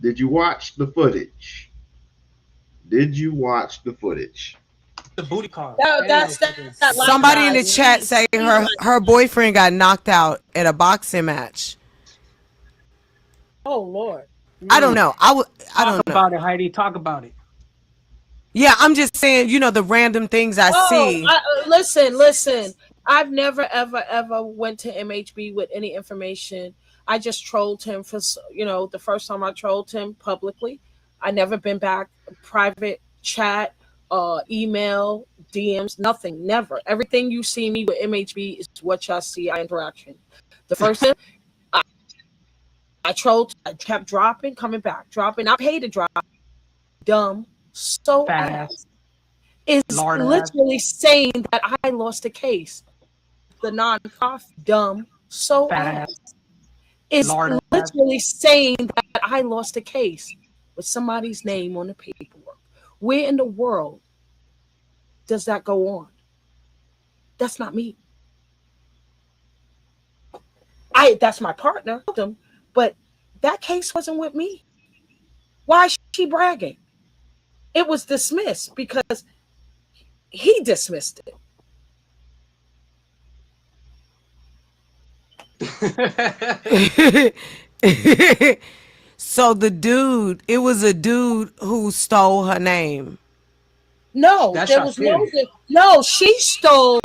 Did you watch the footage? Did you watch the footage? the booty call. That Somebody in the guy. chat say her boyfriend got knocked out at a boxing match. Oh Lord. I don't know. I Talk don't know. about it, Heidi. Talk about it. Yeah, I'm just saying, you know, the random things I see. Listen. I've never ever went to MHB with any information. I just trolled him for, you know, the first time I trolled him publicly. I never been back, private chat, email, DMs, nothing, never. Everything you see me with MHB is what y'all see. I interaction. The first time I trolled, I kept dropping, coming back, dropping. I paid to drop. Dumb, so Fat ass. Is Lord literally saying that I lost a case. The non-profit, dumb, so Fat ass. Is Lord literally saying that I lost a case with somebody's name on the paperwork. Where in the world does that go on? That's not me. That's my partner, but that case wasn't with me. Why is she bragging? It was dismissed because he dismissed it. So it was a dude who stole her name. No, there was no. She stole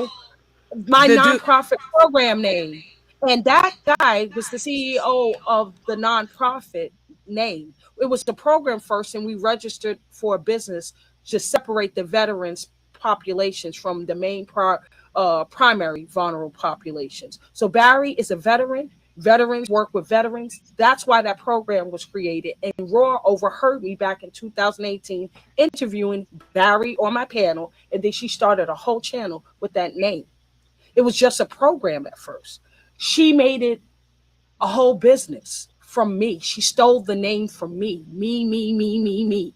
my nonprofit program name, and that guy was the CEO of the nonprofit name. It was the program first, and we registered for a business to separate the veterans populations from the main primary vulnerable populations. So Barry is a veteran. Veterans work with veterans. That's why that program was created. And Raw overheard me back in 2018 interviewing Barry on my panel, and then she started a whole channel with that name. It was just a program at first. She made it a whole business from me. She stole the name from me. Me.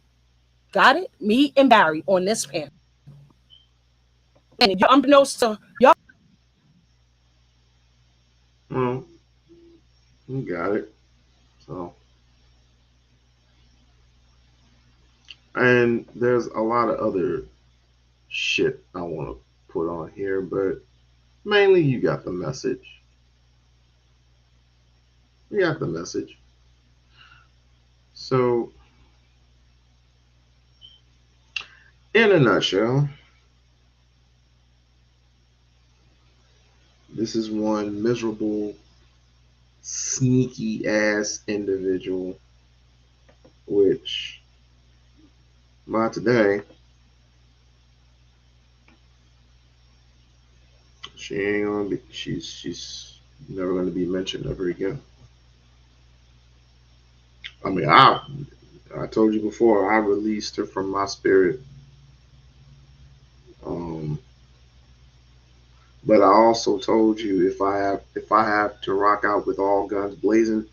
Got it? Me and Barry on this panel. And unbeknownst to y'all. Well, you got it. So, and there's a lot of other shit I want to put on here, but mainly you got the message. You got the message. So, in a nutshell, this is one miserable, sneaky ass individual, which by today, she ain't gonna be. She's never gonna be mentioned ever again. I mean, I told you before, I released her from my spirit. But I also told you if I have to rock out with all guns blazing,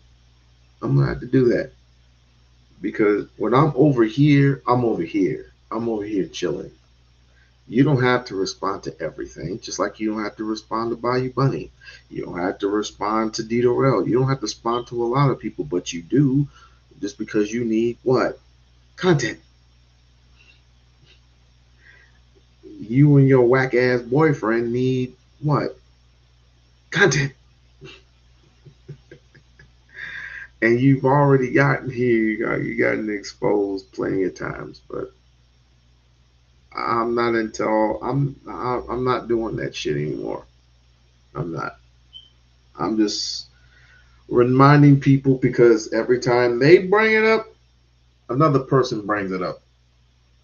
I'm gonna have to do that. Because when I'm over here, I'm over here. I'm over here chilling. You don't have to respond to everything, just like you don't have to respond to Bayou Bunny. You don't have to respond to Dito Rell. You don't have to respond to a lot of people, but you do, just because you need what? Content. You and your whack ass boyfriend need what? Content. And you've already gotten here. You gotten exposed plenty of times, but I'm not doing that shit anymore. I'm not. I'm just reminding people because every time they bring it up, another person brings it up,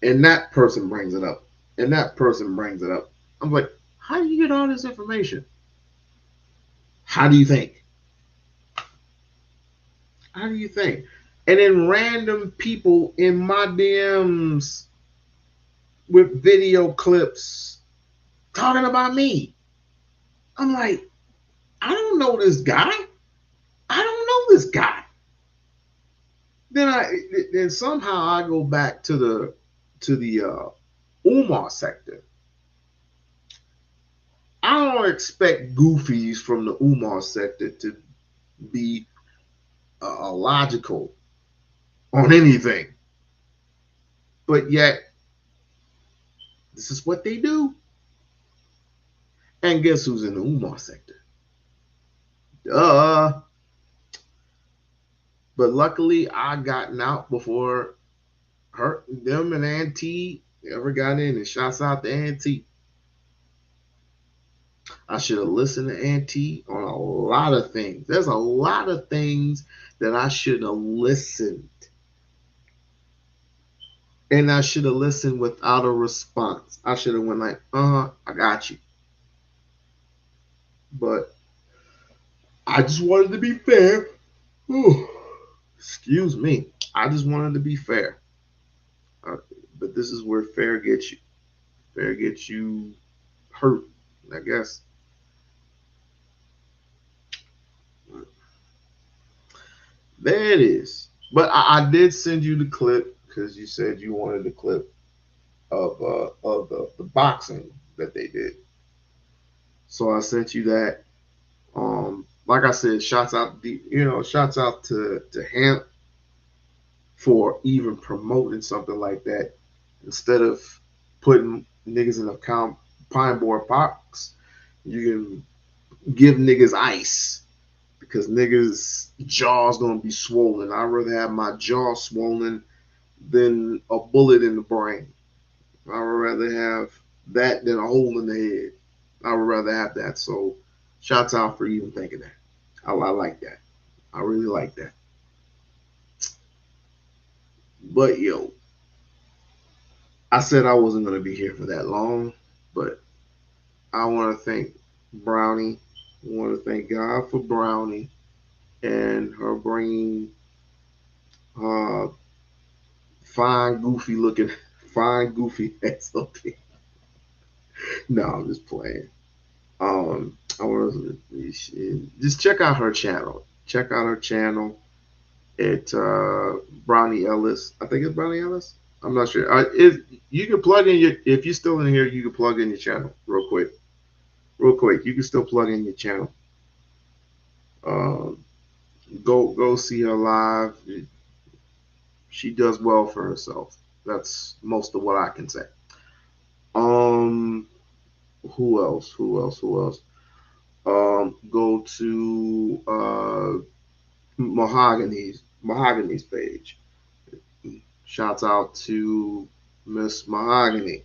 and that person brings it up, and that person brings it up. I'm like, how do you get all this information? How do you think? How do you think? And then random people in my DMs with video clips talking about me. I'm like, I don't know this guy. I don't know this guy. Then somehow I go back to the Umar sector. I don't expect goofies from the Umar sector to be logical on anything, but yet This is what they do. And guess who's in the Umar sector? Duh. But luckily, I gotten out before them and Auntie ever got in. And shouts out to Auntie. I should have listened to Auntie on a lot of things. There's a lot of things that I should have listened. And I should have listened without a response. I should have went like, I got you. But I just wanted to be fair. Ooh, excuse me. I just wanted to be fair. But this is where fair gets you. Fair gets you hurt, I guess. There it is. But I did send you the clip because you said you wanted the clip of the boxing that they did. So I sent you that. Like I said, shouts out to Hamp for even promoting something like that instead of putting niggas in a pine board box. You can give niggas ice because niggas' jaw's gonna be swollen. I'd rather have my jaw swollen than a bullet in the brain. I would rather have that than a hole in the head. I would rather have that. So, shouts out for even thinking that. I like that. I really like that. But yo, I said I wasn't going to be here for that long, but I want to thank Brownie. I want to thank God for Brownie and her bringing fine, goofy ass up here. No, I'm just playing. I want to just check out her channel. Check out her channel at Brownie Ellis. I think it's Brownie Ellis. I'm not sure. You can plug in if you're still in here, you can plug in your channel real quick. You can still plug in your channel. Go see her live. She does well for herself. That's most of what I can say. Who else? Go to Mahogany's page. Shouts out to Miss Mahogany.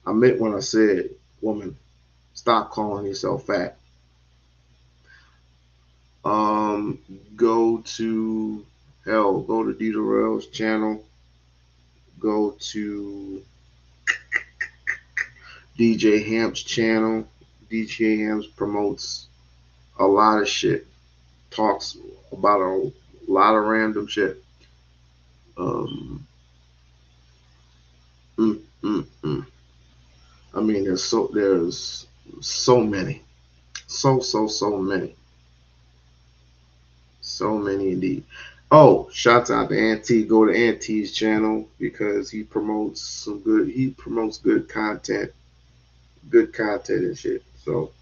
I meant when I said, woman, stop calling yourself fat. Go to D-Darrell's channel. Go to DJ Hamp's channel. DJ Hamps promotes a lot of shit. Talks about a lot of random shit. I mean, there's so many. So many. So many indeed. Oh, shouts out to Auntie. Go to Auntie's channel because he promotes good content. Good content and shit. So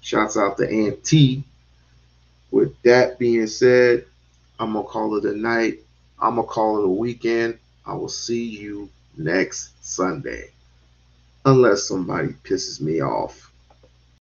shouts out to Auntie. With that being said, I'm gonna call it a night. I'm gonna call it a weekend. I will see you next Sunday. Unless somebody pisses me off.